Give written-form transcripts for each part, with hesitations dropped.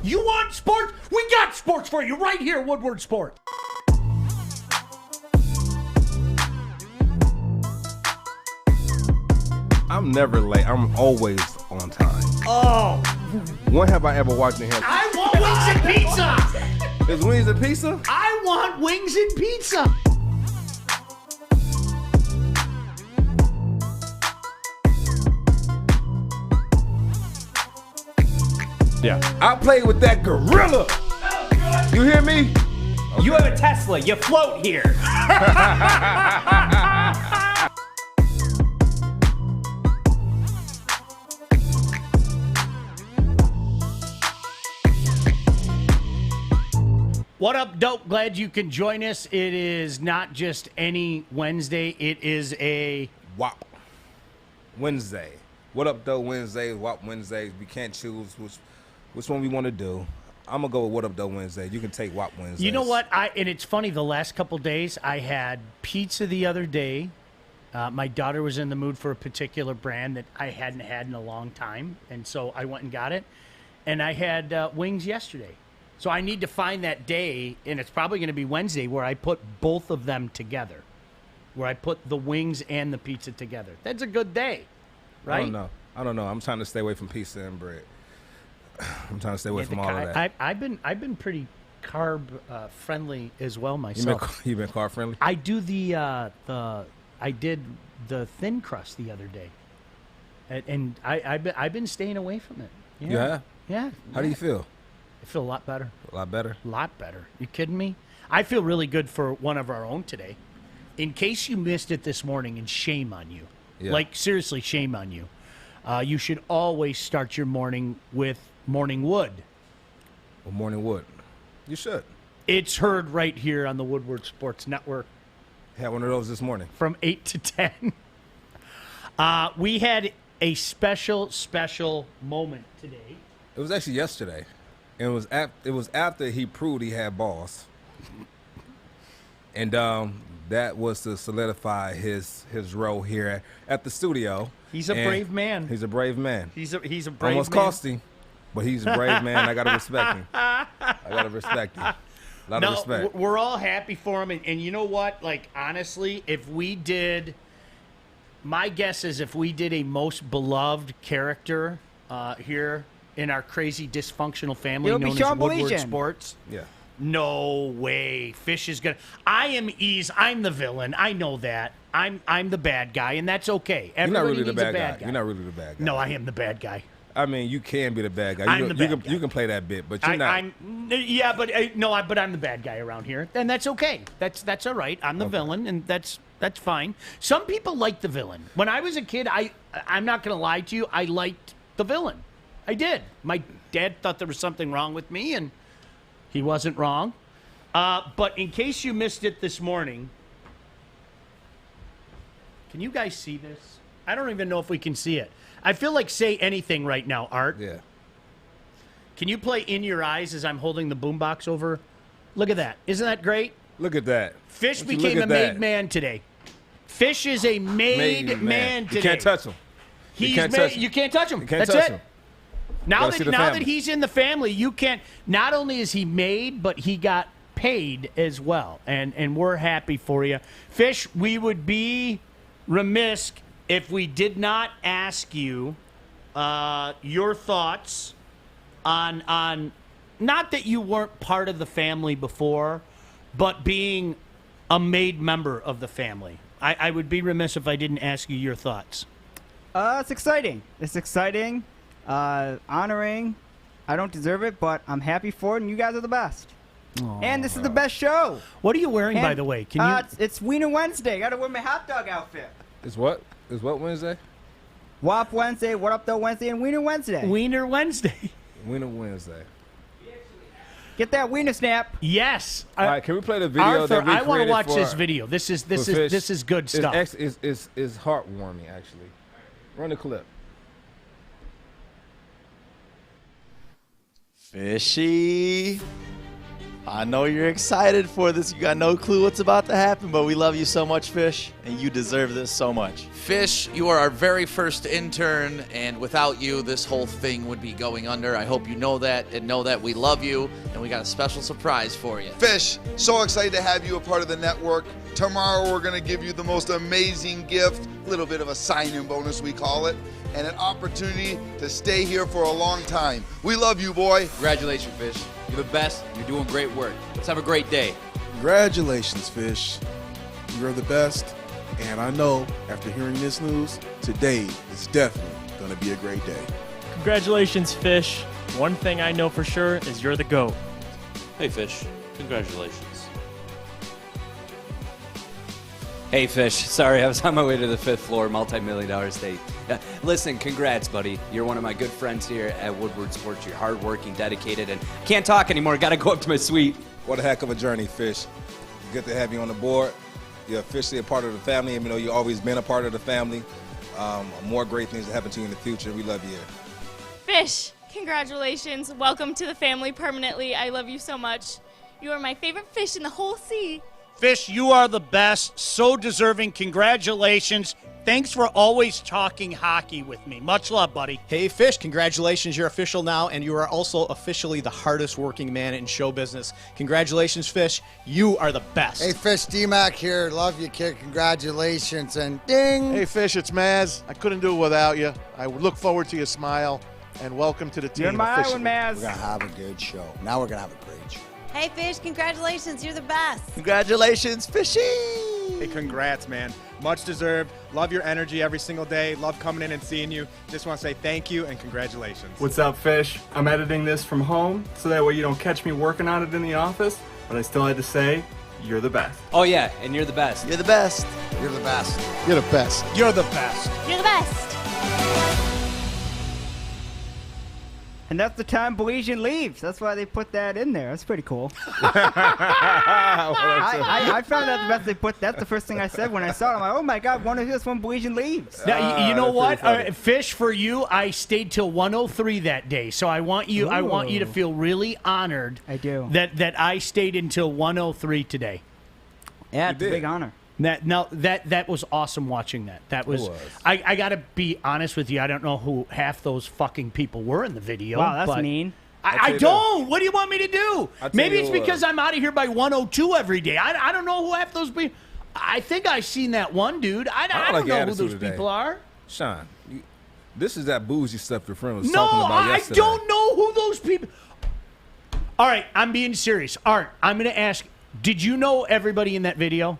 You want sports? We got sports for you right here, Woodward Sports. I'm never late. I'm always on time. Oh. When have I ever watched him? I want wings and pizza. Is wings and pizza? I want wings and pizza. Yeah. I played with that gorilla. You hear me? Okay. You have a Tesla. You float here. What up, dope? Glad you can join us. It is not just any Wednesday. It is a WAP Wednesday. What up, though? Wednesdays, WAP Wednesdays. We can't choose which one we want to do. I'm going to go with What Up, Though Wednesday. You can take WAP Wednesdays. You know what? And it's funny, the last couple days, I had pizza the other day. My daughter was in the mood for a particular brand that I hadn't had in a long time, and so I went and got it. And I had wings yesterday. So I need to find that day, and it's probably going to be Wednesday, where I put both of them together, where I put the wings and the pizza together. That's a good day, right? I don't know. I'm trying to stay away from pizza and bread. I'm trying to stay away from all of that. I've been pretty carb friendly as well myself. You been carb friendly? I do I did the thin crust the other day, and I've been staying away from it. Yeah. You have? Yeah. How do you feel? I feel a lot better. A lot better? A lot better. You kidding me? I feel really good for one of our own today. In case you missed it this morning, and shame on you. Yeah. Like, seriously, shame on you. You should always start your morning with Morning Wood. Well, Morning Wood. You should. It's heard right here on the Woodward Sports Network. Had one of those this morning. From 8 to 10. We had a special moment today. It was actually yesterday. And it was after he proved he had balls. And that was to solidify his role here at the studio. He's a brave man. He's a brave man. He's a brave Almost man. cost him, but he's a brave man. I got to respect him. A lot of respect. We're all happy for him. And you know what? Like, honestly, my guess is if we did a most beloved character here in our crazy dysfunctional family known as Woodward Baligian. Sports. Yeah. No way. Fish is gonna. I'm the villain. I know that. I'm the bad guy, and that's okay. You're not really the needs a bad guy. You're not really the bad guy. No, I am the bad guy. I mean, you can be the bad guy. You can play that bit, but you're not. But I'm the bad guy around here, and that's okay. That's all right. I'm the villain, and that's fine. Some people like the villain. When I was a kid, I'm not gonna lie to you. I liked the villain. I did. My dad thought there was something wrong with me, and he wasn't wrong. But in case you missed it this morning, can you guys see this? I don't even know if we can see it. I feel like Say Anything right now, Art. Yeah. Can you play In Your Eyes as I'm holding the boombox over? Look at that. Isn't that great? Look at that. Fish became a made man today. Fish is a made man today. You can't touch him. You can't touch him. That's it. Now that he's in the family, you can't. Not only is he made, but he got paid as well, and we're happy for you, Fish. We would be remiss if we did not ask you your thoughts on not that you weren't part of the family before, but being a made member of the family. I would be remiss if I didn't ask you your thoughts. It's exciting. It's exciting. Honoring. I don't deserve it, but I'm happy for it, and you guys are the best. Aww. And this is the best show. What are you wearing, by the way? Can you? It's Wiener Wednesday. Got to wear my hot dog outfit. It's what? It's what Wednesday? WAP Wednesday, What Up Though Wednesday, and Wiener Wednesday. Wiener Wednesday. Wiener Wednesday. Get that wiener snap. Yes. All right, can we play the video Arthur, that we I want to created watch for this video. This is good stuff. It's heartwarming, actually. Run the clip. Fishy. I know you're excited for this. You got no clue what's about to happen, but we love you so much, Fish, and you deserve this so much. Fish, you are our very first intern, and without you, this whole thing would be going under. I hope you know that and know that we love you, and we got a special surprise for you. Fish, so excited to have you a part of the network. Tomorrow we're going to give you the most amazing gift, a little bit of a sign-in bonus we call it, and an opportunity to stay here for a long time. We love you, boy. Congratulations, Fish. You're the best. You're doing great work. Let's have a great day. Congratulations, Fish. You're the best. And I know after hearing this news, today is definitely going to be a great day. Congratulations, Fish. One thing I know for sure is you're the GOAT. Hey, Fish. Congratulations. Hey, Fish. Sorry, I was on my way to the 5th floor, multi-million-dollar estate. Listen, congrats, buddy. You're one of my good friends here at Woodward Sports. You're hardworking, dedicated, and can't talk anymore. Got to go up to my suite. What a heck of a journey, Fish. Good to have you on the board. You're officially a part of the family, even though you've always been a part of the family. More great things to happen to you in the future. We love you. Fish, congratulations. Welcome to the family permanently. I love you so much. You are my favorite fish in the whole sea. Fish, you are the best. So deserving. Congratulations. Thanks for always talking hockey with me. Much love, buddy. Hey, Fish, congratulations. You're official now, and you are also officially the hardest working man in show business. Congratulations, Fish. You are the best. Hey, Fish, D-Mac here. Love you, kid. Congratulations, and ding. Hey, Fish, it's Maz. I couldn't do it without you. I look forward to your smile, and welcome to the team. You're in my eye one, Maz. We're going to have a good show. Now we're going to have a great show. Hey, Fish, congratulations. You're the best. Congratulations, Fishy. Hey, congrats, man. Much deserved. Love your energy every single day. Love coming in and seeing you. Just want to say thank you and congratulations. What's up, Fish? I'm editing this from home, so that way you don't catch me working on it in the office, but I still had to say, you're the best. Oh, yeah, and you're the best. You're the best. You're the best. You're the best. You're the best. You're the best. And that's the time Baligian leaves. That's why they put that in there. That's pretty cool. I found that the best they put. That's the first thing I said when I saw it. I'm like, oh my God, one of this when Baligian leaves. Now, you know what, Fish? For you, I stayed till 1:03 that day. So I want you. I want you to feel really honored. I do. That I stayed until 1:03 today. Yeah, it's a big honor. That was awesome watching that. That was. I got to be honest with you. I don't know who half those fucking people were in the video. Wow, that's mean. I don't. What do you want me to do? Maybe it's because I'm out of here by 1:02 every day. I don't know who half those people. I think I seen that one dude. I don't know who those people are. Sean, this is that bougie stuff your friend was talking about yesterday. I don't know who those people. All right, I'm being serious. Art, I'm going to ask. Did you know everybody in that video?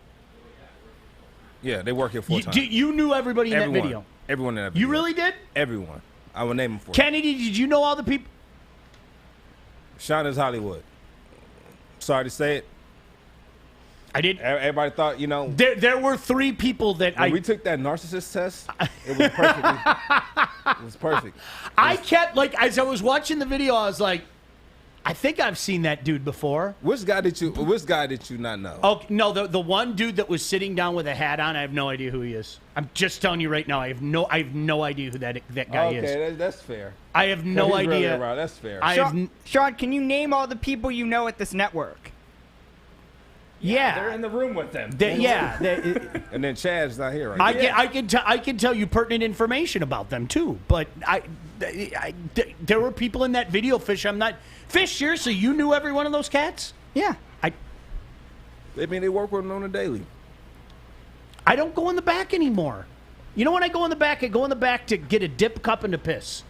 Yeah, they work here full-time. You knew everybody in that video? Everyone in that video. You really did? Everyone. I will name them for you. Kennedy, did you know all the people? Sean is Hollywood. Sorry to say it. I did. Everybody thought, you know. There were 3 people that when we took that narcissist test, it was perfect. It was perfect. I kept, as I was watching the video, I was like, I think I've seen that dude before. Which guy did you not know? Oh no, the one dude that was sitting down with a hat on. I have no idea who he is. I'm just telling you right now. I have no idea who that guy is. Okay, that's fair. I have no idea. Really that's fair. Sean, can you name all the people you know at this network? Yeah, they're in the room with them. And then Chad's not here right now. I can tell you pertinent information about them too. But there were people in that video. Fish, I'm not. Fish, seriously, you knew every one of those cats? Yeah. They work with them on a daily. I don't go in the back anymore. You know when I go in the back? I go in the back to get a dip cup and to piss.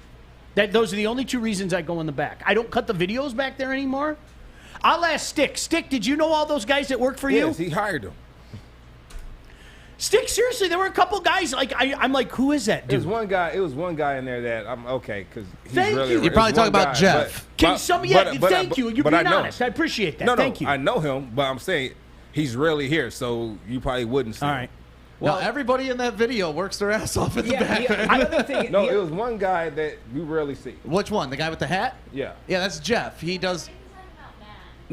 Those are the only 2 reasons I go in the back. I don't cut the videos back there anymore. I'll ask Stick. Stick, did you know all those guys that work for you? Yes, he hired them. Stick, seriously, there were a couple guys. I'm like, who is that dude? It was one guy in there that I'm okay because thank you. You're probably talking about Jeff. Thank you. You're being honest. I appreciate that. Thank you. I know him, but I'm saying he's rarely here, so you probably wouldn't see. All right. Well, everybody in that video works their ass off in the back. It was one guy that you rarely see. Which one? The guy with the hat? Yeah. Yeah, that's Jeff. He does.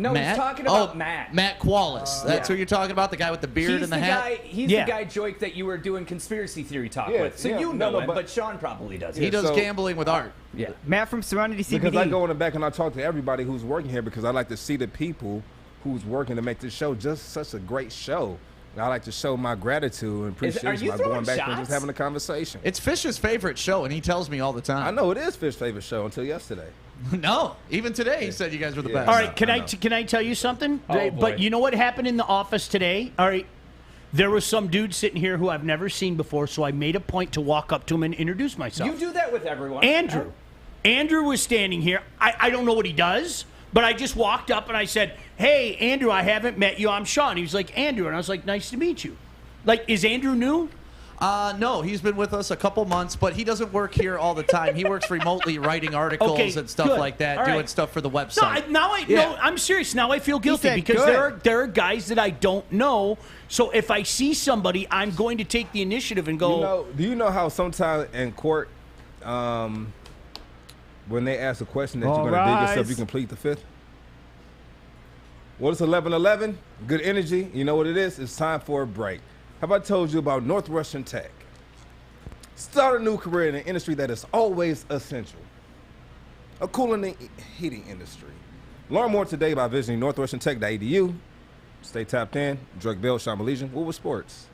No, Matt? he's talking about Matt. Matt Qualis. That's who you're talking about, the guy with the beard and the hat? He's the guy, Joique, that you were doing conspiracy theory talk with. So you know him, but Sean probably doesn't. He does gambling with art. Yeah. Matt from Serenity CBD. Because I go in the back and I talk to everybody who's working here because I like to see the people who's working to make this show just such a great show. And I like to show my gratitude and appreciation by going back and just having a conversation. It's Fish's favorite show, and he tells me all the time. I know it is Fish's favorite show until yesterday. No, even today he said you guys were the best. All right, can I tell you something? But you know what happened in the office today? All right, there was some dude sitting here who I've never seen before, so I made a point to walk up to him and introduce myself. You do that with everyone. Andrew was standing here. I don't know what he does, but I just walked up and I said, "Hey, Andrew, I haven't met you. I'm Sean." He was like, "Andrew," and I was like, "Nice to meet you." Like, is Andrew new? No, he's been with us a couple months, but he doesn't work here all the time. He works remotely writing articles and stuff like that, doing stuff for the website. No, I'm serious. Now I feel guilty because there are guys that I don't know. So if I see somebody, I'm going to take the initiative and go. Do you know how sometimes in court, when they ask a question that you're going to dig yourself, you complete the fifth? Well, it's 11:11. Good energy. You know what it is? It's time for a break. Have I told you about Northwestern Tech? Start a new career in an industry that is always essential. A cooling and heating industry. Learn more today by visiting northwesterntech.edu. Stay tapped in. Joique Bill, Sean Baligian, Woodward Sports.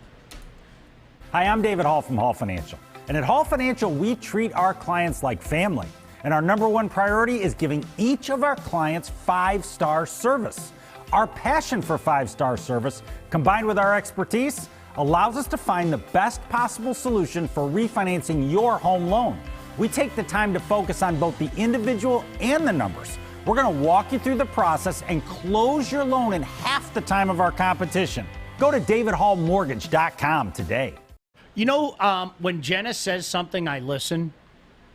Hi, I'm David Hall from Hall Financial. And at Hall Financial, we treat our clients like family. And our number one priority is giving each of our clients 5-star service. Our passion for 5-star service, combined with our expertise, allows us to find the best possible solution for refinancing your home loan. We take the time to focus on both the individual and the numbers. We're going to walk you through the process and close your loan in half the time of our competition. Go to davidhallmortgage.com today. You know, when Jenna says something, I listen.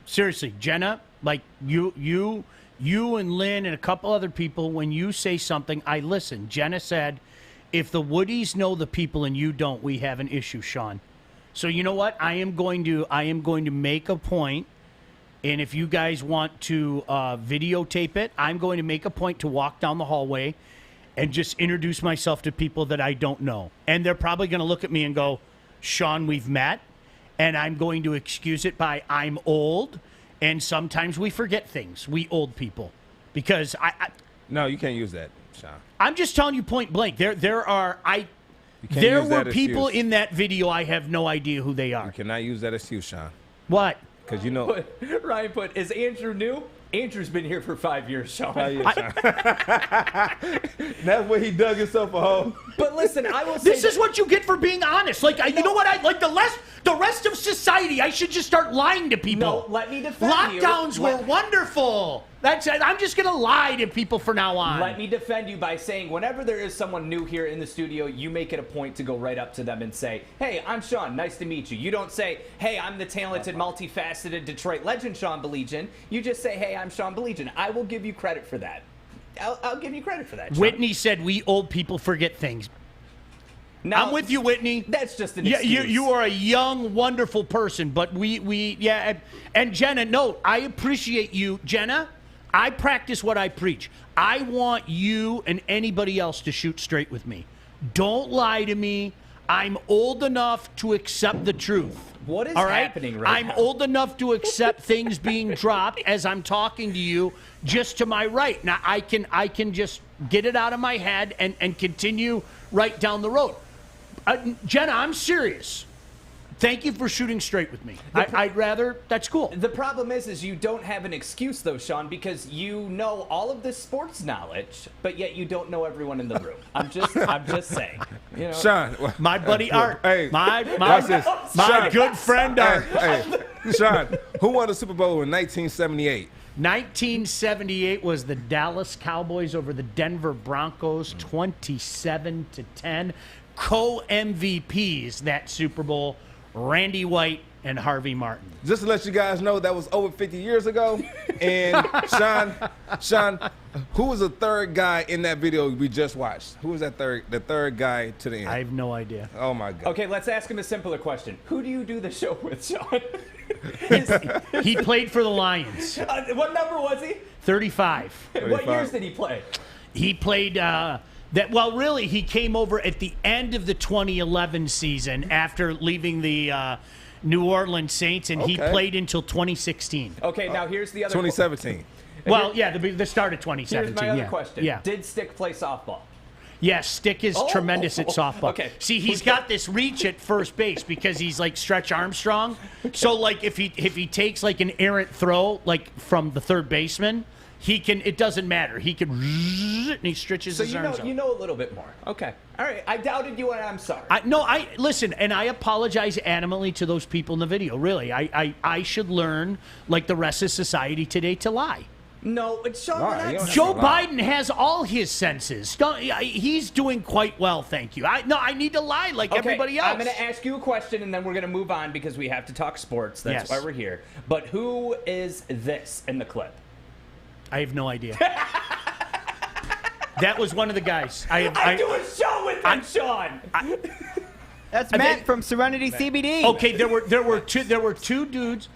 Seriously, Jenna, like you and Lynn and a couple other people, when you say something, I listen. Jenna said, if the Woodies know the people and you don't, we have an issue, Sean. So you know what? I am going to make a point, and if you guys want to videotape it, I'm going to make a point to walk down the hallway and just introduce myself to people that I don't know. And they're probably going to look at me and go, Sean, we've met. And I'm going to excuse it by I'm old, and sometimes we forget things, we old people. Because No, you can't use that, Sean. I'm just telling you point blank. There were people in that video, I have no idea who they are. You cannot use that excuse, Sean. What? Because you know. Ryan put, is Andrew new? Andrew's been here for 5 years, Sean. 5 years, Sean. That's where he dug himself a hole. But listen, I will say this is what you get for being honest. Like, you know what? The rest of society, I should just start lying to people. No, let me defend you. Lockdowns were wonderful. That's it. I'm just going to lie to people from now on. Let me defend you by saying whenever there is someone new here in the studio, you make it a point to go right up to them and say, hey, I'm Sean. Nice to meet you. You don't say, hey, I'm the talented, multifaceted Detroit legend, Sean Baligian. You just say, hey, I'm Sean Baligian. I will give you credit for that. I'll give you credit for that, Sean. Whitney said we old people forget things. Now, I'm with you, Whitney. That's just an excuse. You are a young, wonderful person, but and Jenna, no, I appreciate you. Jenna, I practice what I preach. I want you and anybody else to shoot straight with me. Don't lie to me. I'm old enough to accept the truth. What is all right? happening right now? I'm old enough to accept things being dropped as I'm talking to you just to my right. Now, I can just get it out of my head and continue right down the road. Jenna, I'm serious. Thank you for shooting straight with me. I'd rather, that's cool. The problem is you don't have an excuse, though, Sean, because you know all of this sports knowledge, but yet you don't know everyone in the room. I'm just saying. You know, Sean, my buddy Art, hey, my Sean, good friend Art. Hey, Sean, who won the Super Bowl in 1978? 1978 was the Dallas Cowboys over the Denver Broncos, 27-10. Co-MVPs that Super Bowl, Randy White and Harvey Martin. Just to let you guys know, that was over 50 years ago. And Sean, who was the third guy in that video we just watched? Who was the third guy to the end? I have no idea. Oh my God. Okay, let's ask him a simpler question. Who do you do the show with, Sean? He played for the Lions. What number was he? 35. What years did he play? He played really, he came over at the end of the 2011 season after leaving the New Orleans Saints, and he played until 2016. Okay, now here's the other 2017. Well, yeah, the start of 2017. Here's my other question. Yeah. Did Stick play softball? Yes, Stick is tremendous at softball. Okay. See, he's got this reach at first base because he's like Stretch Armstrong. So, like, if he takes like an errant throw, like from the third baseman, he can. It doesn't matter. He can, and he stretches his arms out. You know a little bit more. Okay. All right. I doubted you, and I'm sorry. Listen, and I apologize adamantly to those people in the video. Really, I should learn, like the rest of society today, to lie. No, it's Sean. Joe Biden has all his senses. He's doing quite well, thank you. I need to lie like everybody else. I'm going to ask you a question, and then we're going to move on because we have to talk sports. That's why we're here. But who is this in the clip? I have no idea. That was one of the guys. I do a show with them, Sean. That's Matt from Serenity CBD. Okay, there were two dudes.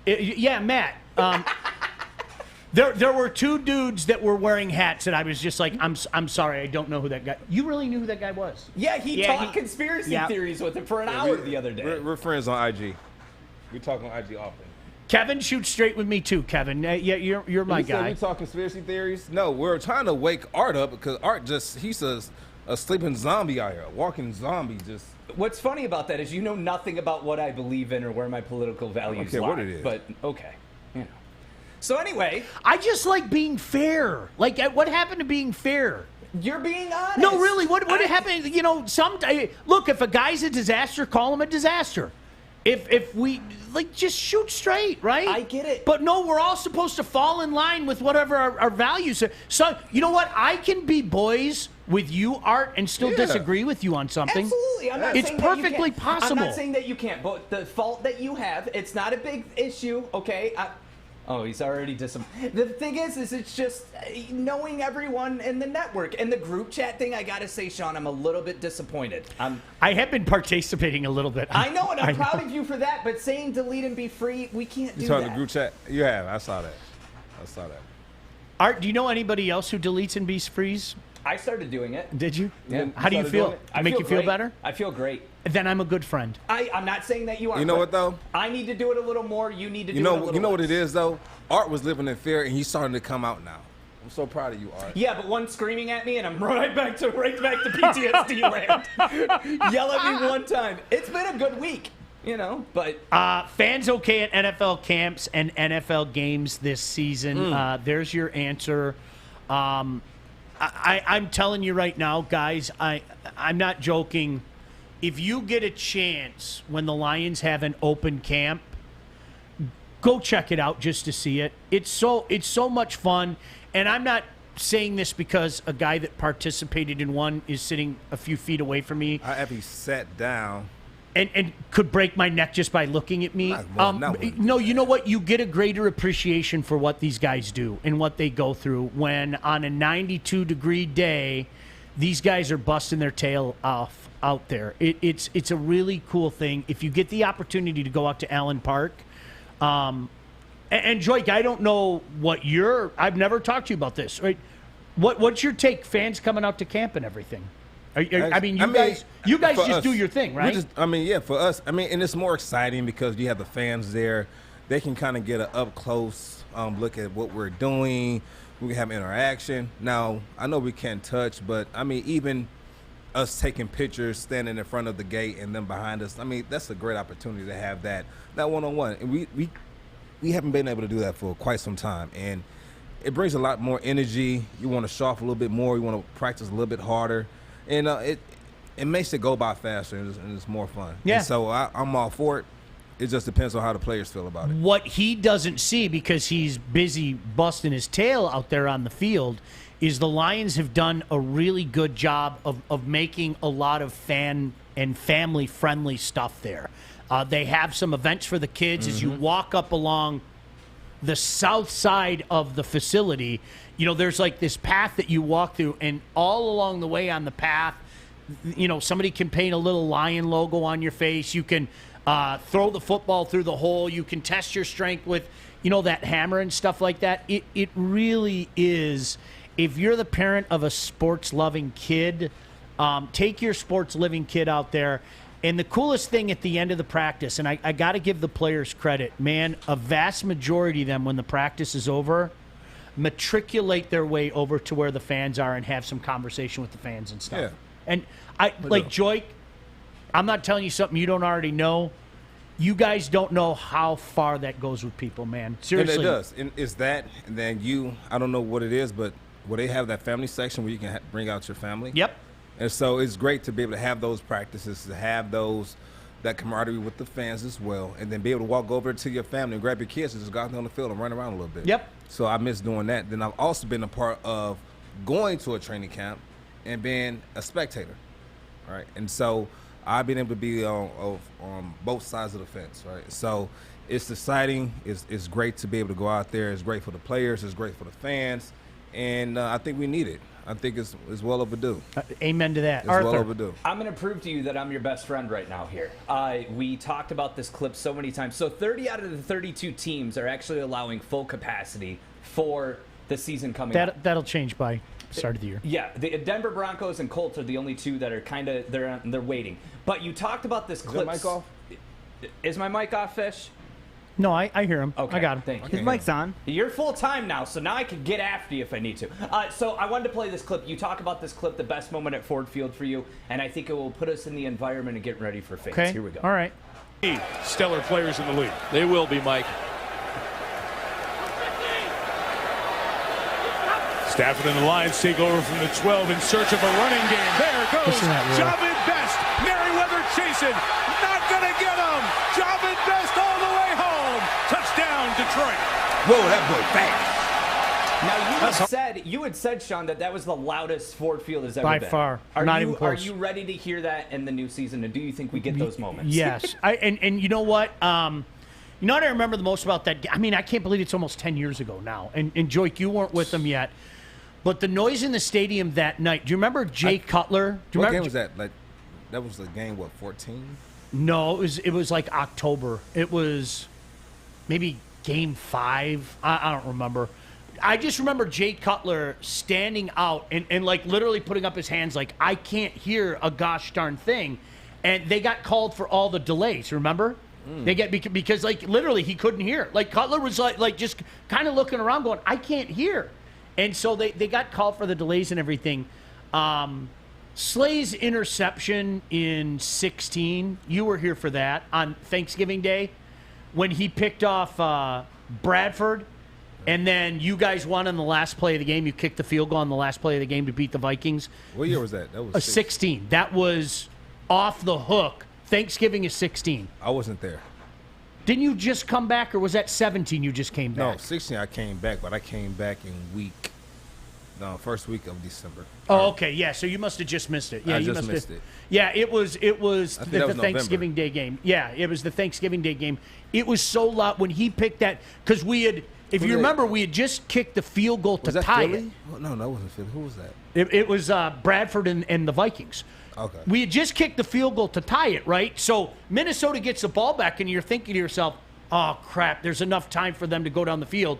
Yeah, Matt. There were two dudes that were wearing hats, and I was just like, I'm sorry, I don't know who that guy. You really knew who that guy was? Yeah, he talked conspiracy theories with him for an hour the other day. We're friends on IG. We talk on IG often. Kevin shoots straight with me too, Kevin. Yeah, you're my guy. We talk conspiracy theories. No, we're trying to wake Art up because Art he's a sleeping zombie out here, a walking zombie. Just what's funny about that is you know nothing about what I believe in or where my political values lie. What it is, but okay. So anyway, I just like being fair. Like, what happened to being fair? You're being honest. No, really. What happened? You know, look, if a guy's a disaster, call him a disaster. If we just shoot straight, right? I get it. But no, we're all supposed to fall in line with whatever our values are. So you know what? I can be boys with you, Art, and still disagree with you on something. Absolutely. I'm not it's saying perfectly that possible. I'm not saying that you can't, but the fault that you have, it's not a big issue, okay? Oh, he's already disappointed. The thing is it's just knowing everyone in the network and the group chat thing. I gotta say, Sean, I'm a little bit disappointed. I have been participating a little bit. I know, and I'm proud of you for that. But saying delete and be free, we can't do that. You talking the group chat? You have. I saw that. Art, do you know anybody else who deletes and be frees? I started doing it. Did you? Yeah. How do you feel? Make you feel better? I feel great. Then I'm a good friend. I'm not saying that you are. You know what though? I need to do it a little more. You need to do it a little less. You know what it is though? Art was living in fear, and he's starting to come out now. I'm so proud of you, Art. Yeah, but one screaming at me, and I'm right back to PTSD land. Yell at me one time. It's been a good week, you know. But fans okay at NFL camps and NFL games this season. There's your answer. I'm telling you right now, guys. I'm not joking. If you get a chance when the Lions have an open camp, go check it out just to see it. It's so much fun, and I'm not saying this because a guy that participated in one is sitting a few feet away from me. I actually sat down and could break my neck just by looking at me. No, you know what? You get a greater appreciation for what these guys do and what they go through when on a 92-degree day, these guys are busting their tail off out there. It's a really cool thing. If you get the opportunity to go out to Allen Park, and Joique, I don't know what I've never talked to you about this, right? What's your take? Fans coming out to camp and everything. You guys just do your thing, right? For us. And it's more exciting because you have the fans there. They can kind of get an up close look at what we're doing. We can have interaction. Now, I know we can't touch, but even us taking pictures, standing in front of the gate, and them behind us. That's a great opportunity to have that one-on-one. And we haven't been able to do that for quite some time, and it brings a lot more energy. You want to show off a little bit more. You want to practice a little bit harder, and it makes it go by faster, and it's more fun. Yeah. And so I'm all for it. It just depends on how the players feel about it. What he doesn't see, because he's busy busting his tail out there on the field, is the Lions have done a really good job of making a lot of fan and family-friendly stuff there. They have some events for the kids. As you walk up along the south side of the facility, there's like this path that you walk through, and all along the way on the path, somebody can paint a little lion logo on your face. You can throw the football through the hole. You can test your strength with, that hammer and stuff like that. It really is if you're the parent of a sports-loving kid, take your sports-loving kid out there. And the coolest thing at the end of the practice, and I got to give the players credit, man, a vast majority of them, when the practice is over, matriculate their way over to where the fans are and have some conversation with the fans and stuff. Yeah. And Joique, I'm not telling you something you don't already know. You guys don't know how far that goes with people, man. Seriously. And it does. And it's that, and then I don't know what it is, but where they have that family section where you can bring out your family. Yep. And so it's great to be able to have those practices, to have that camaraderie with the fans as well, and then be able to walk over to your family and grab your kids and just go out there on the field and run around a little bit. Yep. So I miss doing that. Then I've also been a part of going to a training camp and being a spectator, right? And so I've been able to be on both sides of the fence, right? So it's exciting. It's great to be able to go out there. It's great for the players. It's great for the fans. And I think we need it. I think it's well overdue. Amen to that. It's Arthur. well overdue. I'm going to prove to you that I'm your best friend right now here. We talked about this clip so many times. So 30 out of the 32 teams are actually allowing full capacity for the season coming up. That'll change by start of the year. Yeah, the Denver Broncos and Colts are the only two that are kind of they're waiting. But you talked about this clip. Is my mic off? Is my mic off, Fish? No, I hear him. Okay, I got him. Thank you. His mic's on. You're full time now, so now I can get after you if I need to. So I wanted to play this clip. You talk about this clip, the best moment at Ford Field for you, and I think it will put us in the environment and get ready for fans. Okay. Here we go. All right. Stellar players in the league. They will be, Mike. Stafford and the Lions take over from the 12 in search of a running game. There goes Javid Best. Merriweather chasing. Not going to get him. Javid Best all the way home. Touchdown, Detroit. Whoa, that boy fast. Now, you had said, Sean, that was the loudest Ford Field has ever been. By far. Even close. Are you ready to hear that in the new season, and do you think we get those moments? Yes. And you know what? You know what I remember the most about that? I mean, I can't believe it's almost 10 years ago now. And Joique, you weren't with them yet. But the noise in the stadium that night, do you remember Jay Cutler? What game was that? Like, that was the game, 14? No, it was like October. It was maybe game 5. I don't remember. I just remember Jay Cutler standing out and like literally putting up his hands like, I can't hear a gosh darn thing. And they got called for all the delays, remember? They get because like literally he couldn't hear. Like Cutler was like just kind of looking around going, I can't hear. And so they got called for the delays and everything. Slay's interception in 16, you were here for that on Thanksgiving Day when he picked off Bradford, and then you guys won on the last play of the game. You kicked the field goal on the last play of the game to beat the Vikings. What year was that? That was 16. That was off the hook. Thanksgiving is 16. I wasn't there. Didn't you just come back, or was that 17 you just came back? No, 16 I came back, but I came back in first week of December. Oh, okay, yeah. So you must have just missed it. Yeah, you just missed it. Yeah, it was the was Thanksgiving Day game. Yeah, it was the Thanksgiving Day game. It was so loud when he picked that because we had, if you remember, we had just kicked the field goal to tie it. No, that wasn't Philly. Who was that? It was Bradford and the Vikings. Okay. We had just kicked the field goal to tie it, right? So Minnesota gets the ball back, and you're thinking to yourself, oh, crap, there's enough time for them to go down the field.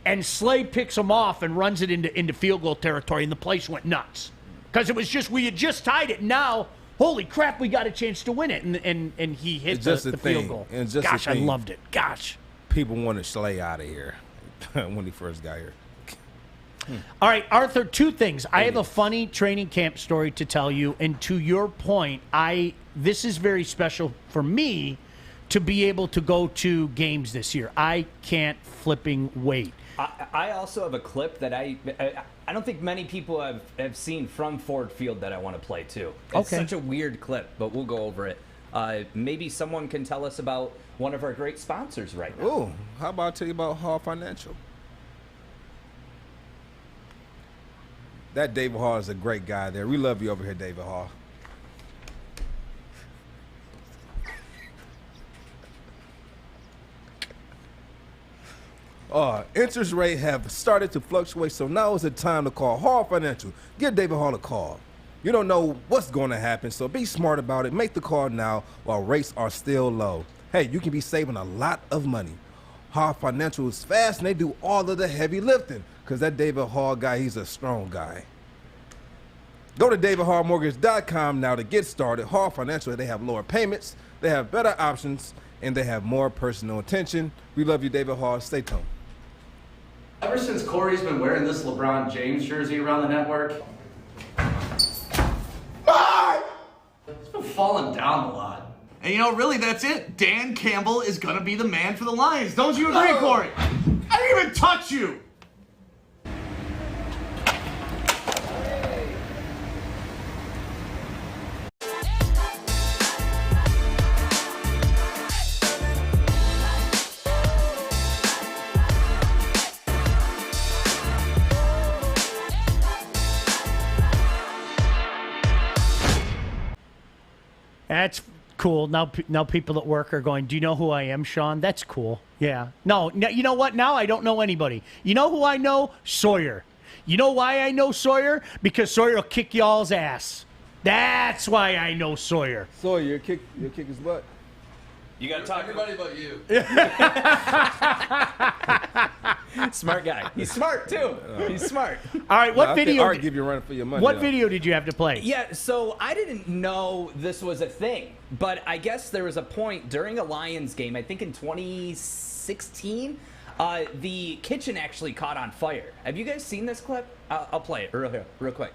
And Slay picks him off and runs it into field goal territory, and the place went nuts. Because it was just, we had just tied it. Now, holy crap, we got a chance to win it. And he hit the field goal. Gosh, I loved it. Gosh. People wanted Slay out of here when he first got here. All right, Arthur, 2 things. I have a funny training camp story to tell you, and to your point, this is very special for me to be able to go to games this year. I can't flipping wait. I also have a clip that I don't think many people have seen from Ford Field that I want to play too. It's such a weird clip, but we'll go over it. Maybe someone can tell us about one of our great sponsors right now. Oh, how about I tell you about Hall Financial? That David Hall is a great guy there. We love you over here, David Hall. Interest rates have started to fluctuate, so now is the time to call Hall Financial. Give David Hall a call. You don't know what's going to happen, so be smart about it. Make the call now while rates are still low. Hey, you can be saving a lot of money. Hall Financial is fast, and they do all of the heavy lifting. because that David Hall guy, he's a strong guy. Go to davidhallmortgage.com now to get started. Hall Financial, they have lower payments, they have better options, and they have more personal attention. We love you, David Hall. Stay tuned. Ever since Corey's been wearing this LeBron James jersey around the network, it's been falling down a lot. And you know, really, that's it. Dan Campbell is going to be the man for the Lions. Don't you agree, Corey? I didn't even touch you. That's cool. Now people at work are going, do you know who I am, Sean? That's cool. Yeah. No, you know what? Now I don't know anybody. You know who I know? Sawyer. You know why I know Sawyer? Because Sawyer will kick y'all's ass. That's why I know Sawyer. Sawyer, you'll kick his butt. You got to talk everybody but you. Smart guy. He's smart too. He's smart. All right, what video? Art give you a run for your money. What video did you have to play? Yeah, so I didn't know this was a thing, but I guess there was a point during a Lions game, I think in 2016, the kitchen actually caught on fire. Have you guys seen this clip? I'll play it real quick.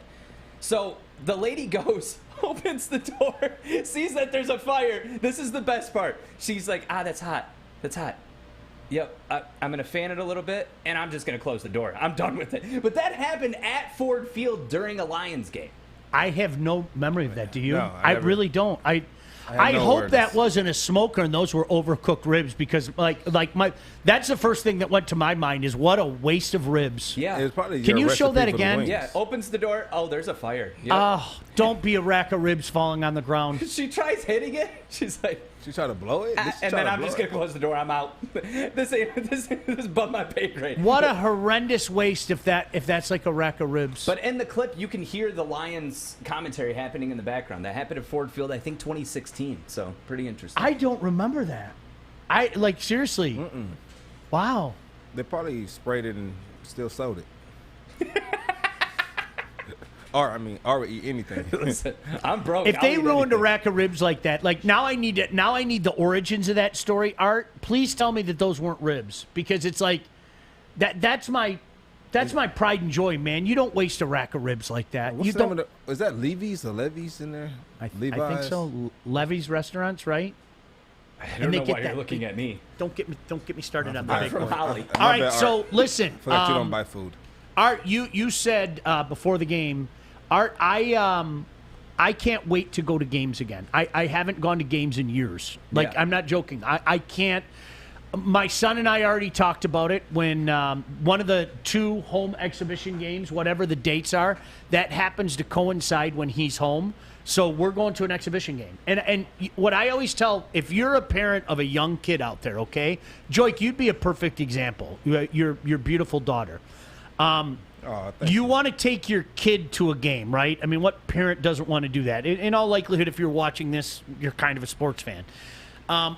So the lady goes, opens the door, sees that there's a fire. This is the best part. She's like, that's hot. That's hot. Yep, I'm going to fan it a little bit, and I'm just going to close the door. I'm done with it. But that happened at Ford Field during a Lions game. I have no memory of that. Do you? No, I really don't. I hope that wasn't a smoker and those were overcooked ribs, because that's the first thing that went to my mind is what a waste of ribs. Yeah. It was probably Can your you show recipe that for the again? wings. Yeah, opens the door. Oh, there's a fire. Yep. Oh, don't be a rack of ribs falling on the ground. She tries hitting it. She's like, She tried to blow it? and then I'm just going to close the door. I'm out. This is above my pay grade. What a horrendous waste if that's like a rack of ribs. But in the clip, you can hear the Lions commentary happening in the background. That happened at Ford Field, I think 2016. So pretty interesting. I don't remember that. Seriously. Mm-mm. Wow. They probably sprayed it and still sold it. Or eat anything. Listen, I'm broke. If they I'll eat ruined a anything. rack of ribs like that, now I need the origins of that story. Art, please tell me that those weren't ribs, because it's like that's my pride and joy, man. You don't waste a rack of ribs like that. What's You the name don't. of is that Levy's or Levy's in there? I think so. Levy's restaurants, right? I don't know why you're looking at me. Don't get me started on the I'm big from one. Holly. All right, so listen. I feel like you don't buy food. Art, you said before the game, Art, I can't wait to go to games again. I haven't gone to games in years. Like, I'm not joking. I can't. My son and I already talked about it when one of the 2 home exhibition games, whatever the dates are, that happens to coincide when he's home. So we're going to an exhibition game. And what I always tell, if you're a parent of a young kid out there, okay, Joique, you'd be a perfect example. Your beautiful daughter. You want to take your kid to a game, right? I mean, what parent doesn't want to do that? In all likelihood, if you're watching this, you're kind of a sports fan.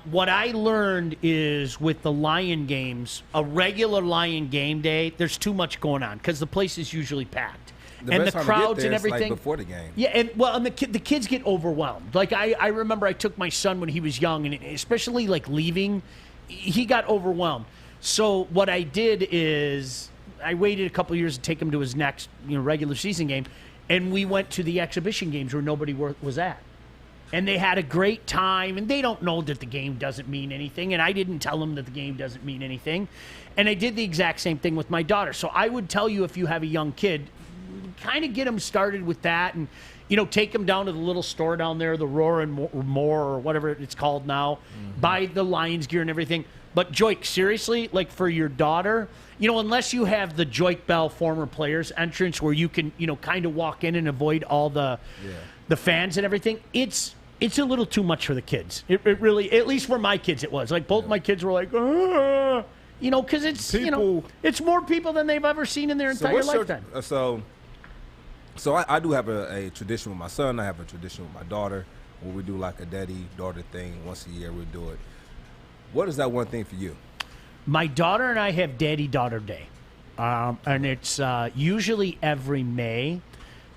What I learned is with the Lion games, a regular Lion game day, there's too much going on because the place is usually packed. And the crowds and everything. Like before the game. Yeah, and the kids get overwhelmed. Like I remember I took my son when he was young, and especially like leaving, he got overwhelmed. So what I did is I waited a couple of years to take him to his next regular season game, and we went to the exhibition games where nobody was at. And they had a great time, and they don't know that the game doesn't mean anything, and I didn't tell them that the game doesn't mean anything. And I did the exact same thing with my daughter. So I would tell you, if you have a young kid, kind of get them started with that, and take them down to the little store down there, the Roar and More or whatever it's called now, buy the Lions gear and everything. But Joique, seriously, like for your daughter, unless you have the Joique Bell former players entrance where you can, kind of walk in and avoid all the fans and everything, it's a little too much for the kids. It really, at least for my kids, it was. Like both my kids were like, because it's people, it's more people than they've ever seen in their entire lifetime. So I do have a tradition with my son. I have a tradition with my daughter where we do like a daddy-daughter thing. Once a year we do it. What is that one thing for you? My daughter and I have Daddy-Daughter Day. and it's usually every May.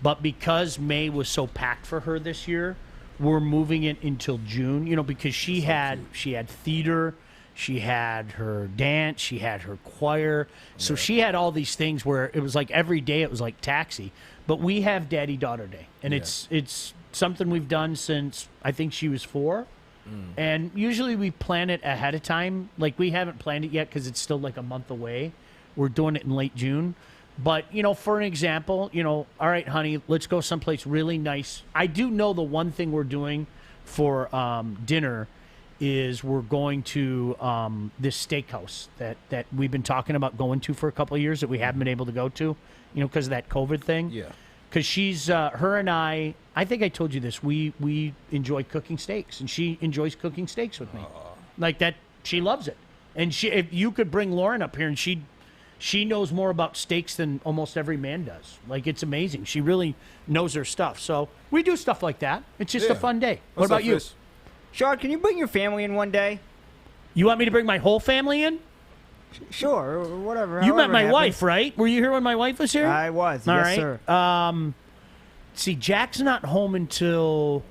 But because May was so packed for her this year, we're moving it until June. Because she had theater, she had her dance, she had her choir. So she had all these things where it was like every day it was like taxi. But we have Daddy-Daughter Day, and it's something we've done since I think she was 4. And usually we plan it ahead of time. Like, we haven't planned it yet because it's still like a month away. We're doing it in late June. But, for an example, all right, honey, let's go someplace really nice. I do know the one thing we're doing for dinner is we're going to this steakhouse that we've been talking about going to for a couple of years that we haven't been able to go to, because of that COVID thing. Yeah. Because she's, her and I think I told you this, we enjoy cooking steaks, and she enjoys cooking steaks with me. Like that, she loves it. And if you could bring Lauren up here, and she knows more about steaks than almost every man does. Like, it's amazing. She really knows her stuff. So we do stuff like that. It's just a fun day. What about you? Sean, can you bring your family in one day? You want me to bring my whole family in? Sure, or whatever. You met my wife, right? Were you here when my wife was here? I was, All yes, right. sir. See, Jack's not home until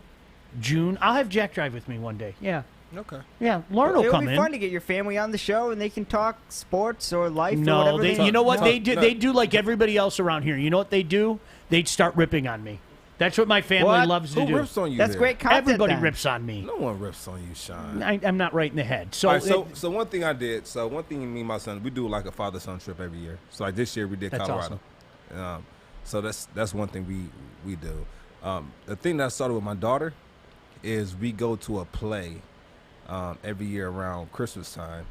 June. I'll have Jack drive with me one day. Yeah. Okay. Yeah, Lauren will come in. It'll be fun to get your family on the show, and they can talk sports or life or No, whatever they you know what want. they do? They do like everybody else around here. You know what they do? They'd start ripping on me. That's what my family loves to do. Who rips on you? That's there? great content. Everybody then. rips on me. No one rips on you, Sean. I'm not right in the head. So, All right, so one thing I did. So one thing me and my son, we do like a father-son trip every year. So like this year we did That's Colorado. So that's one thing we do. The thing that I started with my daughter is we go to a play every year around Christmas time,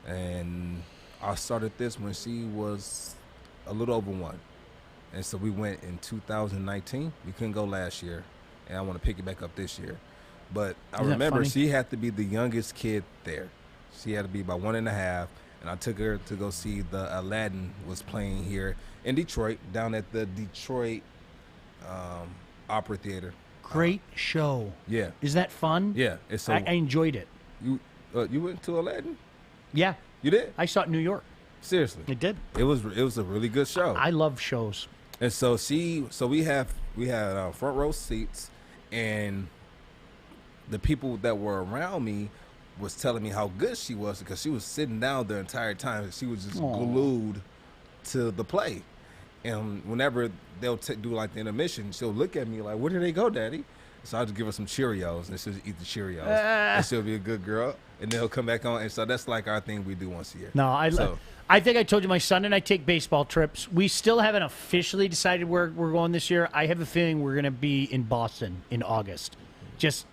and I started this when she was a little over 1. And so we went in 2019. We couldn't go last year, and I want to pick it back up this year. But I remember she had to be the youngest kid there. She had to be about 1.5, and I took her to go see the Aladdin was playing here in Detroit, down at the Detroit Opera Theater. great show. Yeah. Is that fun? Yeah. It's so, I enjoyed it. You went to Aladdin? Yeah. You did? I saw it in New York. Seriously? It did. It was a really good show. I love shows. And so we had front row seats, and the people that were around me was telling me how good she was because she was sitting down the entire time. She was just glued to the play. And whenever they'll do like the intermission, she'll look at me like, "Where did they go, Daddy?" So I'll just give her some Cheerios, and she'll eat the Cheerios, and she'll be a good girl. And they'll come back on, and so that's like our thing we do once a year. No, I think I told you my son and I take baseball trips. We still haven't officially decided where we're going this year. I have a feeling we're going to be in Boston in August. Just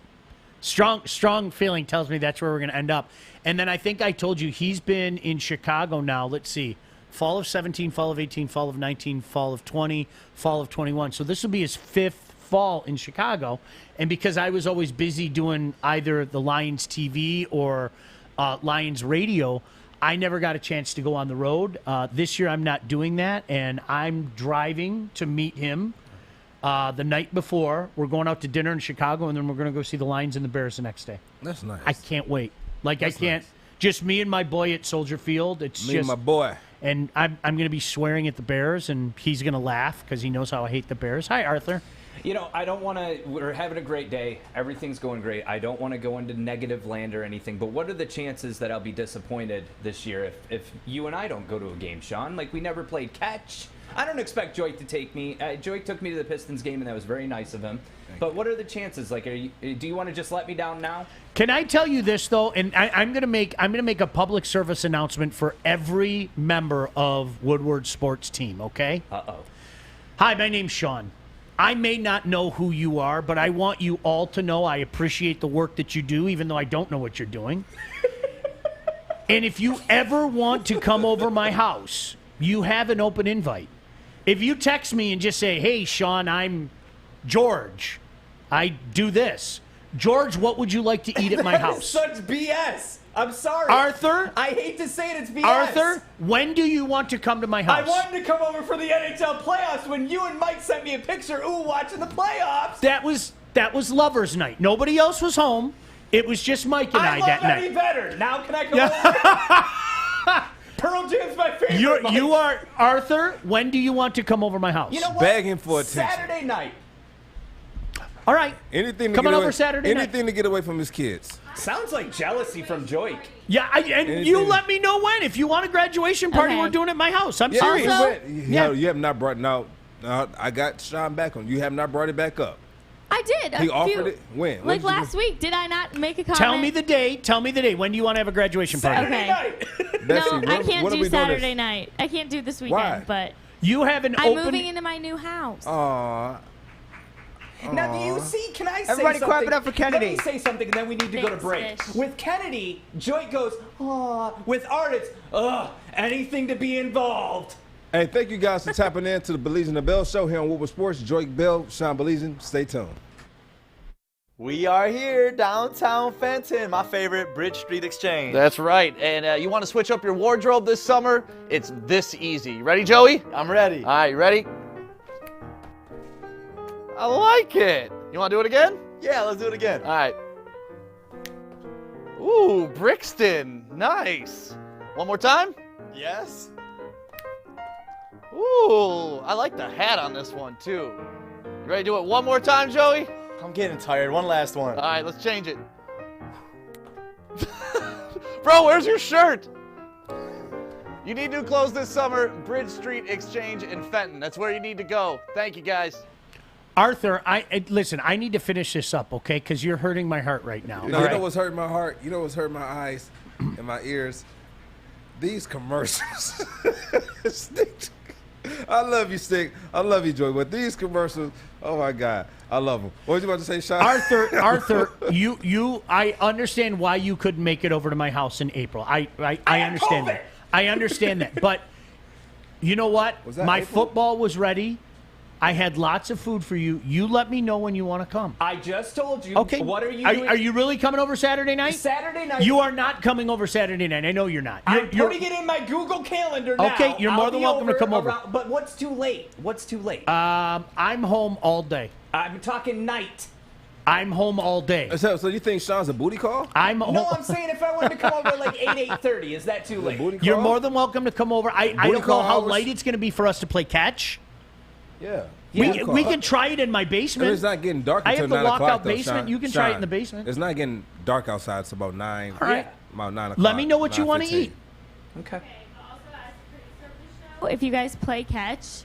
strong feeling tells me that's where we're going to end up. And then I think I told you he's been in Chicago now. Let's see. Fall of 17, fall of 18, fall of 19, fall of 20, fall of 21. So this will be his 5th fall in Chicago. And because I was always busy doing either the Lions TV or Lions radio, I never got a chance to go on the road. This year I'm not doing that, and I'm driving to meet him the night before. We're going out to dinner in Chicago, and then we're going to go see the Lions and the Bears the next day. That's nice. I can't wait. That's I can't. Nice. Just me and my boy at Soldier Field. It's me just and my boy. And I'm going to be swearing at the Bears, and he's going to laugh because he knows how I hate the Bears. Hi, Arthur. You know, I don't want to. We're having a great day. Everything's going great. I don't want to go into negative land or anything. But what are the chances that I'll be disappointed this year if you and I don't go to a game, Sean? Like, we never played catch. I don't expect Joique to take me. Joique took me to the Pistons game, and that was very nice of him. But what are the chances? Like, do you want to just let me down now? Can I tell you this though? And I'm gonna make a public service announcement for every member of Woodward sports team. Okay. Hi, my name's Sean. I may not know who you are, but I want you all to know I appreciate the work that you do, even though I don't know what you're doing. And if you ever want to come over my house, you have an open invite. If you text me and just say, "Hey, Sean, I'm George. I do this." George, what would you like to eat at my house? Such BS. I'm sorry. Arthur? I hate to say it, it's BS. Arthur, when do you want to come to my house? I wanted to come over for the NHL playoffs when you and Mike sent me a picture, watching the playoffs. That was lovers' night. Nobody else was home. It was just Mike and I that night. I love Eddie better. Now can I come over? Pearl Jam's my favorite. You are Arthur. When do you want to come over my house? You know what? Begging for attention. Saturday night. All right. Anything to Coming get away, over Saturday night. Anything to get away from his kids. Sounds like jealousy from Joique. Yeah, and you let me know when. If you want a graduation party, we're doing it at my house. I'm serious. You have not brought I got Sean back on. You have not brought it back up. I did. He offered it when? Like last week. Did I not make a comment? Tell me the day. Tell me the day. When do you want to have a graduation party? Okay. Bessie, No, I can't what are do we doing Saturday this? night. I can't do this weekend. Why? But you have an I'm open. moving into my new house. Now, do you see? Can I say Everybody something? clap it up for Kennedy. Let me say something, and then we need to go to Thanks, break. Fish. With Kennedy, Joique goes, "Aw." With Art, it's, anything to be involved. Hey, thank you guys for tapping in to the Baligian and Bell show here on Woodward Sports. Joique Bell, Sean Baligian. Stay tuned. We are here, downtown Fenton, my favorite Bridge Street Exchange. That's right. And you want to switch up your wardrobe this summer? It's this easy. You ready, Joey? I'm ready. All right, you ready? I like it. You want to do it again? Yeah, let's do it again. All right. Ooh, Brixton. Nice. One more time? Yes. Ooh, I like the hat on this one, too. You ready to do it one more time, Joey? I'm getting tired. One last one. All right, let's change it. Bro, where's your shirt? You need new clothes this summer. Bridge Street Exchange in Fenton. That's where you need to go. Thank you, guys. Arthur, listen. I need to finish this up, okay? Because you're hurting my heart right now. You know what's hurting my heart? You know what's hurting my eyes and my ears? These commercials. I love you, Stick. I love you, Joy. But these commercials, oh my God, I love them. What was you about to say, Sean? Arthur, I understand why you couldn't make it over to my house in April. I understand that. I understand that. But you know what? My football was ready. I had lots of food for you. You let me know when you want to come. I just told you. Okay. What are you doing? Are you really coming over Saturday night? Saturday night. You are not coming over Saturday night. I know you're not. I'm putting it in my Google Calendar now. Okay, you're more than welcome to come over. But what's too late? What's too late? I'm home all day. I'm talking night. I'm home all day. So you think Sean's a booty call? No, I'm saying if I wanted to come over at like 8:30, is that too late? You're more than welcome to come over. I don't know how late it's going to be for us to play catch. Yeah. We can try it in my basement. It's not getting dark I until have 9 the o'clock, lockout though, basement. Sean. You can try it in Sean, the basement. It's not getting dark outside. It's about 9. All right. About 9 o'clock. Let me know what you want to 9:15. eat. Okay. If you guys play catch,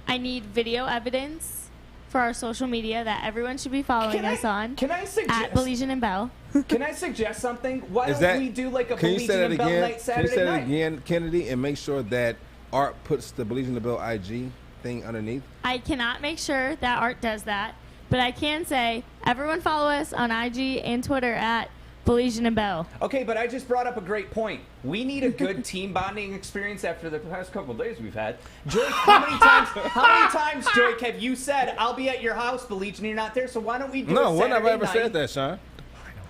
I need video evidence for our social media that everyone should be following us on. Can I suggest at Baligian and Bell? Can I suggest something? Why Is don't that- we do like a Can you Baligian say that and Bell again? night Can you Saturday say night? that again, Kennedy, and make sure that Art puts the Baligian and Bell IG thing underneath? I cannot make sure that Art does that, but I can say everyone follow us on IG and Twitter at Baligian and Bell. Okay, but I just brought up a great point. We need a good team bonding experience after the past couple of days we've had. Joique, how many times, Joique, have you said, I'll be at your house, Baligian, and you're not there, so why don't we do No, it when have I Saturday ever night? said that, Sean?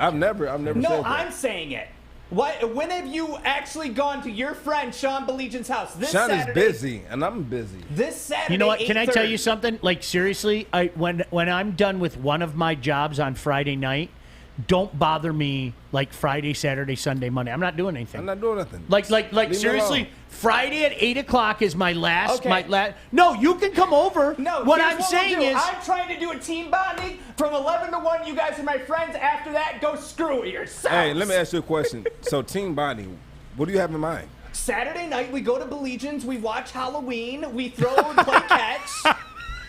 I've never said No, that. I'm saying it. When have you actually gone to your friend Sean Baligian's house? This Sean Saturday, is busy, and I'm busy. This Saturday, You know what? Can I tell 8:30. you something? Like seriously, when I'm done with one of my jobs on Friday night, don't bother me like Friday, Saturday, Sunday, Monday. I'm not doing anything. I'm not doing nothing. Like Leave me seriously, alone. Friday at 8 o'clock is my last. Okay. No, you can come over. No, what here's I'm we'll saying do. is, I'm trying to do a team bonding from 11 to 1. You guys are my friends. After that, go screw it yourselves. Hey, let me ask you a question. So, team bonding, what do you have in mind? Saturday night, we go to Baligian's. We watch Halloween. We throw and play catch.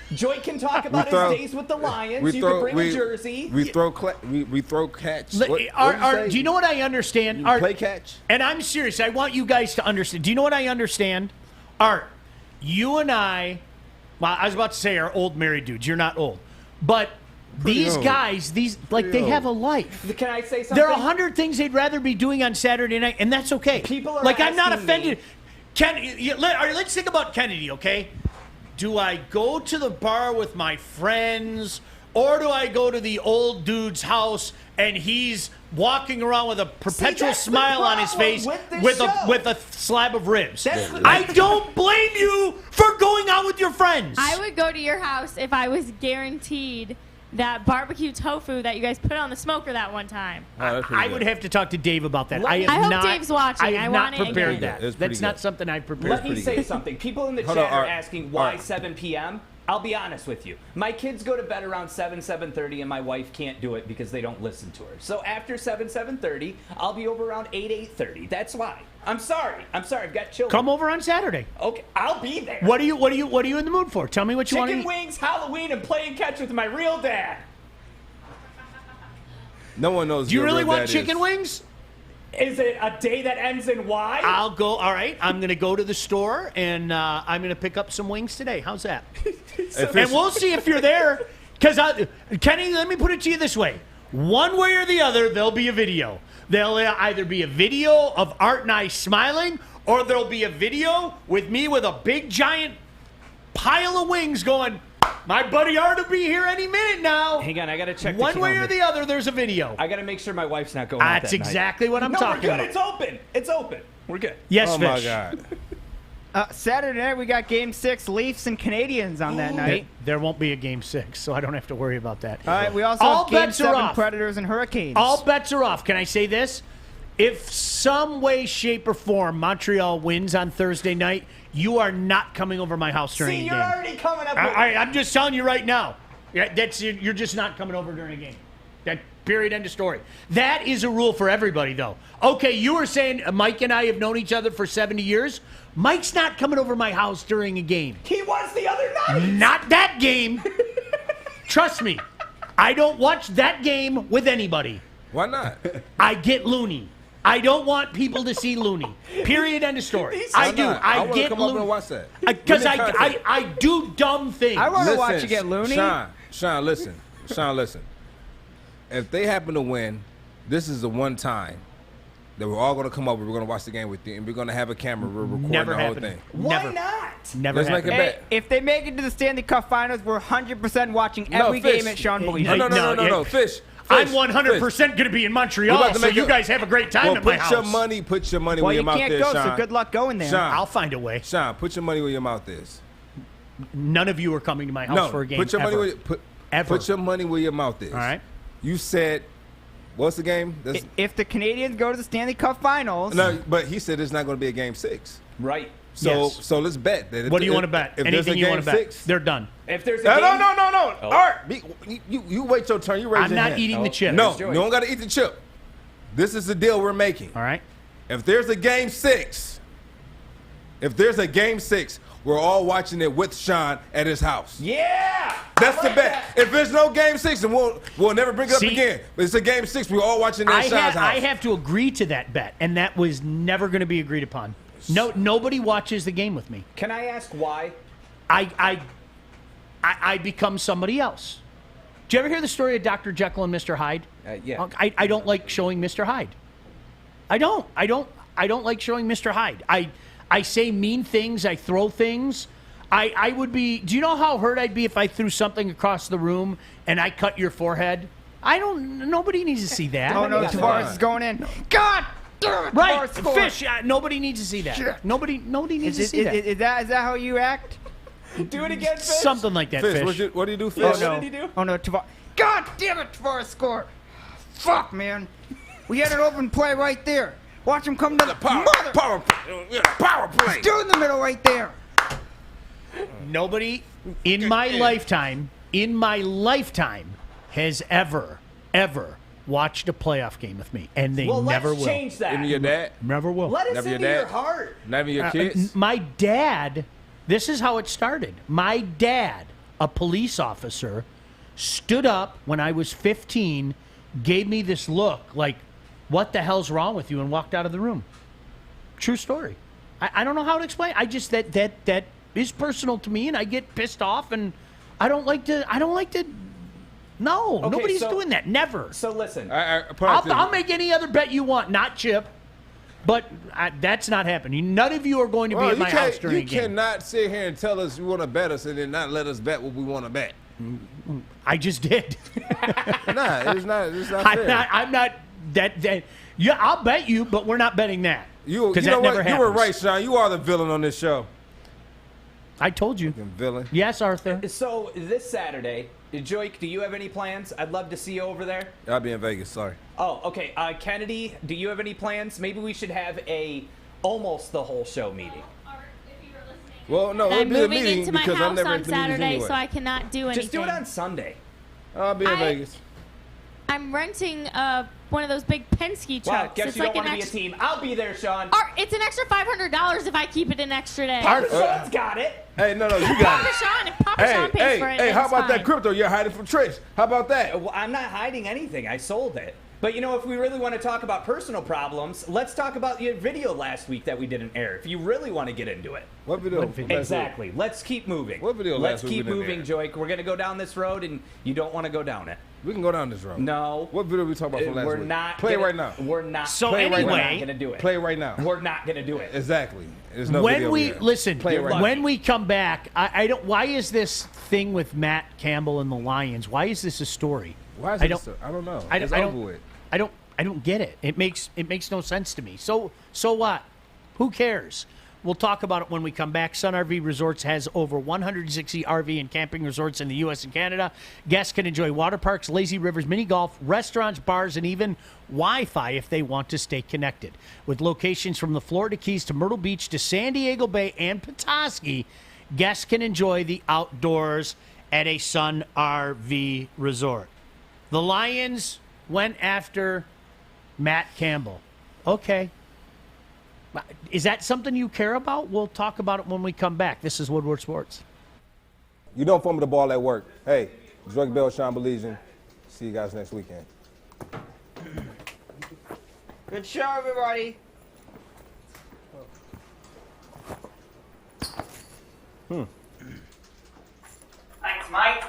Joique can talk about his days with the Lions. You can bring a jersey. We throw catch. Do you know what I understand? You play catch? And I'm serious. I want you guys to understand. Do you know what I understand? Art, you and I, well, I was about to say are old married dudes. You're not old. But these old. guys, they have a life. Can I say something? There are 100 things they'd rather be doing on Saturday night, and that's okay. People are like, I'm not asking offended. Let's think about Kennedy, okay? Do I go to the bar with my friends, or do I go to the old dude's house and he's walking around with a perpetual smile on his face with a slab of ribs? I don't blame you for going out with your friends. I would go to your house if I was guaranteed that barbecue tofu that you guys put on the smoker that one time. I would have to talk to Dave about that. I hope Dave's watching. I have I not want it prepared again. that. That's not something I've prepared. Let me say something. People in the chat are asking why 7 p.m. I'll be honest with you. My kids go to bed around 7:30, and my wife can't do it because they don't listen to her. So after 7:30, I'll be over around 8:30. That's why. I'm sorry. I've got children. Come over on Saturday. Okay, I'll be there. What are you in the mood for? Tell me what you want to eat. Chicken wings, Halloween, and playing catch with my real dad. No one knows. Do you really want chicken wings? Is it a day that ends in Y? I'll go. All right. I'm going to go to the store, and I'm going to pick up some wings today. How's that? And we'll see if you're there. Because, Kenny, let me put it to you this way. One way or the other, there'll be a video. There'll either be a video of Art and I smiling, or there'll be a video with me with a big, giant pile of wings going, my buddy Art will be here any minute now. Hang on, I got to check the One way or calendar. the other, there's a video. I got to make sure my wife's not going out That's that night. exactly what I'm talking about. It's open. It's open. We're good. Yes, Oh, Fish. my God. Saturday night, we got Game 6, Leafs and Canadians on that night. There won't be a Game 6, so I don't have to worry about that. All right, we also All have Game bets are 7, off. Predators and Hurricanes. All bets are off. Can I say this? If some way, shape, or form Montreal wins on Thursday night, you are not coming over my house during See, a you're game. already coming up with... I'm just telling you right now. You're just not coming over during a game. That period, end of story. That is a rule for everybody, though. Okay, you were saying Mike and I have known each other for 70 years. Mike's not coming over my house during a game. He was the other night. Not that game. Trust me. I don't watch that game with anybody. Why not? I get loony. I don't want people to see loony. Period, end of story. Why I do. not? I wanna get come over loony. and watch that. Because Give me context. I do dumb things. I want to Listen, watch you get loony. Sean, listen. Sean, listen. If they happen to win, this is the one time that we're all going to come over. We're going to watch the game with you, and we're going to have a camera. We're recording Never the whole happened. thing. Why not? Never Let's make happened. a bet. Hey, if they make it to the Stanley Cup Finals, we're 100% watching every Fish. game at Sean Baligian. No, Fish. I'm 100% going to be in Montreal, so you guys have a great time at my house. Put your money Well, where your you mouth can't is, go, Sean. so good luck going there. Sean, I'll find a way. Sean, put your money where your mouth is. None of you are coming to my house for a game put your ever. money put your money where your mouth is. All right. You said, what's the game? If the Canadians go to the Stanley Cup Finals, No, but he said it's not going to be a game 6. Right. So let's bet. That What do you want to bet? If there's a Anything you want game to bet? 6, They're done. If there's a No. game... Art, you wait your turn. You raise I'm your not hand. eating the chip. No, There's you Joique. don't got to eat the chip. This is the deal we're making. All right. If there's a game 6, we're all watching it with Sean at his house. Yeah! That's the bet. If there's no game 6, then we'll never bring it up See, again. But it's a game 6. We're all watching it at Sean's house. I have to agree to that bet, and that was never going to be agreed upon. No, nobody watches the game with me. Can I ask why? I become somebody else. Do you ever hear the story of Dr. Jekyll and Mr. Hyde? Yeah. I don't like showing Mr. Hyde. I don't like showing Mr. Hyde. I say mean things. I throw things. I would be. Do you know how hurt I'd be if I threw something across the room and I cut your forehead? Nobody needs to see that. oh no, Tavares is going in. God damn it, Right, Tavares scored. Fish. Nobody needs to see that. Sure. Nobody needs to Is see that. that how you act? Do it again, Fish. Something like that, Fish, Fish. what do you do, Fish? Oh What no! did he do? Oh no, Tavares! God damn it, Tavares scored! Fuck, man! We had an open play right there. Watch him come to the Power play. He's doing the middle right there. Nobody in my lifetime has ever watched a playoff game with me, and they Well, never let's will. change that. Even your dad? Never will. Let us Never your into your dad? heart. Not even your kids? My dad, this is how it started. My dad, a police officer, stood up when I was 15, gave me this look like, what the hell's wrong with you, and walked out of the room. True story. I don't know how to explain. I just, that is personal to me, and I get pissed off, and I don't like to, no, Okay, nobody's so- doing that. Never. So listen. I'll make any other bet you want, not Chip. But that's not happening. None of you are going to be at my house during a game. You cannot sit here and tell us you want to bet us and then not let us bet what we want to bet. I just did. Nah, it's not fair. I'm not that. Yeah, I'll bet you, but we're not betting that. You Because know that never what? happens. You were right, Sean. You are the villain on this show. I told you. Villain. Yes, Arthur. So this Saturday, Joique, do you have any plans? I'd love to see you over there. I'll be in Vegas. Sorry. Oh, okay. Kennedy, do you have any plans? Maybe we should have almost the whole show meeting. Well, no, I'm it'll be a moving meeting into my because I'm house never on at the meetings Saturday, anyway. so I cannot do anything. Just do it on Sunday. I'll be in Vegas. I'm renting one of those big Penske trucks. Well, guess it's you like don't want an to be a extra. team. I'll be there, Sean. It's an extra $500 if I keep it an extra day. Sean's got it. Hey, no, you got Papa it. Sean, if Papa Sean pays for it, Hey, then how it's about that fine. crypto you're hiding from Trish? How about that? Well, I'm not hiding anything. I sold it. But, if we really want to talk about personal problems, let's talk about your video last week that we didn't air, if you really want to get into it. What video? Exactly. Let's keep moving. What video Let's last week keep we didn't moving, air? Joique. We're going to go down this road, and you don't want to go down it. We can go down this road. No. What video we talking about from last We're week? not Play gonna, right now. We're not. So play anyway, right now. We're not going to do it. Play right now. We're not going to do it. Exactly. There's no when video we here. listen, Play it right when now. we come back, I don't. Why is this thing with Matt Campbell and the Lions? Why is this a story? Why is I it don't. I don't know. I It's don't. over with. I don't get it. It makes no sense to me. So what? Who cares? We'll talk about it when we come back. Sun RV Resorts has over 160 RV and camping resorts in the U.S. and Canada. Guests can enjoy water parks, lazy rivers, mini golf, restaurants, bars, and even Wi-Fi if they want to stay connected. With locations from the Florida Keys to Myrtle Beach to San Diego Bay and Petoskey, guests can enjoy the outdoors at a Sun RV Resort. The Lions went after Matt Campbell. Okay. Is that something you care about? We'll talk about it when we come back. This is Woodward Sports. You don't fumble the ball at work. Hey, Joique Bell, Sean Baligian. See you guys next weekend. Good show, everybody. Thanks, mate.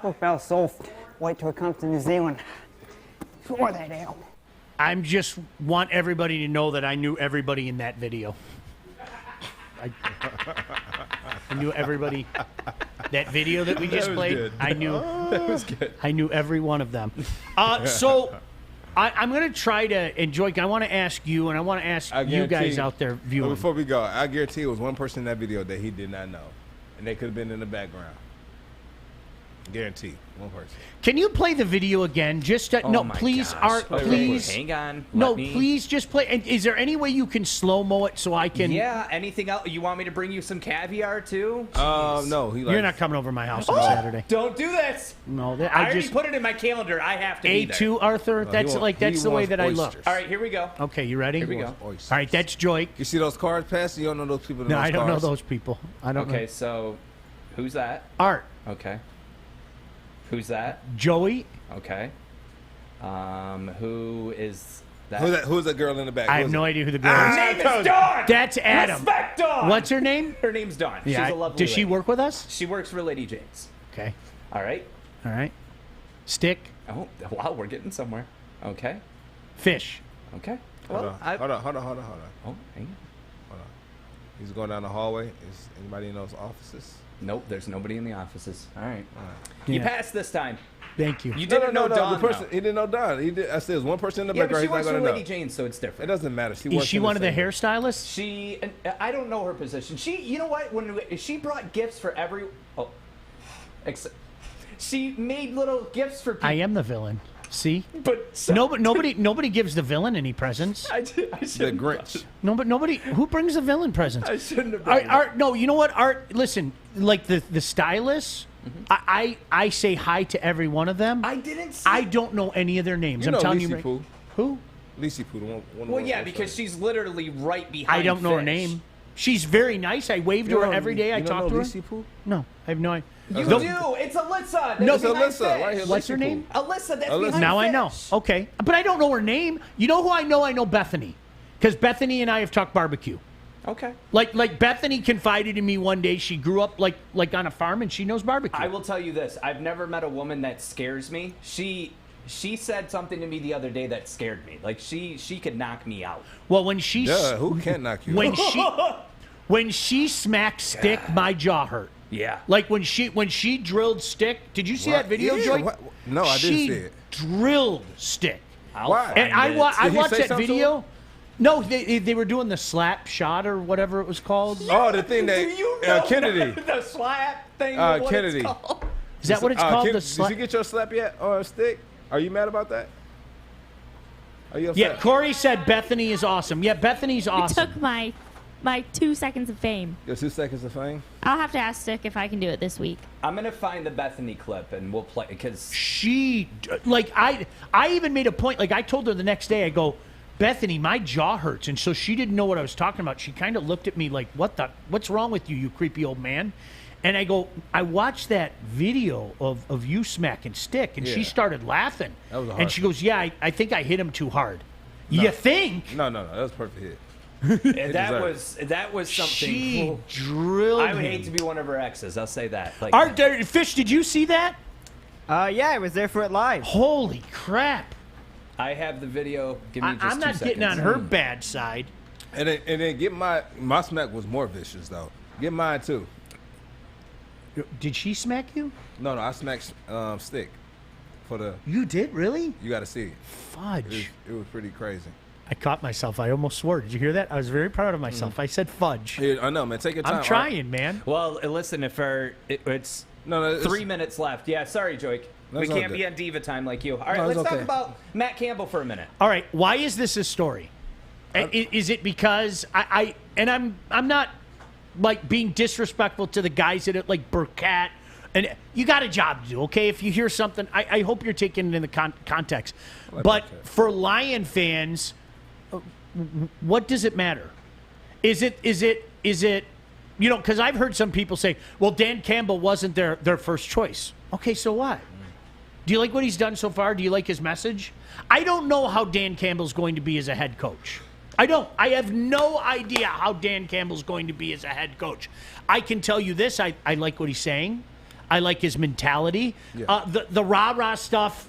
Oh, Bell's soft. Wait till it comes to New Zealand. Pour that out. I just want everybody to know that I knew everybody in that video. I knew everybody. That video that we just played, good. I knew. That was good. I knew every one of them. So I'm going to try to enjoy. I want to ask you, and I want to ask you guys out there viewing. Before we go, I guarantee it was one person in that video that he did not know, and they could have been in the background. Guarantee, one person. Can you play the video again? Just no, please, Art. Wait, please, hang on. No, please, just play. And is there any way you can slow mo it so I can? Yeah. Anything else? You want me to bring you some caviar too? No. You're not coming over to my house on Saturday. Don't do this. No, I already put it in my calendar. I have to be there. A2, Arthur. That's the way that I look. All right, here we go. Okay, you ready? Here we go. All right, that's Joique. You see those cars passing? You don't know those people. No, I don't know those people. I don't know. Okay, so who's that? Art. Okay. Who's that? Joey. Okay. Who is that? Who's that girl in the back? I have no idea who the girl Her is. name is Dawn. That's Adam. Respect Dawn. What's her name? Her name's Dawn. Yeah, She's a lovely does she lady. work with us? She works for Lady Jane's. Okay. All right. All right. Stick. Oh, wow, we're getting somewhere. Okay. Fish. Okay. Hold Well, on. Hold on. Oh, hang on. Hold on. He's going down the hallway. Is anybody in those offices? Nope, there's nobody in the offices. All right. Yeah. You passed this time. Thank you. You didn't know Dawn. The person, though. he didn't know Dawn. I said there's one person in the Yeah, but background. she He's not works for going to know. Lady Jane's, so it's different. It doesn't matter. She Is works she in one of the same- hairstylists? She, I don't know her position. You know what? When she brought gifts for every, she made little gifts for people. I am the villain. See? But nobody gives the villain any presents. I shouldn't. The Grinch. No, but nobody. Who brings the villain presents? I shouldn't have. Brought Art, no, you know what? Art, listen. Like the stylists, I say hi to every one of them. I didn't. I don't know any of their names. You I'm know telling Lisi you. Poo. Who? Lisi Poo. The one Well, yeah, because she's literally right behind. I don't know her Fish. name. She's very nice. I wave to her every day. I talk to her. Lisi Poo? No, I have no idea. You No. do. It's Alyssa. No, That's behind Alyssa, Fish. right here. What's Lisi her Poo. name? Alyssa. That's Alyssa. behind Now I know. Fish. Okay, but I don't know her name. You know who I know? I know Bethany, because Bethany and I have talked barbecue. Okay. Like Bethany confided in me one day. She grew up like on a farm and she knows barbecue. I will tell you this. I've never met a woman that scares me. She said something to me the other day that scared me. Like she could knock me out. Well, when she Who can't knock you when out? when she smacked Stick, my jaw hurt. Yeah. Like when she drilled Stick. Did you see that video, Yeah, Joy? No, I didn't see it. Drilled Stick. Why? And I watched Did he that say something to video. No, they were doing the slap shot or whatever it was called. Oh, the thing that Kennedy. The slap thing. Kennedy. Is that what it's called? Did you get your slap yet or a stick? Are you mad about that? Are you upset? Yeah, Corey said Bethany is awesome. Yeah, Bethany's I awesome. took my 2 seconds of fame. Your 2 seconds of fame? I'll have to ask Stick if I can do it this week. I'm gonna find the Bethany clip and we'll play because she I even made a point. Like I told her the next day, I go, Bethany, my jaw hurts, and so she didn't know what I was talking about. She kind of looked at me like, what's wrong with you, you creepy old man? And I go, I watched that video of you smacking Stick, and she started laughing. That was a hard and she goes, yeah, I think I hit him too hard. No. You think? No, that was a perfect hit. that was something. She drilled I would him. hate to be one of her exes. I'll say that. Like, Art, Fish, did you see that? Yeah, I was there for it live. Holy crap! I have the video. Give me just I'm not 2 getting seconds. on her bad side. And then get my smack was more vicious though. Get mine too. Did she smack you? No, I smacked Stick for the. You did really? You got to see it. Fudge. It was pretty crazy. I caught myself. I almost swore. Did you hear that? I was very proud of myself. I said fudge. Yeah, I know, man. Take your time. I'm trying, man. Well, listen, if it's no, 3 minutes left. Yeah, sorry, Joique. We all can't good. be on diva time like you. All right, No, it's let's talk okay. about Matt Campbell for a minute. All right, why is this a story? Is it because I'm not like being disrespectful to the guys at it, like Burkett, and you got a job to do, okay? If you hear something, I hope you're taking it in the context. But for Lion fans, what does it matter? Is it you know, because I've heard some people say, well, Dan Campbell wasn't their first choice. Okay, so what? Do you like what he's done so far? Do you like his message? I don't know how Dan Campbell's going to be as a head coach. I don't. I have no idea how Dan Campbell's going to be as a head coach. I can tell you this. I like what he's saying. I like his mentality. Yeah. The rah-rah stuff,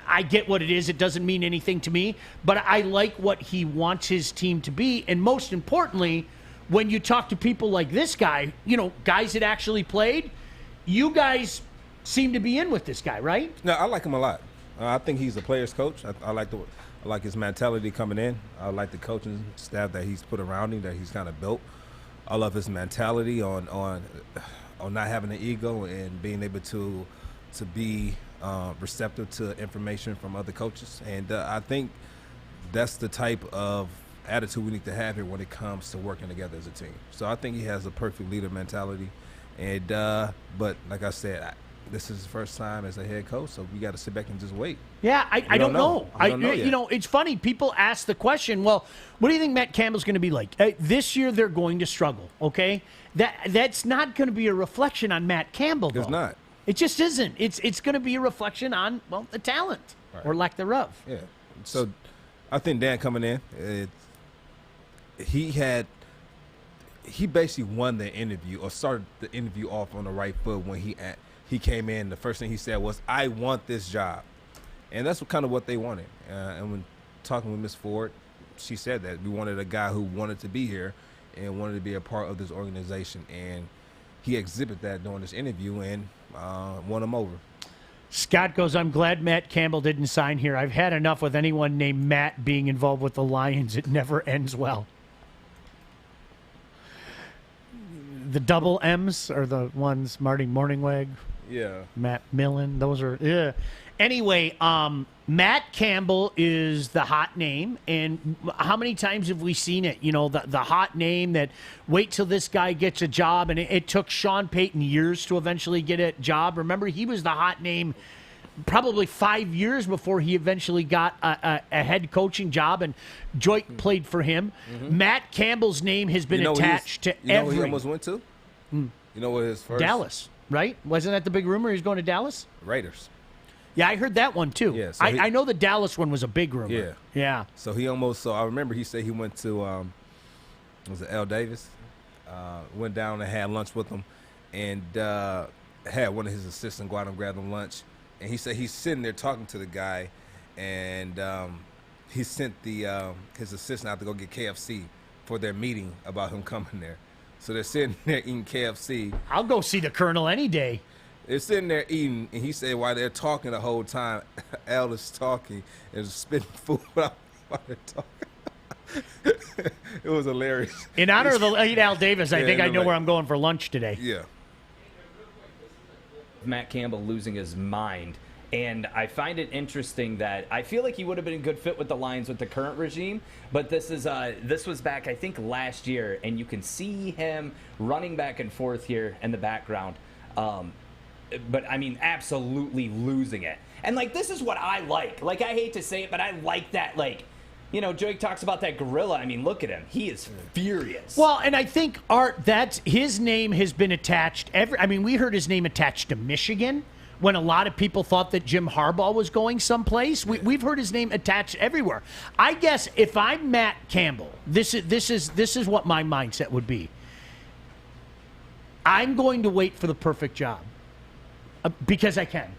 I get what it is. It doesn't mean anything to me. But I like what he wants his team to be. And most importantly, when you talk to people like this guy, you know, guys that actually played, you guys seem to be in with this guy, right? No, I like him a lot. I think he's a player's coach. I like his mentality coming in. I like the coaching staff that he's put around him, that he's kind of built. I love his mentality on not having an ego and being able to be receptive to information from other coaches. And I think that's the type of attitude we need to have here when it comes to working together as a team. So I think he has a perfect leader mentality. And but like I said, this is his first time as a head coach, so we got to sit back and just wait. Yeah, I don't know. I don't know yet. You know, it's funny. People ask the question, well, what do you think Matt Campbell's going to be like? This year they're going to struggle, okay? That's not going to be a reflection on Matt Campbell, though. It's not. It just isn't. It's going to be a reflection on, well, the talent or lack thereof. Yeah. So I think Dan coming in, he basically won the interview or started the interview off on the right foot when he came in. The first thing he said was, I want this job. And that's kind of what they wanted. And when talking with Ms. Ford, she said that we wanted a guy who wanted to be here and wanted to be a part of this organization. And he exhibited that during this interview and won him over. Scott goes, I'm glad Matt Campbell didn't sign here. I've had enough with anyone named Matt being involved with the Lions. It never ends well. The double M's are the ones, Marty Morningweg. Yeah. Matt Millen. Those are, yeah. Anyway, Matt Campbell is the hot name. And how many times have we seen it? You know, the hot name that wait till this guy gets a job. And it took Sean Payton years to eventually get a job. Remember, he was the hot name probably 5 years before he eventually got a head coaching job. And Joique played for him. Mm-hmm. Matt Campbell's name has been attached to every. You know where he almost went to? You know what his first? Dallas. Right? Wasn't that the big rumor? He was going to Dallas? Raiders. Yeah, I heard that one too. Yeah, so I know the Dallas one was a big rumor. Yeah. Yeah. So he almost, so I remember he said he went to, was it L. Davis? Went down and had lunch with him and had one of his assistants go out and grab him lunch. And he said he's sitting there talking to the guy and he sent his assistant out to go get KFC for their meeting about him coming there. So they're sitting there eating KFC. I'll go see the Colonel any day. They're sitting there eating, and he said while they're talking the whole time, Al is talking and spitting food out while they're talking. It was hilarious. In honor of the late Al Davis, I think I know like, where I'm going for lunch today. Yeah. Matt Campbell losing his mind. And I find it interesting that I feel like he would have been a good fit with the Lions with the current regime, but this was back, I think, last year, and you can see him running back and forth here in the background. But, I mean, absolutely losing it. And, like, this is what I like. Like, I hate to say it, but I like that, like, you know, Joique talks about that gorilla. I mean, look at him. He is furious. Well, and I think, Art, that's his name has been attached. We heard his name attached to Michigan when a lot of people thought that Jim Harbaugh was going someplace. We've heard his name attached everywhere. I guess if I'm Matt Campbell, this is what my mindset would be. I'm going to wait for the perfect job because I can.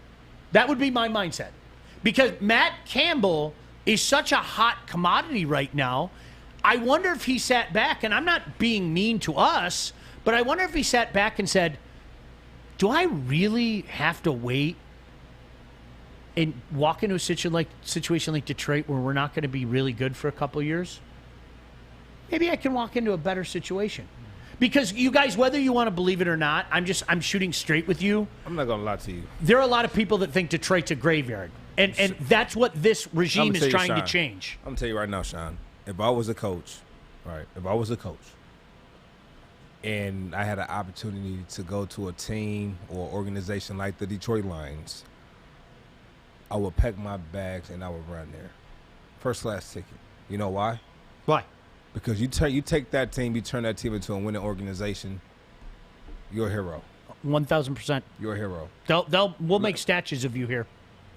That would be my mindset. Because Matt Campbell is such a hot commodity right now. I wonder if he sat back, and I'm not being mean to us, but I wonder if he sat back and said, do I really have to wait and walk into a situation like Detroit where we're not going to be really good for a couple of years? Maybe I can walk into a better situation. Because you guys, whether you want to believe it or not, I'm shooting straight with you. I'm not going to lie to you. There are a lot of people that think Detroit's a graveyard. And that's what this regime is trying to change. I'm going to tell you right now, Sean, if I was a coach, and I had an opportunity to go to a team or organization like the Detroit Lions, I would pack my bags and I would run there. First class ticket. You know why? Why? Because you take that team, you turn that team into a winning organization, you're a hero. 1,000%. You're a hero. We'll make statues of you here.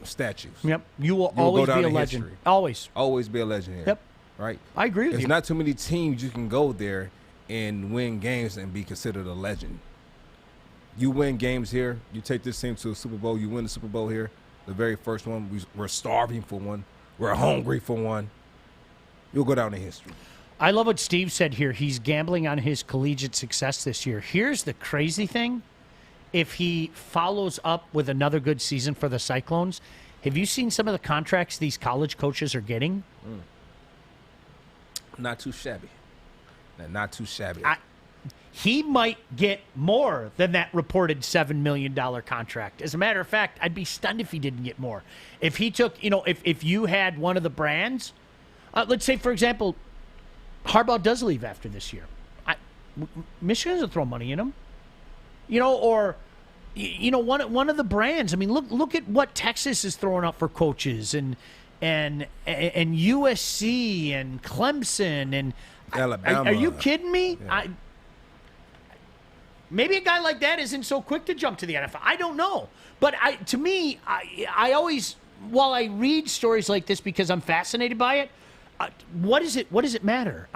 Statues. Yep. You'll always go down be a in legend. history. Always. Always be a legend here. Yep. Right? I agree with you. There's not too many teams you can go there and win games and be considered a legend. You win games here. You take this team to a Super Bowl. You win the Super Bowl here. The very first one. We're starving for one. We're hungry for one. You'll go down in history. I love what Steve said here. He's gambling on his collegiate success this year. Here's the crazy thing. If he follows up with another good season for the Cyclones, have you seen some of the contracts these college coaches are getting? Not too shabby. Not too shabby. He might get more than that reported $7 million contract. As a matter of fact, I'd be stunned if he didn't get more. If he took, if you had one of the brands, let's say, for example, Harbaugh does leave after this year. Michigan doesn't throw money in him. One of the brands. I mean, look at what Texas is throwing up for coaches and USC and Clemson and Alabama. Are you kidding me? Yeah. Maybe a guy like that isn't so quick to jump to the NFL. I don't know. But to me, I always, while I read stories like this because I'm fascinated by it, what does it matter?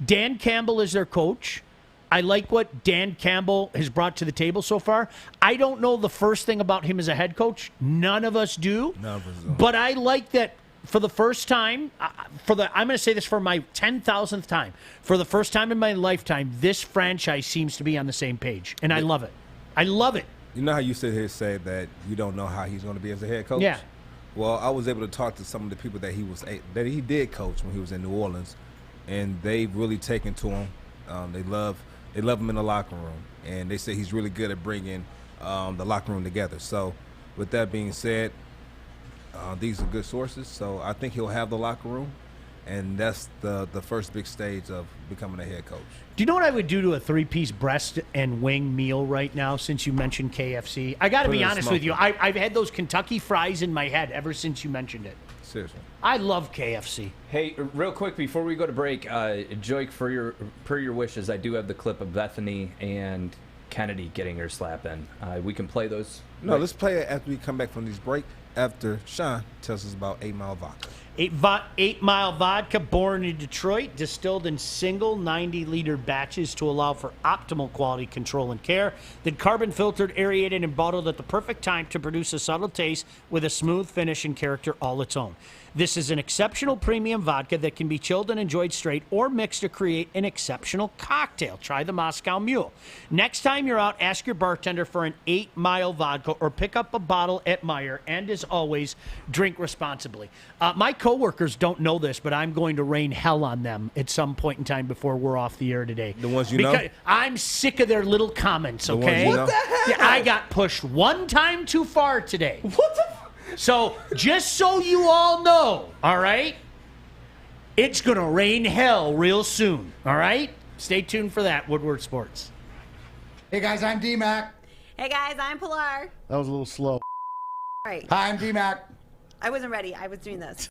Dan Campbell is their coach. I like what Dan Campbell has brought to the table so far. I don't know the first thing about him as a head coach. None of us do. None of us do. But I like that for the first time, I'm going to say this for my 10,000th time. For the first time in my lifetime, this franchise seems to be on the same page. And I love it. I love it. You know how you sit here and say that you don't know how he's going to be as a head coach? Yeah. Well, I was able to talk to some of the people that he did coach when he was in New Orleans, and they've really taken to him. They love him in the locker room, and they say he's really good at bringing the locker room together. So, with that being said, these are good sources. So I think he'll have the locker room, and that's the first big stage of becoming a head coach. Do you know what I would do to a 3-piece breast and wing meal right now since you mentioned KFC? I got to be honest with you. I've had those Kentucky fries in my head ever since you mentioned it. Seriously. I love KFC. Hey, real quick before we go to break, Joique, per your wishes, I do have the clip of Bethany and Kennedy getting her slap in. We can play those. No, let's play it after we come back from this break. After Sean tells us about 8 Mile Vodka. 8 Mile Vodka, born in Detroit, distilled in single 90-liter batches to allow for optimal quality control and care. Then carbon filtered, aerated, and bottled at the perfect time to produce a subtle taste with a smooth finish and character all its own. This is an exceptional premium vodka that can be chilled and enjoyed straight or mixed to create an exceptional cocktail. Try the Moscow Mule. Next time you're out, ask your bartender for an 8 Mile Vodka or pick up a bottle at Meijer. And as always, drink responsibly. My coworkers don't know this, but I'm going to rain hell on them at some point in time before we're off the air today. The ones you know? I'm sick of their little comments, The okay? ones you know? What the heck? Yeah, I got pushed one time too far today. What the So, just so you all know, all right? It's going to rain hell real soon, all right? Stay tuned for that, Woodward Sports. Hey guys, I'm D-Mac. Hey guys, I'm Pilar. That was a little slow. All right. Hi, I'm D-Mac. I wasn't ready. I was doing this.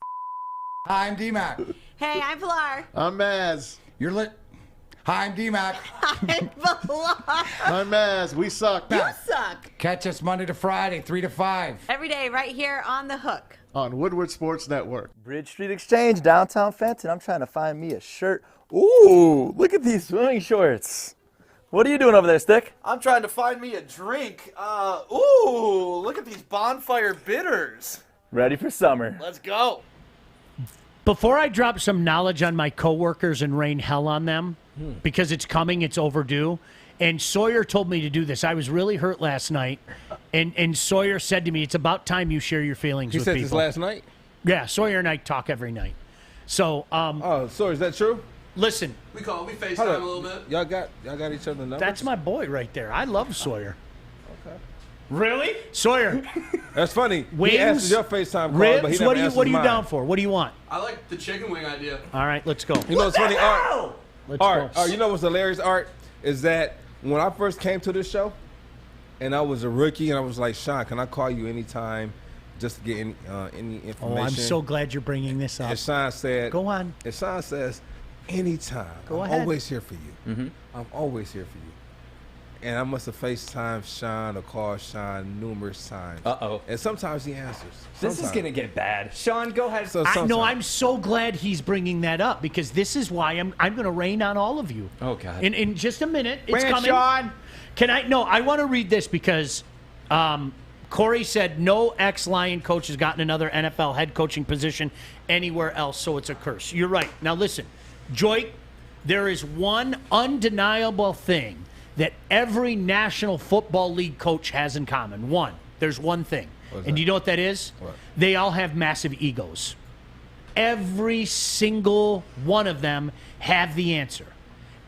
Hi, I'm D-Mac. Hey, I'm Pilar. I'm Maz. You're lit. Hi, I'm D-Mac. I'm Pilar. I'm Maz. We suck. You suck. Catch us Monday to Friday, 3 to 5. Every day, right here on The Hook. On Woodward Sports Network. Bridge Street Exchange, downtown Fenton. I'm trying to find me a shirt. Ooh, look at these swimming shorts. What are you doing over there, Stick? I'm trying to find me a drink. Ooh, look at these bonfire bitters. Ready for summer. Let's go. Before I drop some knowledge on my coworkers and rain hell on them, because it's coming, it's overdue, and Sawyer told me to do this. I was really hurt last night, and Sawyer said to me, it's about time you share your feelings He with said people. this last night? Yeah, Sawyer and I talk every night. So, Sawyer, is that true? Listen. We FaceTime a little bit. Y'all got each other numbers? That's my boy right there. I love Sawyer. Okay. Really? Sawyer. That's funny. Wings, he answered your FaceTime call, ribs, but he never what are answered you mine. down for? What do you want? I like the chicken wing idea. All right, let's go. You know what's funny? Let's Art, go. you know what's hilarious, Art? Is that when I first came to this show, and I was a rookie, and I was like, Sean, can I call you anytime just to get any information? Oh, I'm so glad you're bringing this up. And Sean said, go on. And Sean says, anytime. Go I'm ahead. always here for you. Mm-hmm. I'm always here for you. And I must have FaceTimed Sean or called Sean numerous times. Uh-oh. And sometimes he answers. This is going to get bad. Sean, go ahead. I'm so glad he's bringing that up because this is why I'm going to rain on all of you. Oh, God. In just a minute. It's Rant, coming. Sean. Can I? No, I want to read this because Corey said no ex-Lion coach has gotten another NFL head coaching position anywhere else, so it's a curse. You're right. Now listen, Joique, there is one undeniable thing that every National Football League coach has in common. There's one thing. And you know what that is? What? They all have massive egos. Every single one of them have the answer.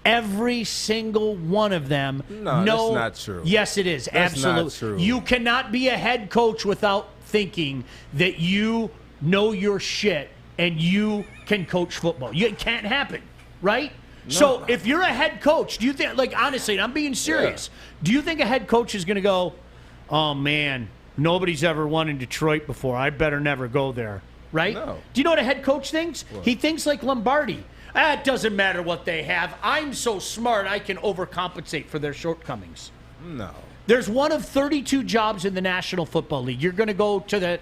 Every single one of them. No, that's not true. Yes, it is. That's Absolutely. not true. You cannot be a head coach without thinking that you know your shit and you can coach football. It can't happen, right? No. So if you're a head coach, do you think, like honestly, and I'm being serious, do you think a head coach is going to go, oh man, nobody's ever won in Detroit before. I better never go there, right? No. Do you know what a head coach thinks? What? He thinks like Lombardi. It doesn't matter what they have. I'm so smart I can overcompensate for their shortcomings. No. There's one of 32 jobs in the National Football League. You're going to go to the...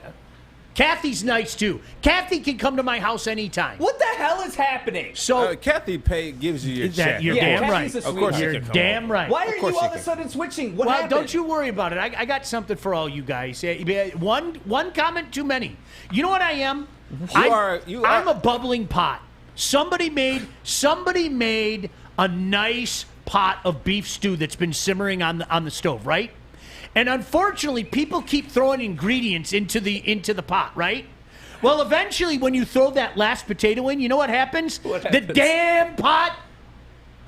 Kathy's nice, too. Kathy can come to my house anytime. What the hell is happening? So Kathy gives you your check. You're damn right. Kathy's a Of course sweetheart. she You're can come damn over. right. Why are course you all she of a can. sudden switching? What Well, happened? don't you worry about it. I got something for all you guys. One comment too many. You know what I am? I'm a bubbling pot. Somebody made a nice pot of beef stew that's been simmering on the stove, right? And unfortunately, people keep throwing ingredients into the pot, right? Well, eventually, when you throw that last potato in, you know what happens? The damn pot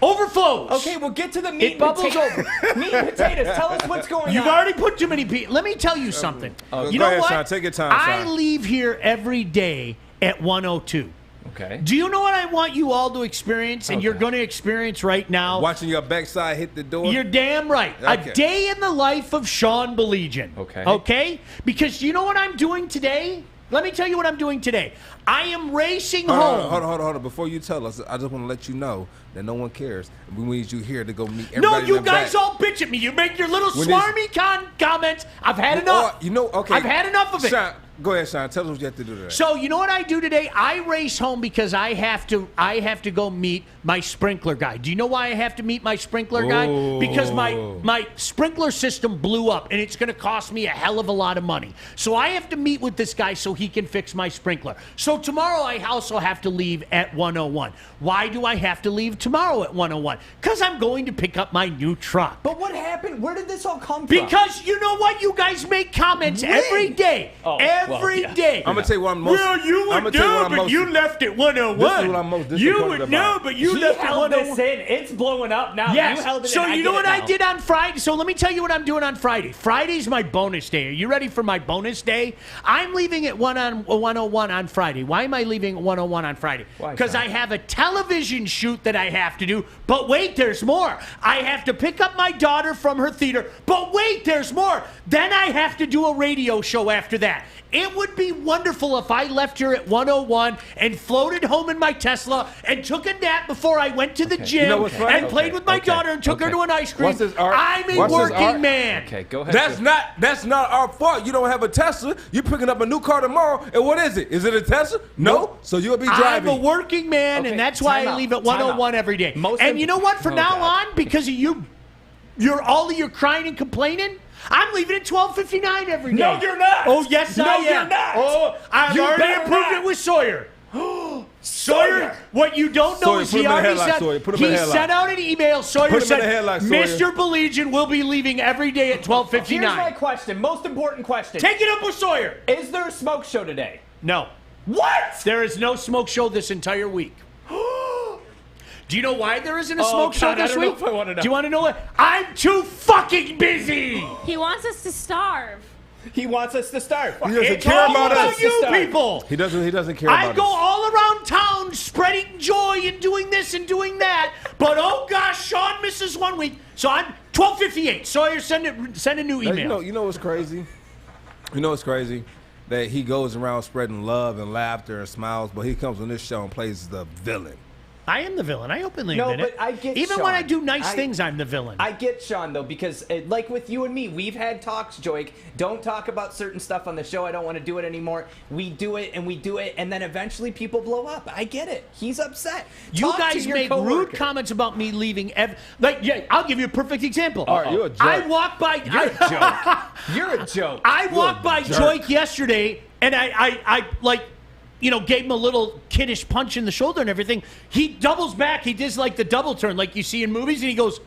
overflows. Okay, we'll get to the meat It bubbles over. Meat and potatoes. Tell us what's going on. You've already put too many people. Let me tell you something. Go You know ahead, what? Sean. Take your time, I Sean. leave here every day at 1:02. Okay. Do you know what I want you all to experience, and you're going to experience right now? Watching your backside hit the door. You're damn right. Okay. A day in the life of Sean Baligian. Okay. Okay? Because you know what I'm doing today? Let me tell you what I'm doing today. I am racing home. Hold on. Before you tell us, I just want to let you know that no one cares. We need you here to go meet everybody. No, you in the guys back. all bitch at me. You make your little When swarmy comments. I've had enough. Okay. I've had enough of it. Sean, go ahead, Sean. Tell us what you have to do today. So you know what I do today? I race home because I have to go meet my sprinkler guy. Do you know why I have to meet my sprinkler guy? Because my sprinkler system blew up and it's going to cost me a hell of a lot of money. So I have to meet with this guy so he can fix my sprinkler. So tomorrow I also have to leave at 1:01. Why do I have to leave tomorrow at 1:01? Because I'm going to pick up my new truck. But what happened? Where did this all come from? Because you know what? You guys make comments every day. Oh. every day. I'm gonna tell you what I'm most. Well, you would know, but you left it 101. This is what I'm most You disappointed would know, about. but you He left it held 101. this in. It's blowing up now. Yes. You held it so in. you know what I now. did on Friday? So let me tell you what I'm doing on Friday. Friday's my bonus day. Are you ready for my bonus day? I'm leaving at 101 on Friday. Why am I leaving at 101 on Friday? Because I have a television shoot that I have to do. But wait, there's more. I have to pick up my daughter from her theater. But wait, there's more. Then I have to do a radio show after that. It would be wonderful if I left here at 101 and floated home in my Tesla and took a nap before I went to the gym You know what's funny? and played with my daughter and took her to an ice cream. What's his art? I'm a What's his working art? man. Okay, go ahead. That's not our fault. You don't have a Tesla. You're picking up a new car tomorrow. And what is it? Is it a Tesla? No. So you'll be driving. I'm a working man, and that's why I leave at 101 every day. And you know what? From now on, because of you, all of your crying and complaining, I'm leaving at 12:59 every day. No, you're not. Oh, yes, I am. No, you're not. Oh, I've You already better approved not. it with Sawyer. Sawyer, what you don't know Sawyer, is put he him in the already headlock, said Sawyer. Put him in he the headlock. sent out an email. Sawyer Put him said, in the headlock, Sawyer. Mr. Baligian will be leaving every day at 12:59. Here's my question. Most important question. Take it up with Sawyer. Is there a smoke show today? No. What? There is no smoke show this entire week. Do you know why there isn't a Oh, smoke show God, I this don't know week? if I wanna know. Do you want to know what? I'm too fucking busy. He wants us to starve. He wants us to starve. He doesn't It's care all about about us. you people. He doesn't care I about go us. all around town spreading joy and doing this and doing that, but oh gosh, Sean misses 1 week, so I'm 12:58. Sawyer, send a new Now, email. you know what's crazy? You know what's crazy? That he goes around spreading love and laughter and smiles, but he comes on this show and plays the villain. I am the villain. I openly No, admit it. but I get Even Sean. when I do nice things, I'm the villain. I get Sean, though, because like with you and me, we've had talks, Joique. Don't talk about certain stuff on the show. I don't want to do it anymore. We do it, and then eventually people blow up. I get it. He's upset. You Talk to guys your make coworker. rude comments about me leaving. I'll give you a perfect example. All right, you're a jerk. I walked by. You're a joke. You're a joke. I walked by jerk. Joique yesterday, and I gave him a little kiddish punch in the shoulder and everything. He doubles back. He does like the double turn like you see in movies, and he goes,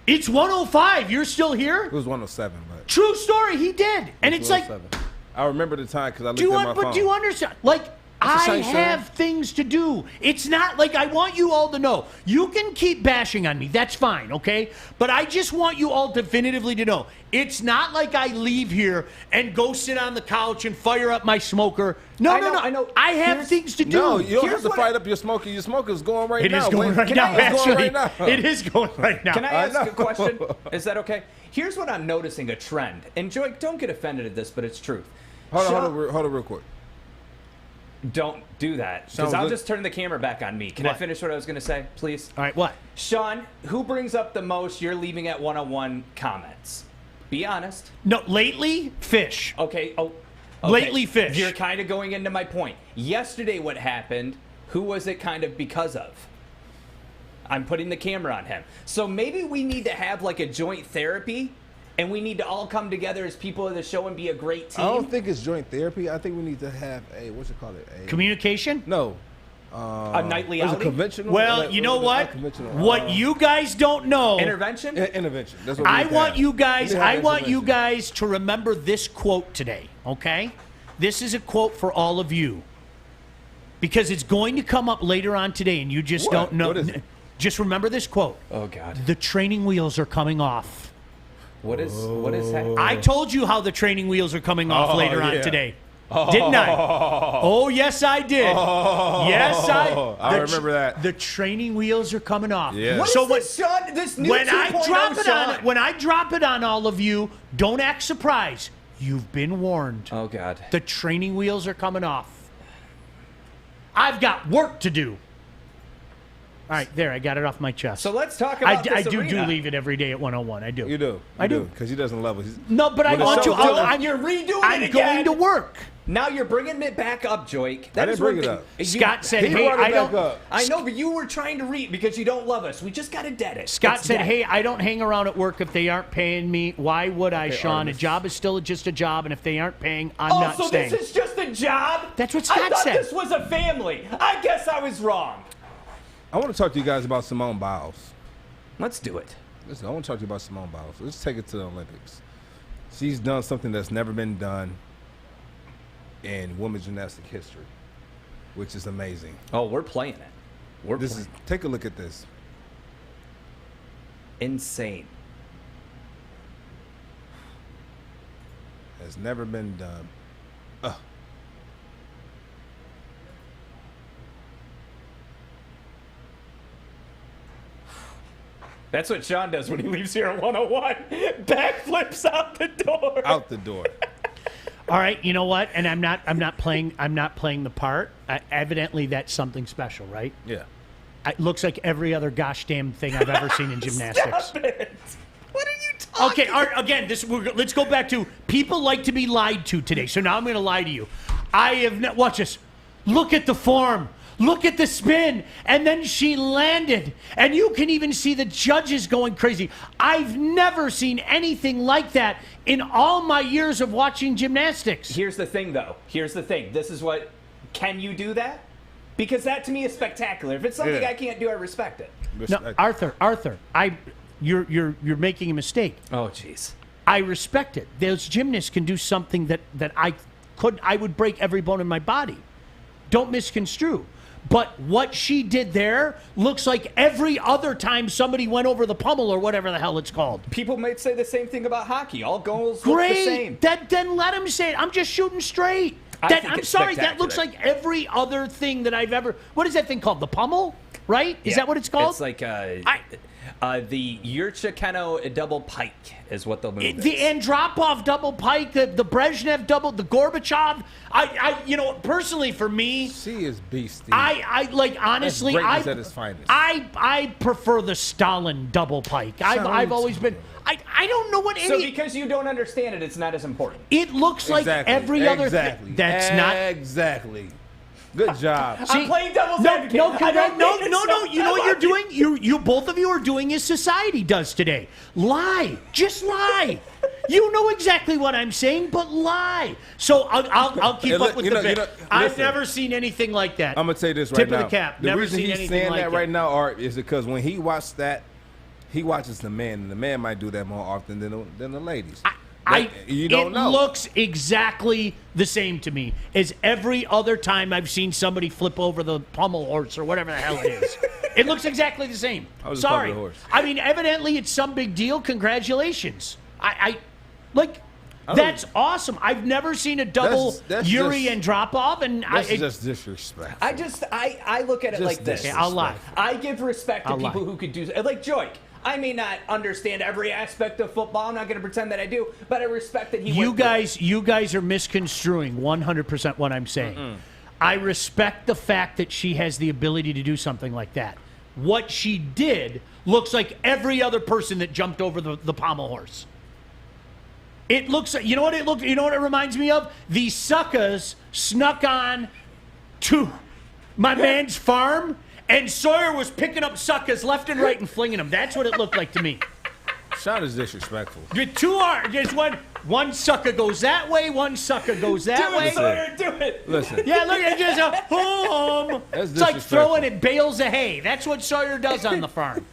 "It's 105. You're still here?" It was 107, but True story. He did, and it's like, 107. I remember the time because I looked do you at my phone. but do you understand? Like, the I same have story. things to do. It's not like I want you all to know. You can keep bashing on me. That's fine, okay? But I just want you all definitively to know. It's not like I leave here and go sit on the couch and fire up my smoker. No. I know. I have things to do. No, you don't Here's have to what fight up your smoker. Your smoker's going right It now. is going Wayne. right now, It's going actually. right now. It is going right now. Can I ask know. a question? Is that okay? Here's what I'm noticing, a trend. And Joique, don't get offended at this, but it's truth. Hold on real quick. Don't do that, because Sounds I'll good. just turn the camera back on me. Can I What? finish what I was going to say, please? All right, what? Sean, who brings up the most "you're leaving at 101" comments? Be honest. No, lately, Fish. Okay. Okay. Lately, Fish. You're kind of going into my point. Yesterday, what happened? Who was it kind of because of? I'm putting the camera on him. So maybe we need to have like a joint therapy, and we need to all come together as people of the show and be a great team. I don't think it's joint therapy. I think we need to have a what's it called? Communication? No. A nightly is it outing? conventional? Well, you know Not what? conventional. What you guys don't know. Intervention? Intervention. That's what we I need to want have. you We guys. need to have I want you intervention. guys to remember this quote today. Okay, this is a quote for all of you because it's going to come up later on today, and you just What? don't know. What is it? Just remember this quote. Oh God. The training wheels are coming off. What is happening? I told you how the training wheels are coming off Oh, later on yeah. today. Didn't I? Oh, yes, I did. Yes, I remember that. The training wheels are coming off. Yeah. What So is this, Sean? This new when I 2.0 drop it Sean? on, when I drop it on all of you, don't act surprised. You've been warned. Oh God. The training wheels are coming off. I've got work to do. All right, there, I got it off my chest. So let's talk about I this do arena. leave it every day at 101. I do. You do. I do. Because he doesn't love it. He's- No, but I When the want show's to. done- You're redoing I'm it again. going to work. Now you're bringing it back up, Joique. I That didn't is bring one it thing. up. Scott said, He "Hey, brought it I don't." back up. I know, but you were trying to read because you don't love us. We just got to dead it. Scott It's said, dead. "Hey, I don't hang around at work if they aren't paying me. Why would I, Okay, Sean? Artemis. A job is still just a job, and if they aren't paying, I'm Oh, not so staying." this is just a job? That's what I Scott thought said. this was a family. I guess I was wrong. I want to talk to you guys about Simone Biles. Let's do it. Listen, I want to talk to you about Simone Biles. Let's take it to the Olympics. She's done something that's never been done. in women's gymnastic history, which is amazing. Oh, we're playing it. Take a look at this. Insane. Has never been done. That's what Sean does when he leaves here at 101. Backflips out the door. Out the door. All right, you know what? And I'm not playing the part. Evidently, that's something special, right? Yeah. It looks like every other gosh damn thing I've ever seen in gymnastics. Stop it. What are you talking? Okay, all right, again, let's go back to people like to be lied to today. So now I'm going to lie to you. Watch this. Look at the form. Look at the spin. And then she landed. And you can even see the judges going crazy. I've never seen anything like that in all my years of watching gymnastics. Here's the thing, though. Here's the thing. This is what... Can you do that? Because that, to me, is spectacular. If it's something I can't do, I respect it. No, Arthur, you're making a mistake. Oh, jeez. I respect it. Those gymnasts can do something that I would break every bone in my body. Don't misconstrue. But what she did there looks like every other time somebody went over the pummel or whatever the hell it's called. People might say the same thing about hockey. All goals look the same. Then let them say it. I'm just shooting straight. I'm sorry, that looks like every other thing that I've ever... What is that thing called? The pummel? Right? Is that what it's called? It's like the Yurchikeno double pike is what the move is. The Andropov double pike, the Brezhnev double, the Gorbachev. Personally for me... She is beastie. Honestly, That's greatness at its finest. I prefer the Stalin double pike. I've always been... I don't know what any... So because you don't understand it, it's not as important. It looks like every other thing. That's not... Exactly. Good job. I'm playing devil's advocate. No. You know what you're doing? You both of you are doing as society does today. Lie. Just lie. You know exactly what I'm saying, but lie. So I'll keep up with the bit. I've never seen anything like that. I'm gonna say this right Tip now. of the cap. The Never reason seen he's anything saying like that it. right now, Art, is because when he watched that, he watches the man, and the man might do that more often than the ladies. You don't know. It looks exactly the same to me as every other time I've seen somebody flip over the pommel horse or whatever the hell it is. It looks exactly the same. Sorry. I mean, evidently it's some big deal. Congratulations. That's awesome. I've never seen a double Yuri Andropov, and that's just disrespectful. I look at it like this. Okay, I'll lie. I give respect to people who could do like Joique. I may not understand every aspect of football. I'm not going to pretend that I do, but I respect that he. You guys are misconstruing 100% what I'm saying. I respect the fact that she has the ability to do something like that. What she did looks like every other person that jumped over the pommel horse. It looks like, you know what it reminds me of? These suckers snuck on to my man's farm, and Sawyer was picking up suckers left and right and flinging them. That's what it looked like to me. Sean is disrespectful. With two arms, there's one sucker goes that way, one sucker goes that way. Sawyer, do it. Listen. Yeah, look at just home. It's like throwing it bales of hay. That's what Sawyer does on the farm.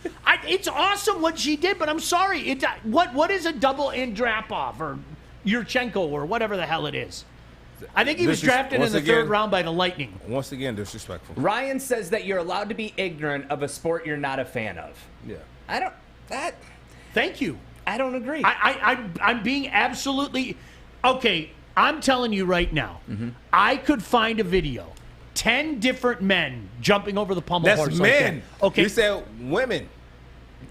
It's awesome what she did, but I'm sorry. What is a double Andropov or Yurchenko or whatever the hell it is? I think he was drafted in the third round by the Lightning. Once again, disrespectful. Ryan says that you're allowed to be ignorant of a sport you're not a fan of. Yeah. Thank you. I don't agree. I'm being absolutely... Okay, I'm telling you right now, I could find a video, 10 different men jumping over the pommel horse. That's like men. That. Okay. You said women.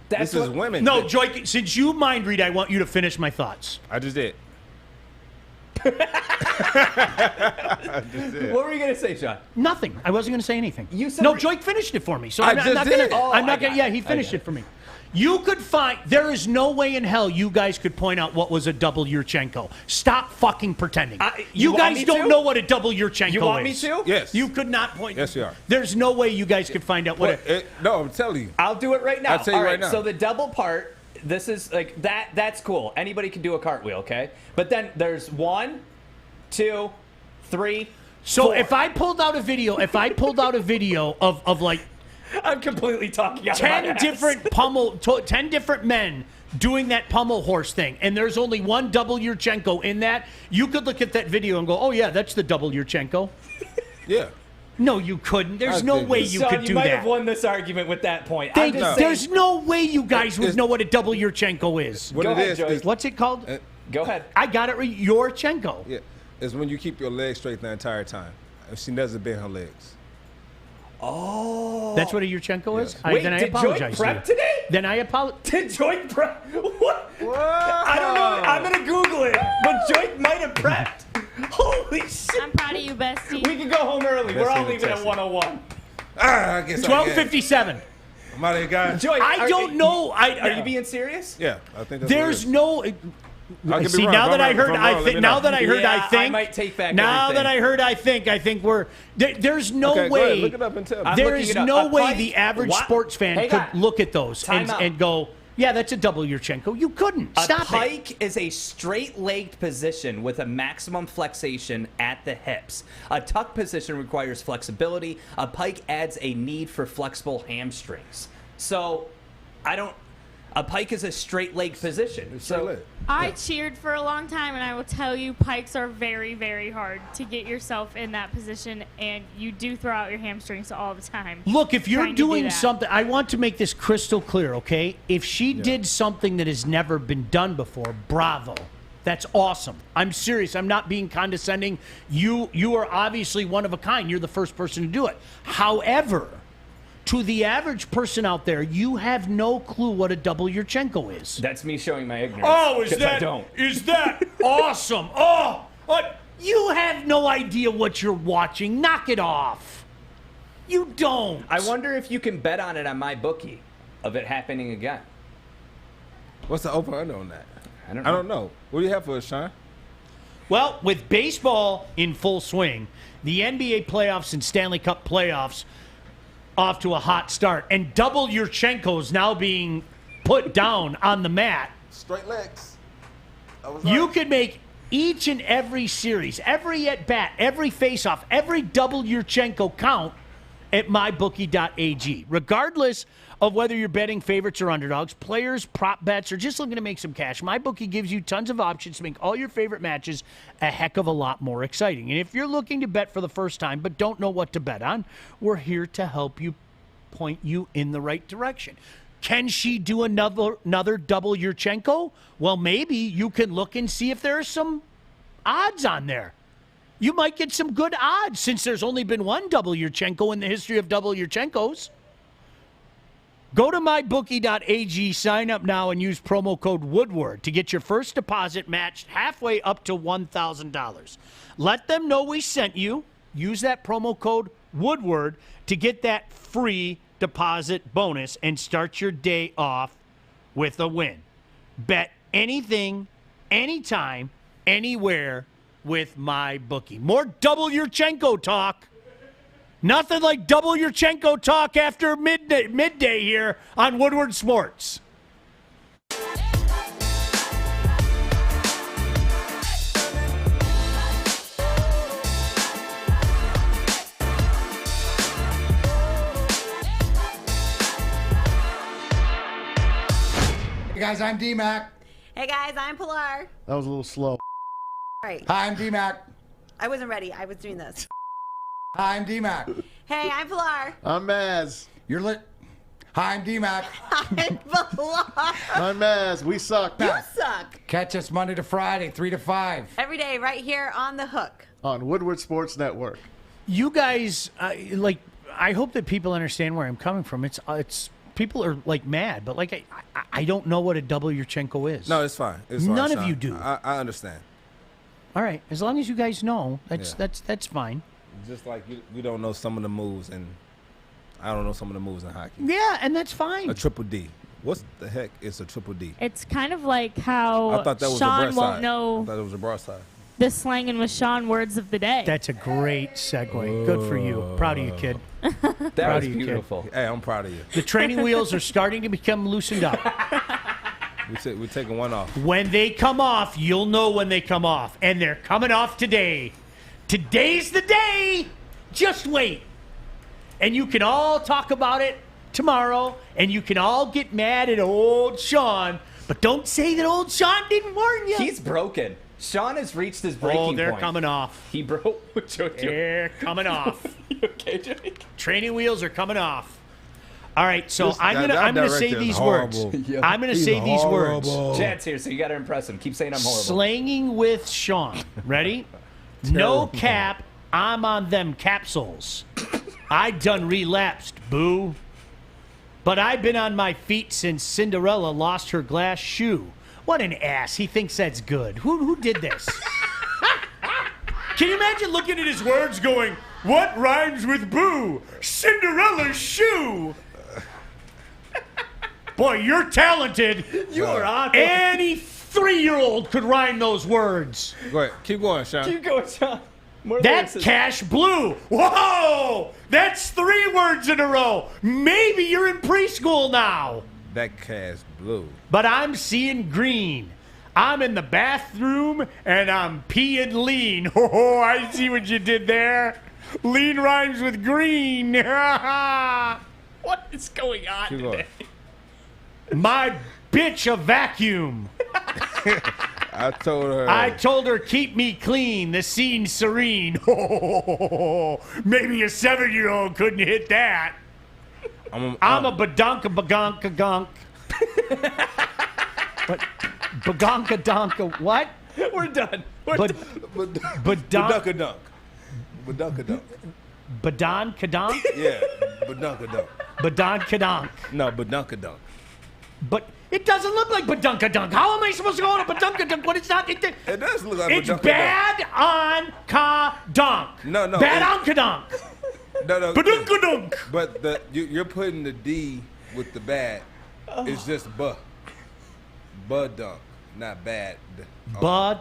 This is women. No, Joique, since you mind read, I want you to finish my thoughts. I just did. What were you going to say, Sean? Nothing. I wasn't going to say anything. You said Joique finished it for me. So I'm not going to. Yeah, he finished it for me. You could find. There is no way in hell you guys could point out what was a double Yurchenko. Stop fucking pretending. You guys don't know what a double Yurchenko is. You want me to? Yes. You could not point. Yes, you are. There's no way you guys could find out what. No, I'm telling you. I'll do it right now. I'll tell you right now. So the double part. This is like that. That's cool. Anybody can do a cartwheel, okay? But then there's 1, 2, 3. So 4. if I pulled out a video, of like. I'm completely talking out 10 my ass. different 10 different men doing that pommel horse thing, and there's only one double Yurchenko in that, you could look at that video and go, oh, yeah, that's the double Yurchenko. Yeah. No, you couldn't. There's no way you Sean, could do you might that. have won this argument with that point. There's no way you guys would know what a double Yurchenko is. What it is, Joique. What's it called? Go ahead. I got it right. Yurchenko. Yeah. It's when you keep your legs straight the entire time. She doesn't bend her legs. Oh. That's what a Yurchenko is? Wait, then I did apologize Joique prep to you. today? Then I apologize. Did Joique prep? What? I don't know. I'm going to Google it. But Joique might have prepped. Holy shit. I'm proud of you, bestie. We can go home early. We're all leaving at 101. I guess 12:57. I'm out of here, guys. Joique, I don't know. Are you being serious? Yeah, I think that's There's no. be See, wrong. now If that I'm I wrong, heard, if I'm I wrong, let think. me Now know. that I heard, I think. I might take back Now everything. that I heard, I think we're. There's no Okay, go way. ahead, look it up and tell me. I'm There looking is it up. no A way pike- the average What? sports fan Hang could on. look at those Time out. and go, yeah, that's a double Yurchenko. You couldn't. A Stop it. pike is a straight-legged position with a maximum flexation at the hips. A tuck position requires flexibility. A pike adds a need for flexible hamstrings. So, a pike is a straight-legged position. So, I cheered for a long time, and I will tell you, pikes are very, very hard to get yourself in that position, and you do throw out your hamstrings all the time. Look, if you're trying to do doing that. something, I want to make this crystal clear, okay? If she did something that has never been done before, bravo. That's awesome. I'm serious. I'm not being condescending. You are obviously one of a kind. You're the first person to do it. However, to the average person out there, you have no clue what a double Yurchenko is. that's me showing my ignorance. Oh, is 'cause I don't. that awesome? Oh, you have no idea what you're watching. Knock it off. You don't. I wonder if you can bet on it on my bookie of it happening again. What's the over-under on that? I don't I don't know. What do you have for us, Sean? Well, with baseball in full swing, the NBA playoffs and Stanley Cup playoffs off to a hot start, and double Yurchenko's now being put down on the mat. Straight legs. You could make each and every series, every at-bat, every face-off, every double Yurchenko count at mybookie.ag. Regardless of whether you're betting favorites or underdogs, players, prop bets, or just looking to make some cash, MyBookie gives you tons of options to make all your favorite matches a heck of a lot more exciting. And if you're looking to bet for the first time but don't know what to bet on, we're here to help you point you in the right direction. Can she do another double Yurchenko? Well, maybe you can look and see if there are some odds on there. You might get some good odds since there's only been one double Yurchenko in the history of double Yurchenkos. Go to mybookie.ag, sign up now, and use promo code Woodward to get your first deposit matched halfway up to $1,000. Let them know we sent you. Use that promo code Woodward to get that free deposit bonus and start your day off with a win. Bet anything, anytime, anywhere with MyBookie. More double Yurchenko talk. Nothing like double Yurchenko talk after midday here on Woodward Sports. Hey guys, I'm D-Mac. Hey guys, I'm Pilar. That was a little slow. Right. Hi, I'm D-Mac. I wasn't ready. I was doing this. Hi, I'm D-Mac. Hey, I'm Pilar. I'm Maz. You're lit. Hi, I'm D-Mac. I'm Pilar. I'm Maz. We suck. You suck. Catch us Monday to Friday, 3 to 5. Every day, right here on the hook. On Woodward Sports Network. You guys, I hope that people understand where I'm coming from. It's people are like mad, but like I don't know what a double Yurchenko is. No, it's fine. It's fine, None of Sean. you do. I understand. All right, as long as you guys know, that's fine. Just like we don't know some of the moves, and I don't know some of the moves in hockey. Yeah, and that's fine. A triple D. What the heck is a triple D? It's kind of like how I thought that was a Sean breast won't side. know I thought it was a broadside. the Slangin' with Sean words of the day. That's a great segue. Good for you. Proud of you, kid. That Proud was of you, kid. beautiful. Hey, I'm proud of you. The training wheels are starting to become loosened up. We're taking one off. When they come off, you'll know when they come off. And they're coming off today. Today's the day. Just wait. And you can all talk about it tomorrow. And you can all get mad at old Sean But don't say that old Sean didn't warn you. He's broken. Sean has reached his breaking point. Oh, they're coming off. He broke. They're coming off. You okay, Joique? Training wheels are coming off. All right, so I'm gonna say these words. I'm gonna say these words. Chad's here, so you got to impress him. Keep saying I'm horrible. Slanging with Sean. Ready? No cap. I'm on them capsules. I done relapsed, boo. But I've been on my feet since Cinderella lost her glass shoe. What an ass. He thinks that's good. Who did this? Can you imagine looking at his words going, what rhymes with boo? Cinderella's shoe. Boy, you're talented. You are on. Any 3-year-old could rhyme those words. Go ahead. Keep going, Sean. Keep going, Sean. That cash blue. Whoa! That's 3 words in a row. Maybe you're in preschool now. That cash blue. But I'm seeing green. I'm in the bathroom and I'm peeing lean. Oh, I see what you did there. Lean rhymes with green. What is going on Keep going. today? My bitch a vacuum. I told her keep me clean. The scene's serene. Oh, maybe a 7-year-old couldn't hit that. I'm a badonka bagonka gunk. What? Bagonka donka what? We're done. Badonka dunk. Badonka dunk. Badon kadonk? Yeah, badonka dunk. Badon kadonk. No, badonka dunk. But it doesn't look like badunka dunk. How am I supposed to go on a badunka dunk when it's not? It does look like it's badunka bad dunk. on ka dunk. No. Bad on ka dunk. No. Badunka dunk. But you're putting the D with the bad. It's just bud dunk, not bad. Bud.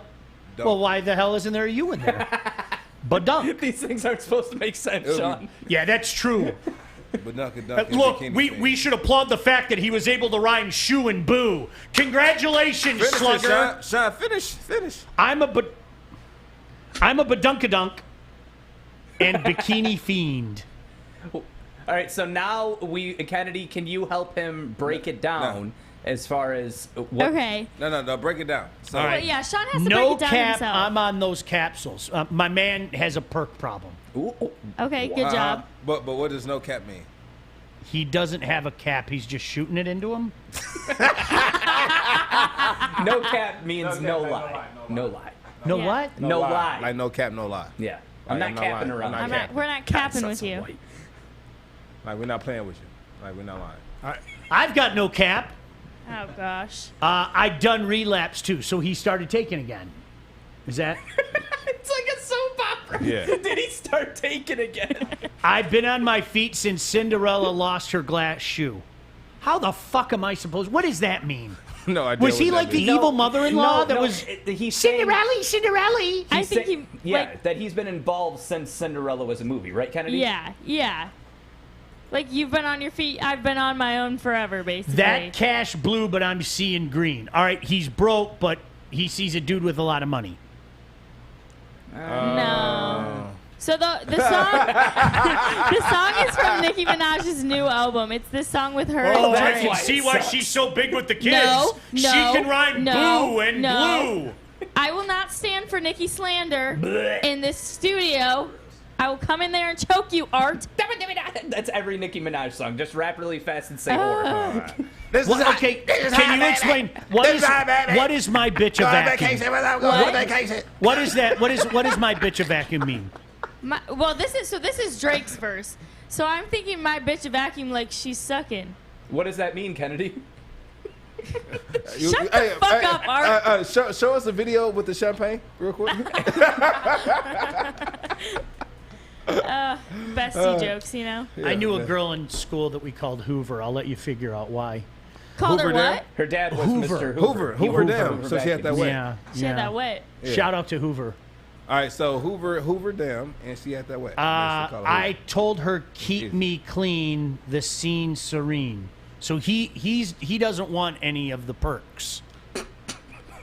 Well, why the hell isn't there a U in there? Badunk. These things aren't supposed to make sense, Sean. Yeah, that's true. Badunka dunk. Look, we should applaud the fact that he was able to rhyme shoe and boo. Congratulations, Finish slugger. it, Sean. Finish. I'm a badunkadunk and bikini fiend. All right, so now Kennedy, can you help him break it down as far as what? Okay. No, break it down. So, Well, yeah, Sean has to No break it down cap. himself. I'm on those capsules. My man has a perk problem. Okay, good job. But what does no cap mean? He doesn't have a cap. He's just shooting it into him. No cap means no lie. No lie. No what? No lie. Like no cap, no lie. Yeah. I'm not capping around. We're not capping with you. Like we're not playing with you. Like we're not lying. I've got no cap. Oh, gosh. I done relapse too, so he started taking again. Is that? It's like a soap opera. Yeah. Did he start taking again? I've been on my feet since Cinderella lost her glass shoe. How the fuck am I supposed? What does that mean? No idea. Was he like the evil mother-in-law that was he's Cinderella? I think that he's been involved since Cinderella was a movie, right, Kennedy? Yeah. Like, you've been on your feet, I've been on my own forever, basically. That cash blue, but I'm seeing green. All right, he's broke, but he sees a dude with a lot of money. No. So the song the song is from Nicki Minaj's new album. It's this song with her. Oh, and I Drake. can see why she's so big with the kids. No, she can rhyme boo and blue. I will not stand for Nicki slander in this studio. I will come in there and choke you, Art. That's every Nicki Minaj song. Just rap really fast and say whore. Okay, can you explain what is my bitch a vacuum? What is that? What is my bitch a vacuum mean? This is Drake's verse. So I'm thinking my bitch a vacuum like she's sucking. What does that mean, Kennedy? Shut the fuck up, Art. Show us a video with the champagne real quick. Bestie jokes, you know. I knew a girl in school that we called Hoover. I'll let you figure out why. Called her what? Her dad was Hoover. Mr. Hoover. Hoover down. So she had that wet. Yeah. She had that wet. Yeah. Shout out to Hoover. All right, so Hoover down, and she had that wet. I told her keep me clean, the scene serene. So he doesn't want any of the perks.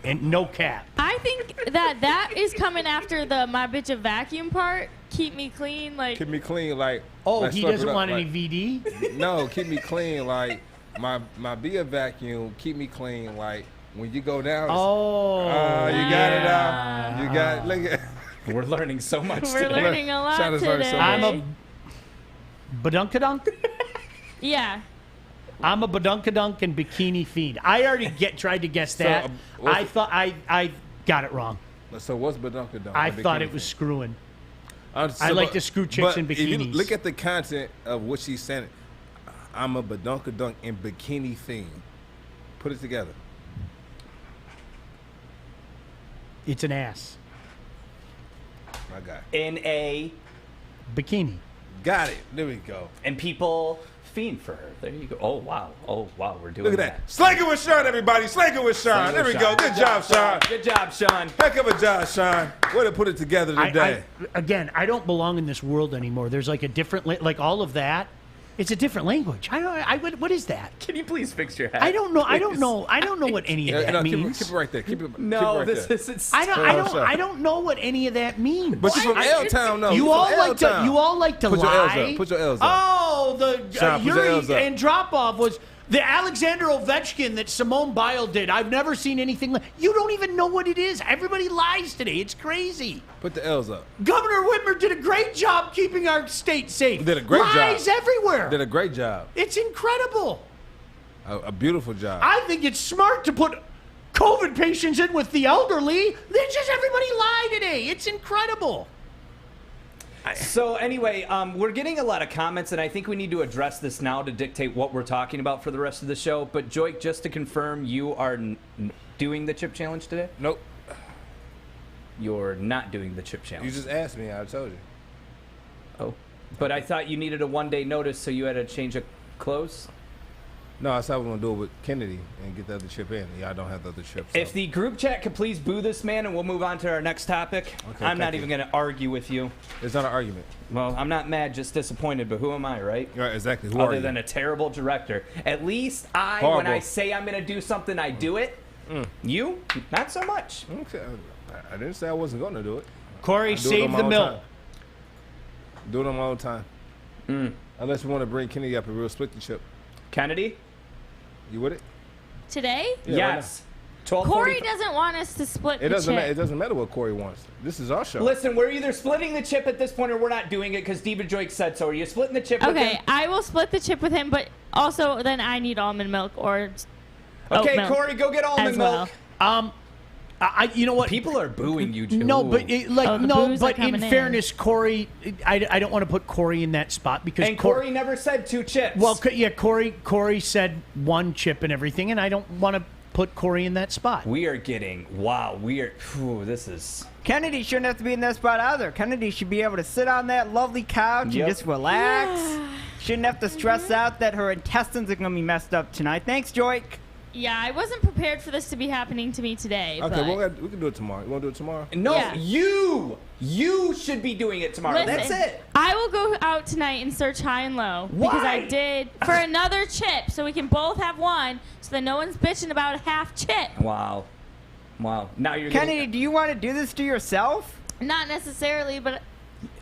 And no cap. I think that is coming after the my bitch a vacuum part. Keep me clean, like. Keep me clean, like. Oh, like he slurp doesn't it up, want like, any VD? No, keep me clean, like my beer vacuum keep me clean. Like when you go down. Oh, you got it out. You got it. Look at. We're learning so much We're today. learning a lot today. I'm a badunkadunk. Yeah. I'm a badunkadunk and bikini fiend. I already tried to guess that. I thought I got it wrong. So what's badunkadunk? I thought it was screwing. I like to screw chicks in If you bikinis. look at the content of what she's saying. I'm a badunkadunk and bikini fiend. Put it together. It's an ass. My guy. In a bikini. Got it. There we go. And people fiend for her. There you go. Oh wow. We're doing Look at that. Slangin with Sean, everybody. Slangin with Sean. There we go. Good job, Sean. Good job, Sean. Heck of a job, Sean. Way to put it together today. I don't belong in this world anymore. There's like a different, like all of that. It's a different language. What is that? Can you please fix your hat? I don't know. I don't know what any of that means. Keep it right there. Keep it No, right this there. isn't. I don't know what any of that means. But you're from L-Town, though. You all like to Put your L's lie. up. Put your L's up. Oh, the Sean, put your Yuri L's up. and drop off was the Alexander Ovechkin that Simone Biles did. I've never seen anything like. You don't even know what it is. Everybody lies today. It's crazy. Put the L's up. Governor Whitmer did a great job keeping our state safe. Did a great job. Lies everywhere. Did a great job. It's incredible. A beautiful job. I think it's smart to put COVID patients in with the elderly. It's just everybody lie today. It's incredible. So anyway, we're getting a lot of comments, and I think we need to address this now to dictate what we're talking about for the rest of the show. But Joique, just to confirm, you are doing the chip challenge today? Nope. You're not doing the chip challenge. You just asked me. I told you. Oh, but I thought you needed a one-day notice, so you had to change of clothes? No, I said I was going to do it with Kennedy and get the other chip in. Yeah, I don't have the other chip. So. If the group chat could please boo this man, and we'll move on to our next topic. Okay, I'm not thank even you. going to argue with you. It's not an argument. Well, I'm not mad, just disappointed, but who am I, right? Right, exactly. Who Other are you? than a terrible director. At least when Horrible. I say I'm going to do something, I do it. You, not so much. Okay. I didn't say I wasn't going to do it. Corey, I do it save on my the own mill. time. Do it on my own time. Unless you want to bring Kennedy up and we'll split the chip. Kennedy? You with it? Today? Yeah, Yes. Corey doesn't want us to split It the doesn't. chip. It doesn't matter what Corey wants. This is our show. Listen, we're either splitting the chip at this point or we're not doing it because Steve and Joique said so. Are you splitting the chip with Okay, him? I will split the chip with him, but also then I need almond milk or oat Okay, milk Corey, go get almond as milk. well. You know what? People are booing you, Joe. No, but the boos are in coming fairness, Corey, I don't want to put Corey in that spot because And Corey never said 2 chips. Well, yeah, Corey said 1 chip and everything, and I don't want to put Corey in that spot. We are getting this is. Kennedy shouldn't have to be in that spot either. Kennedy should be able to sit on that lovely couch and just relax. Shouldn't have to stress out that her intestines are going to be messed up tonight. Thanks, Joique. Yeah, I wasn't prepared for this to be happening to me today. Okay, but we can do it tomorrow. You want to do it tomorrow? No, Yeah. you should be doing it tomorrow. Listen, That's it. I will go out tonight and search high and low because I did for another chip, so we can both have one, so that no one's bitching about a half chip. Wow. Now you're Kennedy, do you want to do this to yourself? Not necessarily, but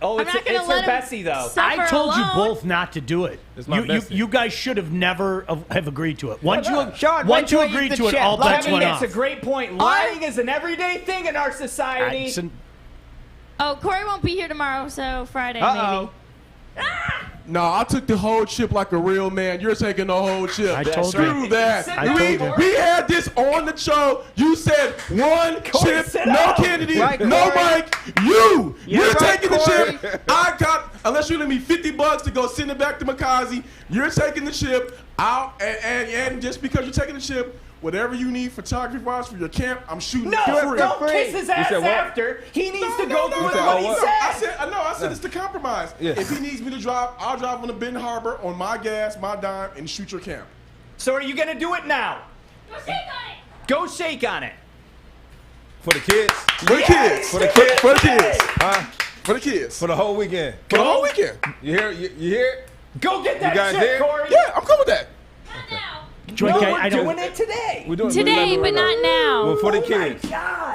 Oh, I'm it's not gonna her let him Bessie though. suffer I told you alone. both not to do it. It's my bestie. You guys should have never have agreed to it. Once you Sean, once you wait till agreed you to eat it, the all chip. bets went It's off. a great point. Lying is an everyday thing in our society. Oh, Corey won't be here tomorrow, so Friday Uh-oh. maybe. No, I took the whole chip like a real man. You're taking the whole chip. I told Screw you. that. I told you. We had this on the show. You said 1 chip, sit no down. Kennedy, Right, no Corey. Mike. You're right, taking the Corey. chip. I got, unless you give me $50 to go send it back to Makazi, you're taking the chip out, and just because you're taking the chip, whatever you need photography-wise for your camp, I'm shooting No, it for free. don't kiss his ass said what? after. He needs to go through with said, what oh, he what? said. I said it's the compromise. Yeah. If he needs me to drive, I'll drive on the Benton Harbor on my gas, my dime, and shoot your camp. So are you going to do it now? Go shake on it. For the kids. For the kids. For the kids. For the kids. Huh? For the kids. For the whole weekend. For the whole weekend. You hear? You hear? Go get that guys chip, there? Corey. Yeah, I'm cool with that. Joique, No, I we're don't. doing it today. We doing Today, but not now. Well, for the kids.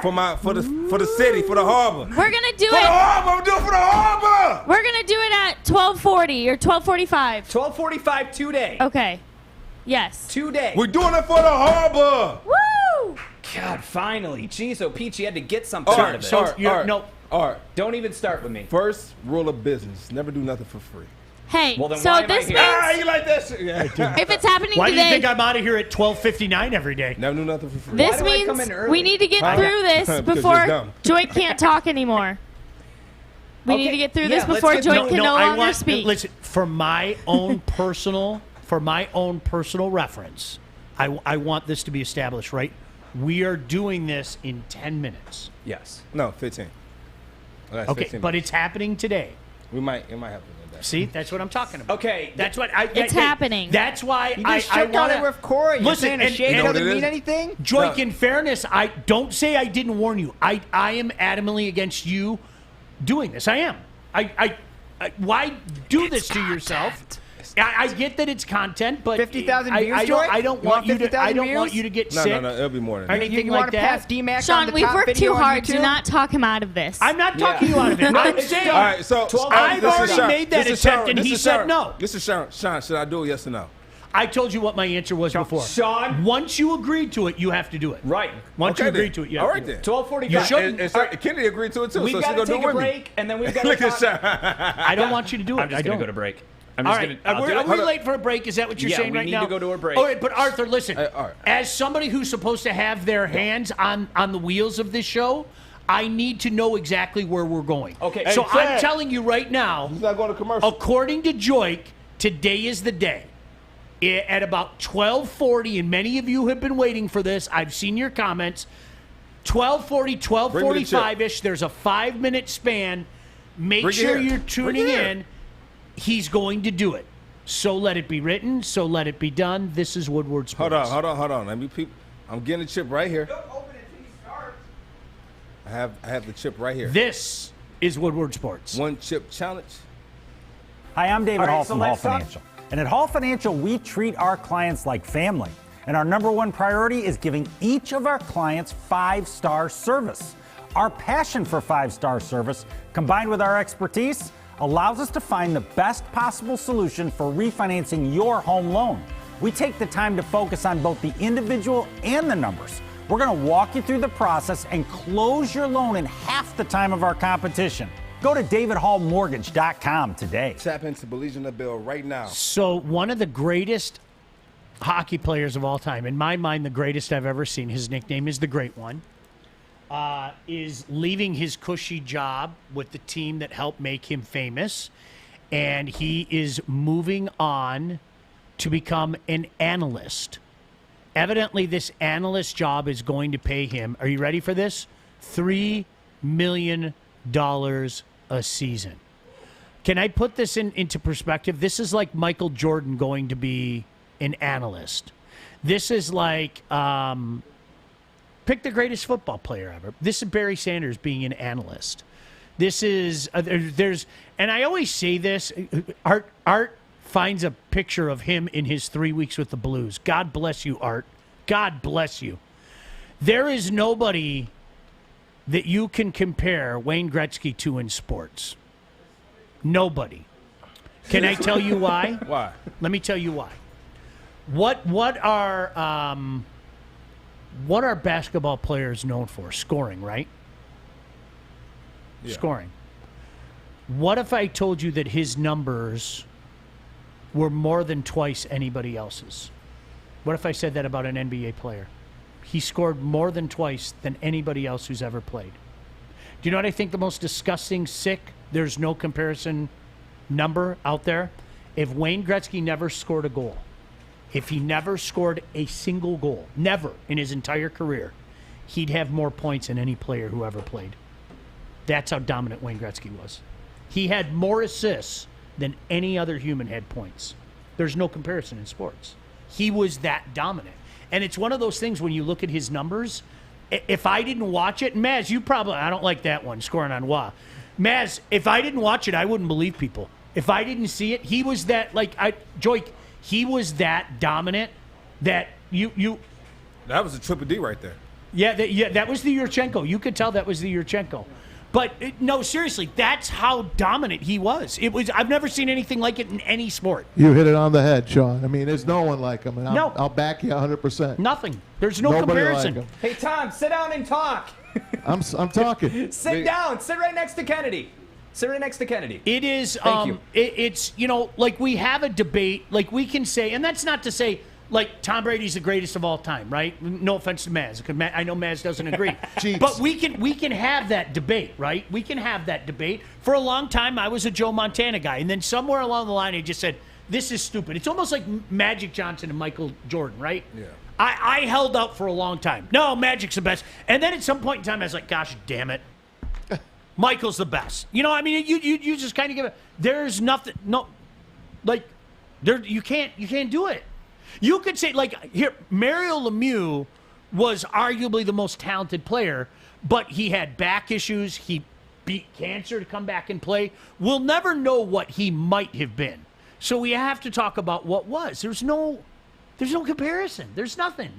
For the city, for the harbor. We're gonna do For the it. harbor. I'm doing it for the harbor. We're gonna do it at 12:40 or 12:45. 12:45 today. Okay. Yes. Today. We're doing it for the harbor. Woo! God, finally. Jeez, so Peach, you had to get something out of it. All right. Don't even start with me. First rule of business: never do nothing for free. Hey, well, then so why am I this here? means you like that shit? Yeah, if it's happening Why today, do you think I'm out of here at 12:59 every day? Never do nothing for free. this means we need to get through this Because before you're dumb. Joy can't talk anymore. We need to get through this before Joy can no longer speak. Listen, for my own personal reference, I want this to be established, right? We are doing this in 10 minutes. Yes. No, 15. That's Okay, 15 but minutes. it's happening today. It might happen. See, that's what I'm talking about. Okay, that's what It's happening. That's why You I just shook on want it with Corey. You're saying a shake doesn't mean anything? Joique, in fairness, I don't say I didn't warn you. I am adamantly against you doing this. I am. I why do this to yourself? I get that it's content, but 50,000 I views, don't, Joy? I don't You want want you to. I 50,000 don't want views? you to get No, sick. no, it'll be more than or that. anything You like want to that. pass D-Mac on Sean, the we've top worked video too on hard. Do YouTube? not talk him out of this. I'm not talking you out of it. I'm saying. All right, so I've this is already Sean. made that This is attempt, Sean. and This he is said Sean. no. This is Sean. Sean, should I do it? Yes or no? I told you what my answer was before. Sean. Once you agreed to it, you have to do it. Right. Once you Okay, agreed to it, you All have right to do then. it. 12:45. You shouldn't. And Kennedy agreed to it too, We've so she's got to gonna do take it a with me. break, and then we've got to Look at talk. Sean. I don't want you to do it. I'm just I going don't. to go to break. I'm All just right. going to. Are we late for a break? Is that what you're saying we right need now? to go to a break. All right, but Arthur, listen. All right. As somebody who's supposed to have their hands on the wheels of this show, I need to know exactly where we're going. Okay. So Hey, I'm Chad. telling you right now, He's not going to commercial. according to Joique, today is the day. At about 12:40, and many of you have been waiting for this. I've seen your comments. 12:40, 12:45-ish. There's a 5-minute span. Make Bring it sure here. you're tuning Bring it here. in. He's going to do it. So let it be written. So let it be done. This is Woodward Sports. Hold on. Let me peep. I'm getting the chip right here. I have the chip right here. This is Woodward Sports. One chip challenge. Hi, I'm David All right, Hall so from Hall let's talk- Financial. And at Hall Financial, we treat our clients like family. And our number one priority is giving each of our clients 5-star service. Our passion for 5-star service, combined with our expertise, allows us to find the best possible solution for refinancing your home loan. We take the time to focus on both the individual and the numbers. We're going to walk you through the process and close your loan in half the time of our competition. Go to davidhallmortgage.com today. Tap into Baligian bill right now. So one of the greatest hockey players of all time, in my mind, the greatest I've ever seen, his nickname is the Great One, is leaving his cushy job with the team that helped make him famous, and he is moving on to become an analyst. Evidently, this analyst job is going to pay him, are you ready for this? $3 million a season. Can I put this into perspective? This is like Michael Jordan going to be an analyst. This is like pick the greatest football player ever. This is Barry Sanders being an analyst. This is there's, and I always say this. Art finds a picture of him in his 3 weeks with the Blues. God bless you, Art. God bless you. There is nobody that you can compare Wayne Gretzky to in sports. Nobody. Can I tell you why? Why? Let me tell you why. What are basketball players known for? Scoring, right? Yeah. Scoring. What if I told you that his numbers were more than twice anybody else's? What if I said that about an NBA player? He scored more than twice than anybody else who's ever played. Do you know what I think the most disgusting, sick, there's no comparison number out there? If Wayne Gretzky never scored a goal, if he never scored a single goal, never in his entire career, he'd have more points than any player who ever played. That's how dominant Wayne Gretzky was. He had more assists than any other human had points. There's no comparison in sports. He was that dominant. And it's one of those things when you look at his numbers, if I didn't watch it, Maz, you probably, I don't like that one, scoring on Wah. Maz, if I didn't watch it, I wouldn't believe people. If I didn't see it, he was that, Joique, he was that dominant that you. That was a triple D right there. Yeah, that was the Yurchenko. You could tell that was the Yurchenko. But no, seriously, that's how dominant he was. I've never seen anything like it in any sport. You hit it on the head, Sean. I mean, there's no one like him, and No. I'll back you 100%. Nothing. There's no Nobody comparison. like him. Hey, Tom, sit down and talk. I'm talking. Sit down. Sit right next to Kennedy. Sit right next to Kennedy. It is. Thank you. It's like we have a debate. Like we can say, and that's not to say like Tom Brady's the greatest of all time, right? No offense to Maz, because I know Maz doesn't agree. But we can have that debate, right? We can have that debate. For a long time, I was a Joe Montana guy, and then somewhere along the line, he just said, "This is stupid." It's almost like Magic Johnson and Michael Jordan, right? Yeah. I held out for a long time. No, Magic's the best. And then at some point in time, I was like, gosh, damn it. Michael's the best. You know, I mean, you just kind of give it. There's nothing. No, like, you can't do it. You could say, like, here, Mario Lemieux was arguably the most talented player, but he had back issues. He beat cancer to come back and play. We'll never know what he might have been. So we have to talk about what was. There's no comparison. There's nothing.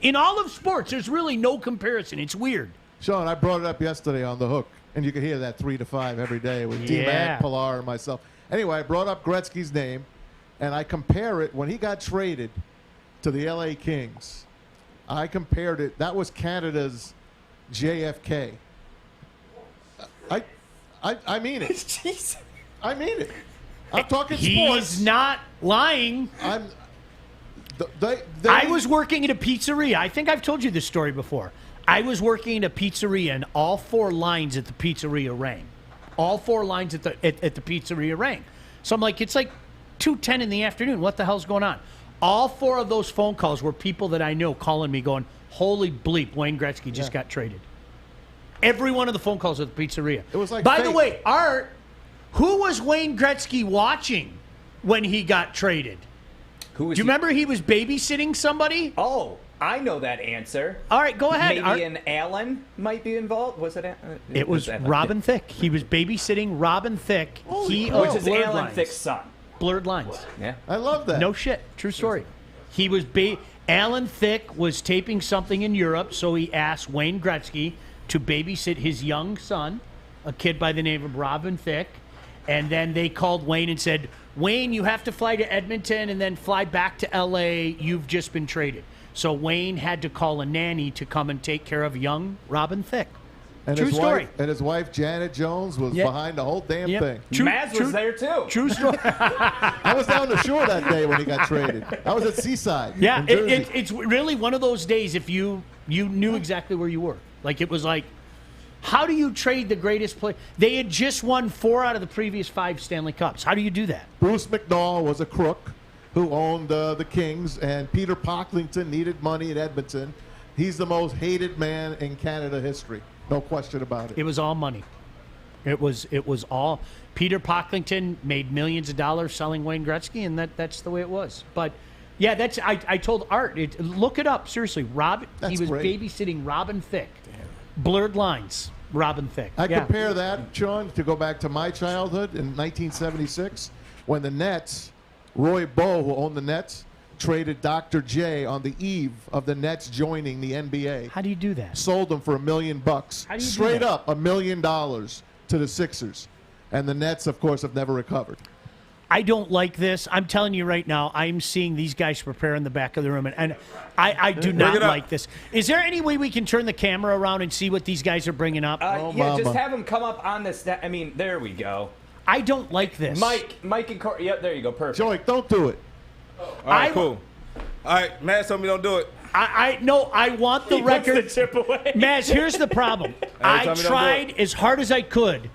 In all of sports, there's really no comparison. It's weird. Sean, I brought it up yesterday on The Hook, and you can hear that 3 to 5 every day with D-Mac, Pilar, and myself. Anyway, I brought up Gretzky's name, and I compare it when he got traded to the LA Kings. I compared it. That was Canada's JFK. I mean it. Jeez. I mean it. I'm talking sports. He's not lying. I was working at a pizzeria. I think I've told you this story before. I was working at a pizzeria, and all 4 lines at the pizzeria rang. All 4 lines at the pizzeria rang. So I'm like, it's like 2:10 in the afternoon. What the hell's going on? All 4 of those phone calls were people that I know calling me going, holy bleep, Wayne Gretzky just got traded. Every one of the phone calls at the pizzeria. It was like By the way, Art, who was Wayne Gretzky watching when he got traded? Do you remember he was babysitting somebody? Oh, I know that answer. All right, go ahead. Maybe an Allen might be involved. Was it? It was Robin Thicke. He was babysitting Robin Thicke. Which is Alan Thicke's son. Blurred Lines. Yeah. I love that. No shit. True story. He was Alan Thicke was taping something in Europe, so he asked Wayne Gretzky to babysit his young son, a kid by the name of Robin Thicke, and then they called Wayne and said, Wayne, you have to fly to Edmonton and then fly back to L.A. You've just been traded. So Wayne had to call a nanny to come and take care of young Robin Thicke. And True story. His wife, Janet Jones, was behind the whole damn thing. Maz was there, too. True story. I was down the shore that day when he got traded. I was at Seaside. Yeah, it's really one of those days if you knew exactly where you were. Like, it was like, how do you trade the greatest player? They had just won 4 out of the previous 5 Stanley Cups. How do you do that? Bruce McNall was a crook who owned the Kings, and Peter Pocklington needed money in Edmonton. He's the most hated man in Canada history. No question about it. It was all money. It was all. Peter Pocklington made millions of dollars selling Wayne Gretzky, and that's the way it was. But yeah, I told Art, look it up seriously. He was babysitting Robin Thicke. Blurred Lines. Robin Thicke. I compare that, Sean, to go back to my childhood in 1976 when the Nets, Roy Bowe, who owned the Nets, traded Dr. J on the eve of the Nets joining the NBA. How do you do that? Sold them for $1 million. How do you Straight do that? up $1 million to the Sixers. And the Nets, of course, have never recovered. I don't like this. I'm telling you right now, I'm seeing these guys prepare in the back of the room, and I do not like this. Is there any way we can turn the camera around and see what these guys are bringing up? Just have them come up on this. I mean, there we go. I don't like this. Mike and Corey. Yep, there you go. Perfect. Joique, don't do it. All right, cool. All right, Maz told me don't do it. I want the record. Puts the chip away. Maz, here's the problem. I tried as hard as I could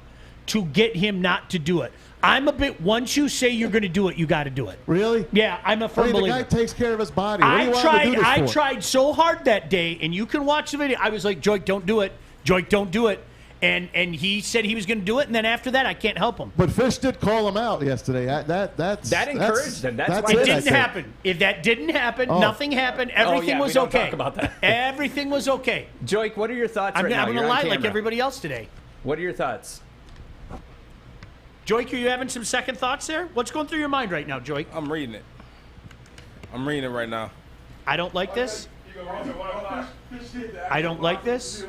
to get him not to do it. I'm a bit, once you say you're going to do it, you got to do it. Really? Yeah, I'm a firm believer. The guy takes care of his body. What do you want him to do this I for? tried so hard that day, and you can watch the video. I was like, Joique, don't do it. Joique, don't do it. And he said he was going to do it, and then after that, I can't help him. But Fish did call him out yesterday. That encouraged him. That's why it didn't happen. If that didn't happen, nothing happened. Everything was okay. Talk about that. Everything was okay. Joique, what are your thoughts right now? I'm going to lie like everybody else today. What are your thoughts? Joique, are you having some second thoughts there? What's going through your mind right now, Joique? I'm reading it. I'm reading it right now. I don't like this. I don't like this.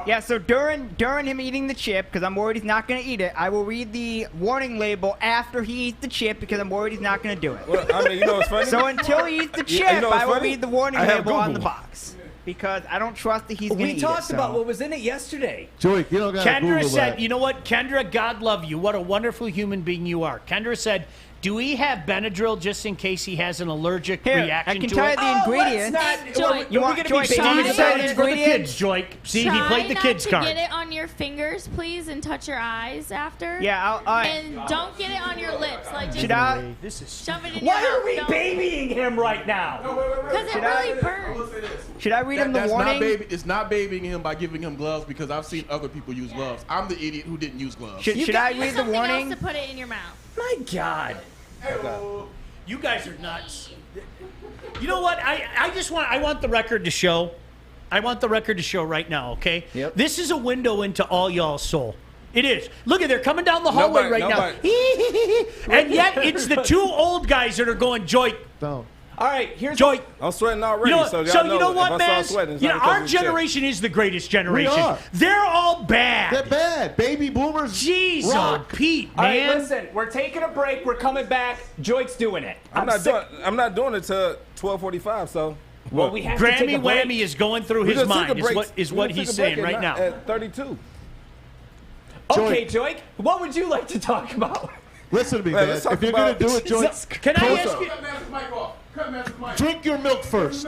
Yeah, so during him eating the chip, because I'm worried he's not going to eat it, I will read the warning label after he eats the chip because I'm worried he's not going to do it. Well, I mean, you know what's funny? So until he eats the chip, You know what's I will funny? read the warning I have label on the Google. box because I don't trust that he's going to eat it. We talked about what was in it yesterday. Joique, you don't got to Kendra Google said, that. you know what? Kendra, God love you. What a wonderful human being you are. Kendra said, do we have Benadryl just in case he has an allergic Here, reaction I can to tell it? you the ingredients. Joique, You want we're Joique, Steve can you said say it's the for the ingredients? kids, Joique. See, he Try played the not kids to card. get it on your fingers, please, and touch your eyes after. Yeah, all right. And don't get it on your lips. Like just Should I? shove it in Why your are we mouth. babying him right now? Because it Should really I- burns. Should I read him the That's warning? it's not babying him by giving him gloves because I've seen other people use gloves. I'm the idiot who didn't use gloves. Should I read the Something warning? else to put it in your mouth. My God. You guys are nuts. You know what? I want the record to show. I want the record to show right now, okay? Yep. This is a window into all y'all's soul. It is. Look at, they're coming down the hallway now. And yet it's the two old guys that are going, Joique. Don't. All right, here's Joique. I'm sweating already, You know, so so y'all you know what, if I man? start sweating, it's You know, not because our of the chip. generation is the greatest generation. are. They're all bad. They're bad. Baby boomers. Jeez, rock. oh, Pete, All right, man. listen, we're taking a break. We're coming back. Joique's doing it. I'm not doing it till 12:45. So. Well, we have to take Grammy a break. Whammy is going through We his just took mind, a break. is We what just he's took a break saying right at now. At 32. Okay, Joique, what would you like to talk about? Listen to me, Man, man. let's talk If you're going to about- do it, Joique, Can I ask you? Cut Master's mic off. Cut Master's mic. drink your milk first.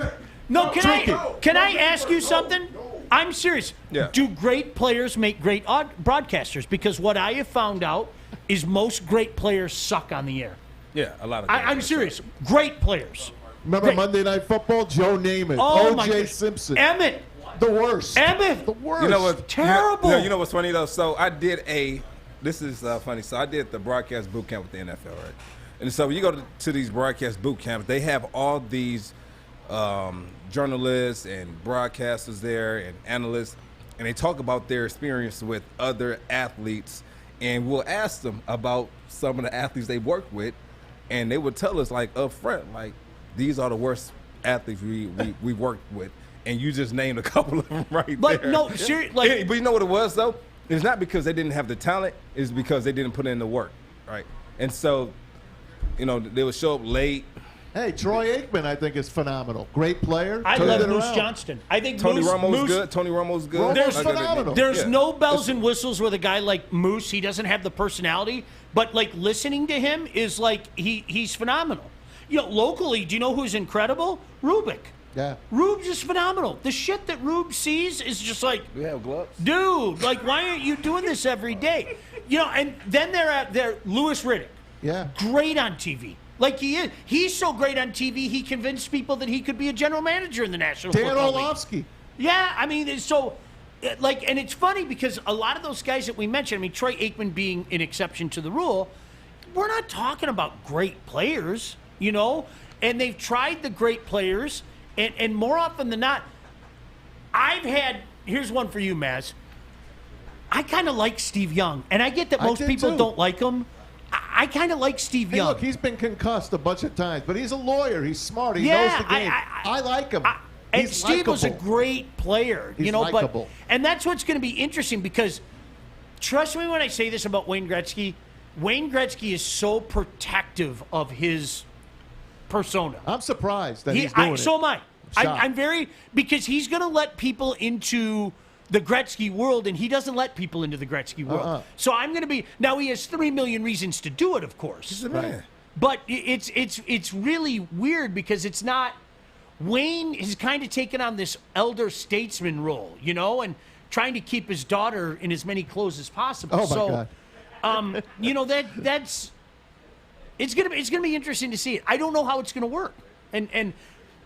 No, Drink can I ask you something? I'm serious. Yeah. Do great players make great broadcasters? Because what I have found out is most great players suck on the air. Yeah, a lot of. I'm serious. Great players. Remember Great. Monday Night Football? Joe Namath, Oh my O.J. goodness. Simpson. Emmett. The worst. Emmett. The worst. You know what? Terrible. You know what's funny though? So I did This is funny. So I did the broadcast boot camp with the NFL, right? And so when you go to these broadcast boot camps, they have all these journalists and broadcasters there and analysts, and they talk about their experience with other athletes, and we'll ask them about some of the athletes they work with, and they would tell us like up front, like these are the worst athletes we worked with, and you just named a couple of them right Like, there. no, seriously, like- but you know what it was though? It's not because they didn't have the talent, it's because they didn't put in the work, right? And so, you know, they would show up late. Hey, Troy Aikman, I think, is phenomenal. Great player. I Turned love it Moose around. Johnston. I think Tony Moose, Romo's good. Tony Romo's good. Romo's Like, phenomenal. There's yeah. no bells and whistles with a guy like Moose. He doesn't have the personality, but like listening to him is like he's phenomenal. You know, locally, do you know who's incredible? Rubik. Yeah. Rube's is phenomenal. The shit that Rube sees is just like, We have gloves. dude, like why aren't you doing this every day? You know, and then they're Louis Riddick. Yeah. Great on TV. Like he is. He's so great on TV, he convinced people that he could be a general manager in the National Dan Football League. Orlovsky. Yeah, I mean, it's so, like, and it's funny because a lot of those guys that we mentioned, I mean, Troy Aikman being an exception to the rule, we're not talking about great players, you know? And they've tried the great players, and more often than not, here's one for you, Maz. I kind of like Steve Young, and I get that I most did people too. don't like him. I kind of like Steve Hey, Young. look, he's been concussed a bunch of times, but he's a lawyer. He's smart. He Yeah, knows the game. I like him. And He's Steve was a likable. great player, He's you know, likable. and that's what's going to be interesting because trust me when I say this about Wayne Gretzky. Wayne Gretzky is so protective of his persona. I'm surprised that he's doing it. So am I. Shocked. I'm very because he's going to let people into the Gretzky world, and he doesn't let people into the Gretzky world. So I'm going to be now. He has 3 million reasons to do it, of course. He's a man. But it's really weird because it's not. Wayne has kind of taken on this elder statesman role, you know, and trying to keep his daughter in as many clothes as possible. Oh, my God. You know that's it's gonna be interesting to see it. I don't know how it's gonna work, and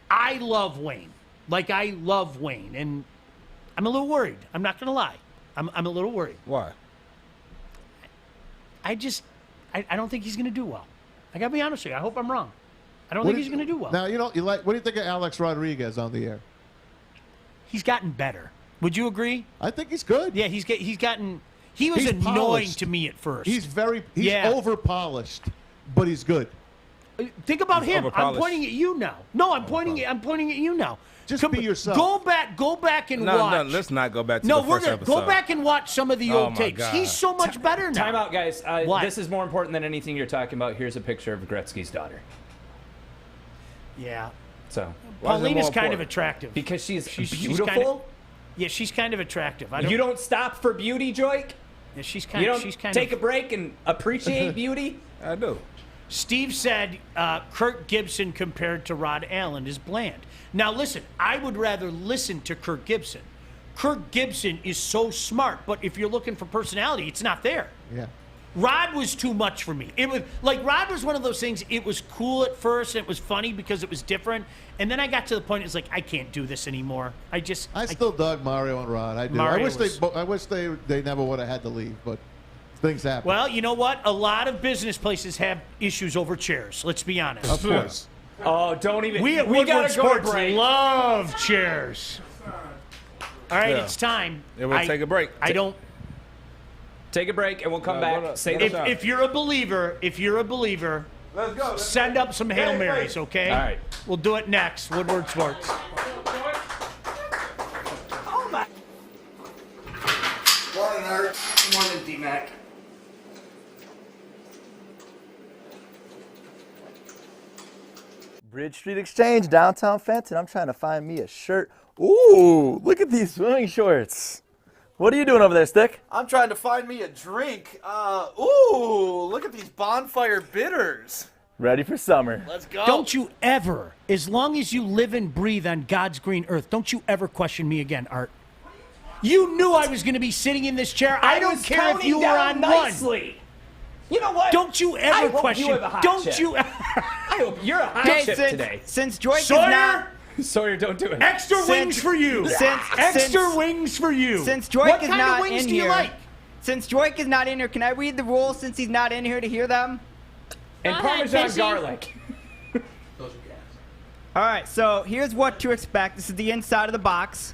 I love Wayne, like I love Wayne, and I'm a little worried. I'm not gonna lie, I'm a little worried. Why? I don't think he's gonna do well. I gotta be honest with you. I hope I'm wrong. I don't think he's gonna do well. Now, you know, what do you think of Alex Rodriguez on the air? He's gotten better. Would you agree? I think he's good. Yeah, he's gotten. He was He's annoying polished. to me at first. He's Yeah. over polished, but he's good. Think about He's him. I'm overpolished. pointing at you now. No, I'm pointing at you now. Just be yourself. Go back and No, watch. let's not go back to No, the we're first gonna episode. go back and watch some of the Oh old my tapes. God. He's so much better now. Time out, guys. What? This is more important than anything you're talking about. Here's a picture of Gretzky's daughter. Yeah. So Paulina's kind of attractive because she's beautiful. She's kind of attractive. You don't stop for beauty, Joique? Yeah, she's You kind don't of. She's kind take of, a break and appreciate beauty? I do. Steve said Kirk Gibson compared to Rod Allen is bland. Now listen, I would rather listen to Kirk Gibson. Kirk Gibson is so smart, but if you're looking for personality, it's not there. Yeah. Rod was too much for me. It was like Rod was one of those things. It was cool at first, and it was funny because it was different. And then I got to the point. It's like I can't do this anymore. I still dug Mario and Rod. I do. Mario I wish they never would have had to leave, but things happen. Well, you know what? A lot of business places have issues over chairs. Let's be honest. Of course. Oh, don't even. We at gotta Woodward go to Sports break. love chairs. All right, Yeah. it's time. Yeah, we'll take a break. I don't. Take a break and we'll come back. Say the If you're a believer, Let's go. send up some Hail Marys, okay? All right. We'll do it next. Woodward Sports. Oh my. Morning, Art. Morning, D-Mac. Bridge Street Exchange, downtown Fenton. I'm trying to find me a shirt. Ooh, look at these swimming shorts. What are you doing over there, Stick? I'm trying to find me a drink. Ooh, look at these bonfire bitters. Ready for summer. Let's go. Don't you ever, as long as you live and breathe on God's green earth, don't you ever question me again, Art. You knew I was going to be sitting in this chair. I don't was care if you counting were down on nicely. one. You know what? Don't you ever I hope question. You have a hot don't chip. you? I hope you're a hot chip today. Since Joique is Sawyer, not. Sawyer, don't do it. Extra wings for you. Extra wings for you. Since what Joique is kind not of wings in do you here, like? Since Joique is not in here, can I read the rules since he's not in here to hear them? And Go ahead, Parmesan Fishy. garlic. All right, so here's what to expect. This is the inside of the box.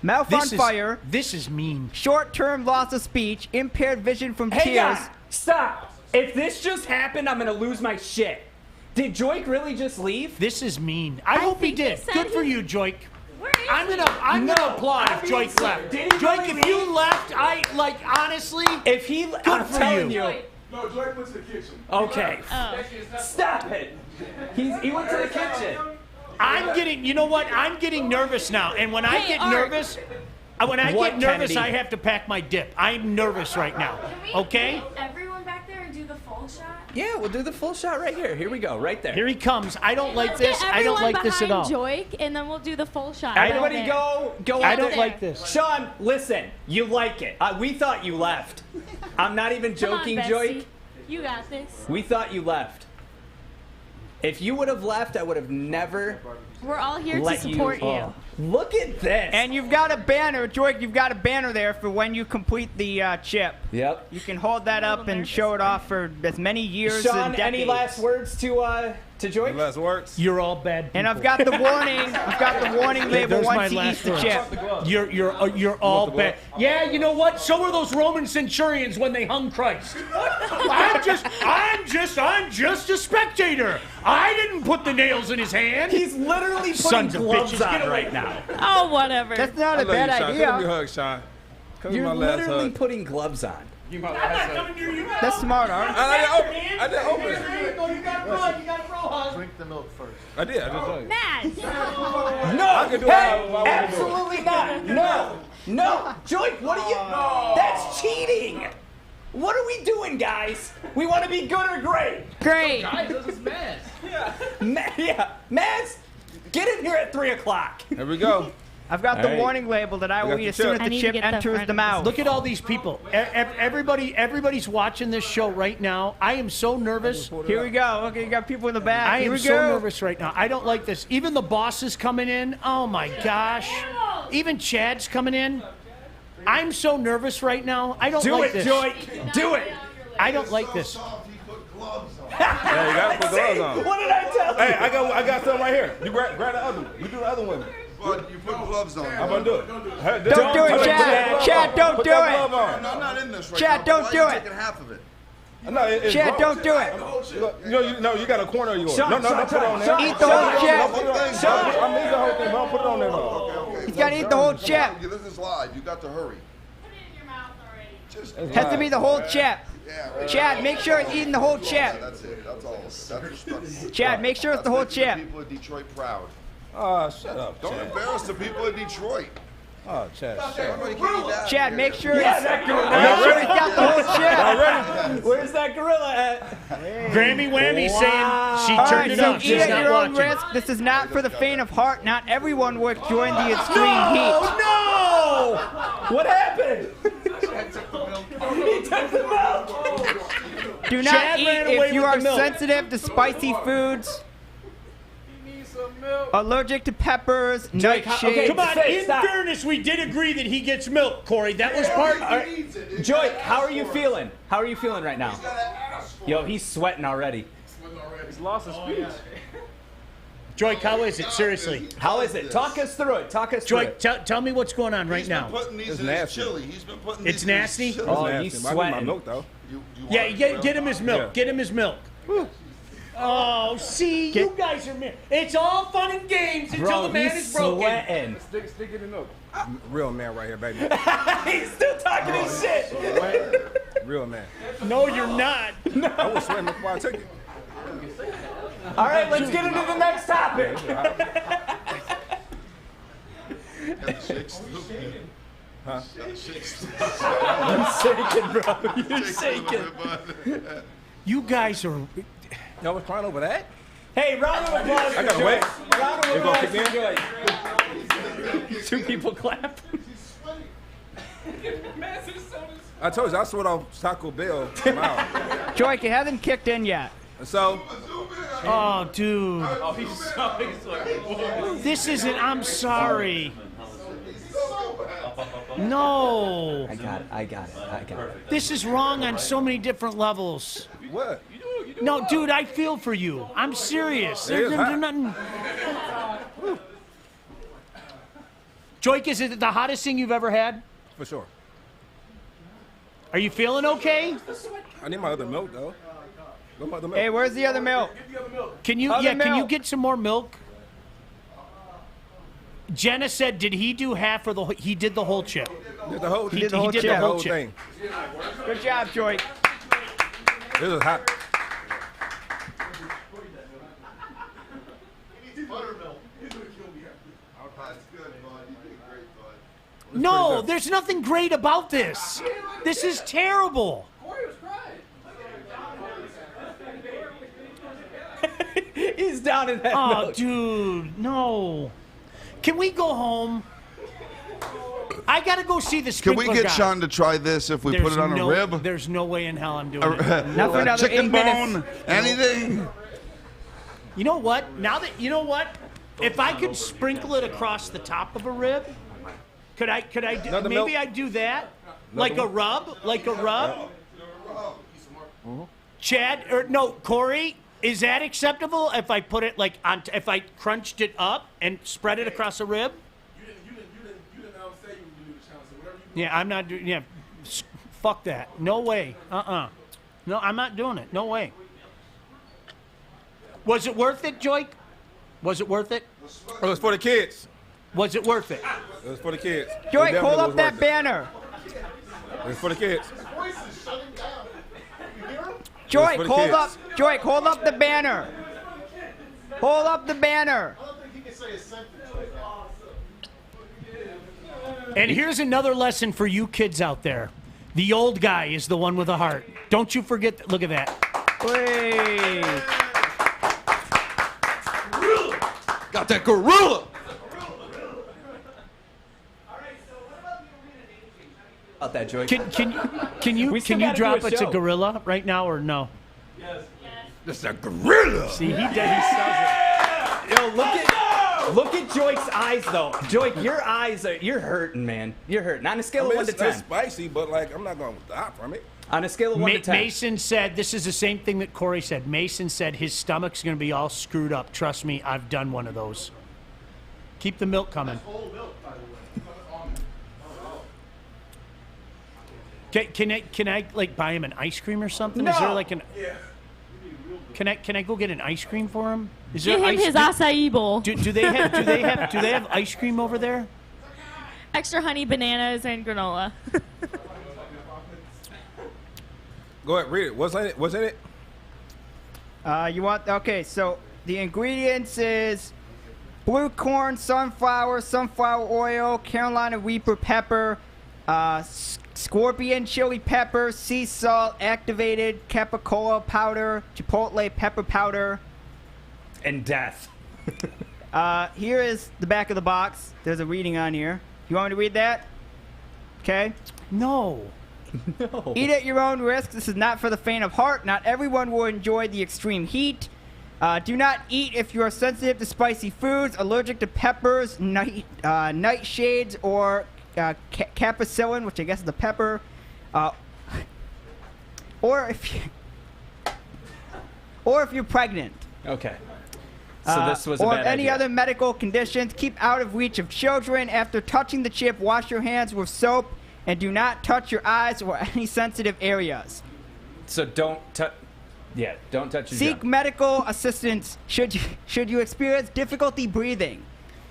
Mouth on fire. This is mean. Short-term loss of speech. Impaired vision from Hey, tears. guys, stop. If this just happened, I'm going to lose my shit. Did Joique really just leave? This is mean. I hope he did. Good for you, Joique. Where is I'm gonna applaud if Joique left. Joique, if you left, honestly, if he, I'm telling you. No, Joique went to the kitchen. Okay. Stop it. He went to the kitchen. I'm getting. You know what? I'm getting nervous now. And when I Hey, get Art. nervous, What, I Kennedy? have to pack my dip. I'm nervous right now. Okay. Everyone back there and do the full shot. Yeah, we'll do the full shot right here. Here we go, right there. Here he comes. I don't like Let's this. get I don't everyone like this at all. behind Joique, and then we'll do the full shot. Everybody right go I out don't there. like this. Sean, listen, you like it. We thought you left. I'm not even Come on, joking, Bessie. Joique. You got this. We thought you left. If you would have left, I would have never We're all here to let support you. Oh, look at this. And you've got a banner, Joique. You've got a banner there for when you complete the chip. Yep. You can hold that up and show it off for as many years Sean, and decades. any last words to Joique? Last words. You're all bad people. And I've got the warning. I've got the warning label There's my once he eats last the words. chip. You're all bad. Yeah, you know what? So were those Roman centurions when they hung Christ. I'm just a spectator. I didn't put the nails in his hand. He's literally putting Sons of gloves bitches, get on away right now. Oh, whatever. That's not I a love bad you, Sean. idea. Come give me a hug, Sean. Come give me You're my last literally hug. putting gloves on. That's smart, Art. I didn't open it. You got a bro hug. Drink the milk first. I did. I just drank. Matt. No, I can do hey, it. absolutely not. No, Joique, what are you? That's cheating. What are we doing, guys? We want to be good or great. Great. Yeah, Maz, get in here at 3 o'clock. Here we go. I've got the All right. warning label that I We will got eat the as soon chip. as I the need to chip get the enters front the of mouth. Look at all these people. Everybody's watching this show right now. I am so nervous. Here we go. Look, you got people in the back. I Here am we so go. nervous right now. I don't like this. Even the boss is coming in. Oh my gosh. Even Chad's coming in. I'm so nervous right now. I don't Do like it, this. Joique. Do it. I don't like this. Yeah, you gotta put gloves on. What did I tell you? Hey, I got something right here. You grab the other one. You do the other one. But you put gloves on. I'm gonna do it. Hey, Don't do it, Chad. Chad, don't Put do that it. glove on. No, I'm not in this right Chad, now. don't Why do are you it. taking half of it? Chad, don't do it. You got a corner of yours. Sean, No, put it on there. Eat the whole chip. I made the whole thing, but I'll put it on there though. He's got to eat the whole chip. This is live. You got to hurry. Has to be the whole chip. Chad, make sure it's eating the whole chip. That's it. That's all. That's respectful. Chad, make sure it's the whole chip. People in Detroit proud. Shut up. Don't embarrass the people in Detroit. Oh, Chad, shut up. Chad, make sure Yeah, it's that gorilla. he's got the whole chip. Where's that gorilla at? Grammy Whammy saying she All turned right, it so up. eat She's at not your own watching. risk. This is not for the faint of heart. Not everyone will join the extreme heat. No! What happened? He took the milk. Do not Chad eat ran away if you with are the milk. sensitive to spicy foods, allergic to peppers, nightshades. Come on, in fairness, we did agree that he gets milk, Corey. That was part. Joique, how are you feeling? How are you feeling right now? Yo, he's sweating already. He's lost his speech. Joique, how is it? Seriously. How is it? Talk us through it. Talk us through Joique, it. tell me what's going on right He's now. been putting these It's in his nasty. chili. He's been putting It's these in his nasty? chili. Oh, Nasty. he's I need my sweating. milk though. Yeah, get him his milk. Yeah. Get him his milk. Oh, see, you guys are. It's all fun and games until Bro, the man he's is broken. sweating. Stick it in the milk. Real man right here, baby. He's still talking his shit. Real man. No, you're not. I was sweating before I took it. All right, let's get into the next topic. Huh? You're shaking, bro. You're shaking. You guys are. Y'all was crying over that? Hey, round of applause. I gotta wait. Round of You gonna applause kick for in? Joique. Two people clap. I told you I sweat off Taco Bell. Wow. Joique, it hasn't kicked in yet. So, Oh, dude. Oh, he's so excited. This isn't. I'm sorry. No. I got it. This is wrong on so many different levels. what? No, dude, I feel for you. I'm serious. It is There's hot. nothing. Joique, is it the hottest thing you've ever had? For sure. Are you feeling okay? I need my other milk though. Where's my other milk? Hey, where's the other milk? Can you? Other Yeah, can you milk. get some more milk? Jenna said, did he do half or the? He did the whole chip. Did the whole, He did the whole chip. whole chip. thing. Good job, Joique. This is hot. No, there's nothing great about this. This is terrible. He's down in that Oh, milk. dude, no. Can we go home? I gotta go see the Can sprinkler we get guy. Sean to try this if we put it on a rib? There's no way in hell I'm doing it. Not for another Chicken 8 minutes. bone? Anything? You know what? Now that you know what, if I could sprinkle it across the top of a rib, could I? Do, Another maybe milk? I'd do that, like a rub, Chad or no, Corey, is that acceptable if I put it like on? If I crunched it up and spread it across a rib? You didn't say you would do the challenge. So whatever you Yeah, I'm not doing. Yeah, fuck that. No way. No, I'm not doing it. No way. Was it worth it, Joique? Was it worth it? It was for the kids. Was it worth it? It was for the kids. Joique, It hold definitely up was that worth it. banner. It was for the kids. Joique, for the hold kids. up. Joique, hold up the banner. Hold up the banner. And here's another lesson for you kids out there. The old guy is the one with a heart. Don't you forget. Look at that. Wait. Got that gorilla. About that, Joique. Can you We still can you gotta drop do a it's a show. gorilla right now or no? It's a gorilla. See, he does. He sells it. Yo, look at Joique's eyes though. Joique, your eyes you're hurting, man. You're hurting. On a scale of 1 to It's 10. spicy, but like I'm not gonna die from it. On a scale of 1 to 10. Mason said this is the same thing that Corey said. Mason said his stomach's going to be all screwed up. Trust me, I've done one of those. Keep the milk coming. Can I like buy him an ice cream or something? No. Is there like an? Yeah. Can I go get an ice cream for him? Is Get there him his acai bowl. Do they have ice cream over there? Extra honey bananas and granola. Go ahead, read it. What's in it? What's in it? Okay, so the ingredients is blue corn, sunflower oil, Carolina Reaper pepper, scorpion chili pepper, sea salt, activated capicola powder, chipotle pepper powder, and death. Here is the back of the box. There's a reading on here. You want me to read that? Okay. No. No. Eat at your own risk. This is not for the faint of heart. Not everyone will enjoy the extreme heat. Do not eat if you are sensitive to spicy foods, allergic to peppers, nightshades, or capsaicin, which I guess is the pepper. Or if you're pregnant. Okay. So this was a or bad any idea. other medical conditions. Keep out of reach of children. After touching the chip, wash your hands with soap and do not touch your eyes or any sensitive areas. So don't touch. Yeah, don't touch your Seek junk. medical assistance should you experience difficulty breathing.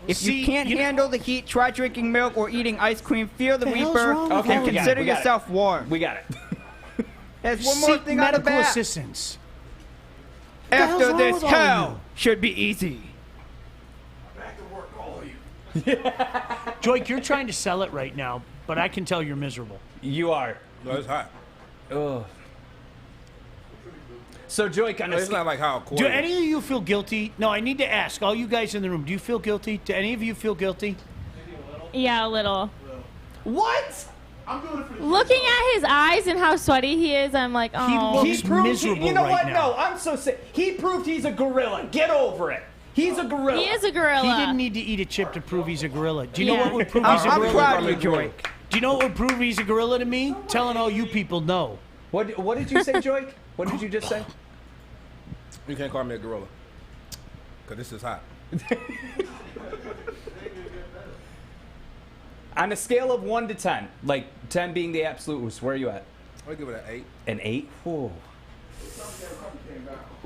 If you can't handle the heat, try drinking milk or eating ice cream. Fear the Reaper Okay, and we got consider it, we got yourself warm. We got it. There's one more Seek thing on the medical back. assistance. The hell's After wrong this, with all of hell should be easy. Back to work, all of you. Joique, you're trying to sell it right now, but I can tell you're miserable. You are. No, it's hot. Ugh. So, Joique, on a It's not like how a Do any of you feel guilty? No, I need to ask all you guys in the room. Do you feel guilty? Do any of you feel guilty? Yeah, a little. What? I'm doing it for the Looking at his eyes and how sweaty he is, I'm like, oh. He looks miserable You know right what? now. No, I'm so sick. He proved he's a gorilla. Get over it. He's a gorilla. He is a gorilla. He didn't need to eat a chip to prove he's a gorilla. Do you know Yeah. what would prove I'm he's a gorilla? proud of you, Joique. Do you know what would prove he's a gorilla to me? Telling all you people no. What did you say, Joique? What did you just say? You can't call me a gorilla. Because this is hot. On a scale of 1 to 10, like 10 being the absolute worst, where are you at? I'll give it an 8. An 8? Ooh.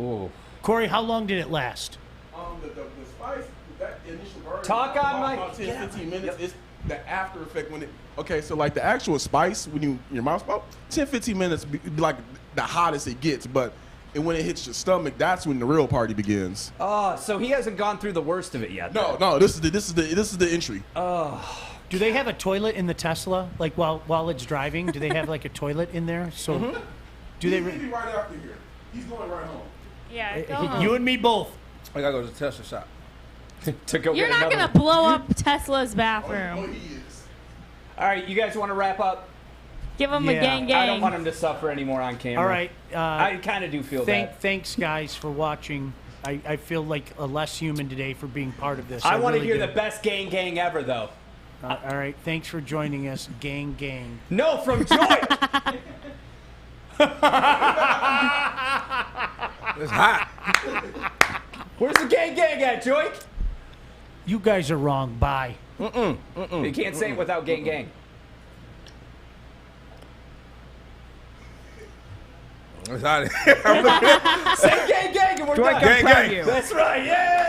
Ooh. Corey, how long did it last? The spice, that initial burn. Talk on my- about 10, 15 minutes. It's the after effect when it. Okay, so like the actual spice when you your mouth about 10, 15 minutes be like the hottest it gets, but when it hits your stomach, that's when the real party begins. Oh, so he hasn't gone through the worst of it yet. No, this is the entry. Oh. Do they have a toilet in the Tesla? Like while it's driving, do they have like a toilet in there? So do they? He's leaving right after here. He's going right home. Yeah, go home. You and me both. I gotta go to the Tesla shop. To go You're get not another going to blow up Tesla's bathroom. He is. All right, you guys want to wrap up? Give him a Yeah. gang gang. I don't want him to suffer anymore on camera. All right. I kind of do feel that. Thanks, guys, for watching. I feel like a less human today for being part of this. I want to really hear do. the best gang gang ever, though. All right. Thanks for joining us, gang. No, from Joique. It's hot. Where's the gang at, Joique? You guys are wrong. Bye. You can't say it without gang gang. It's hot in here. Say gang gang and we're Joique, done. I'm proud of you. That's right, yeah!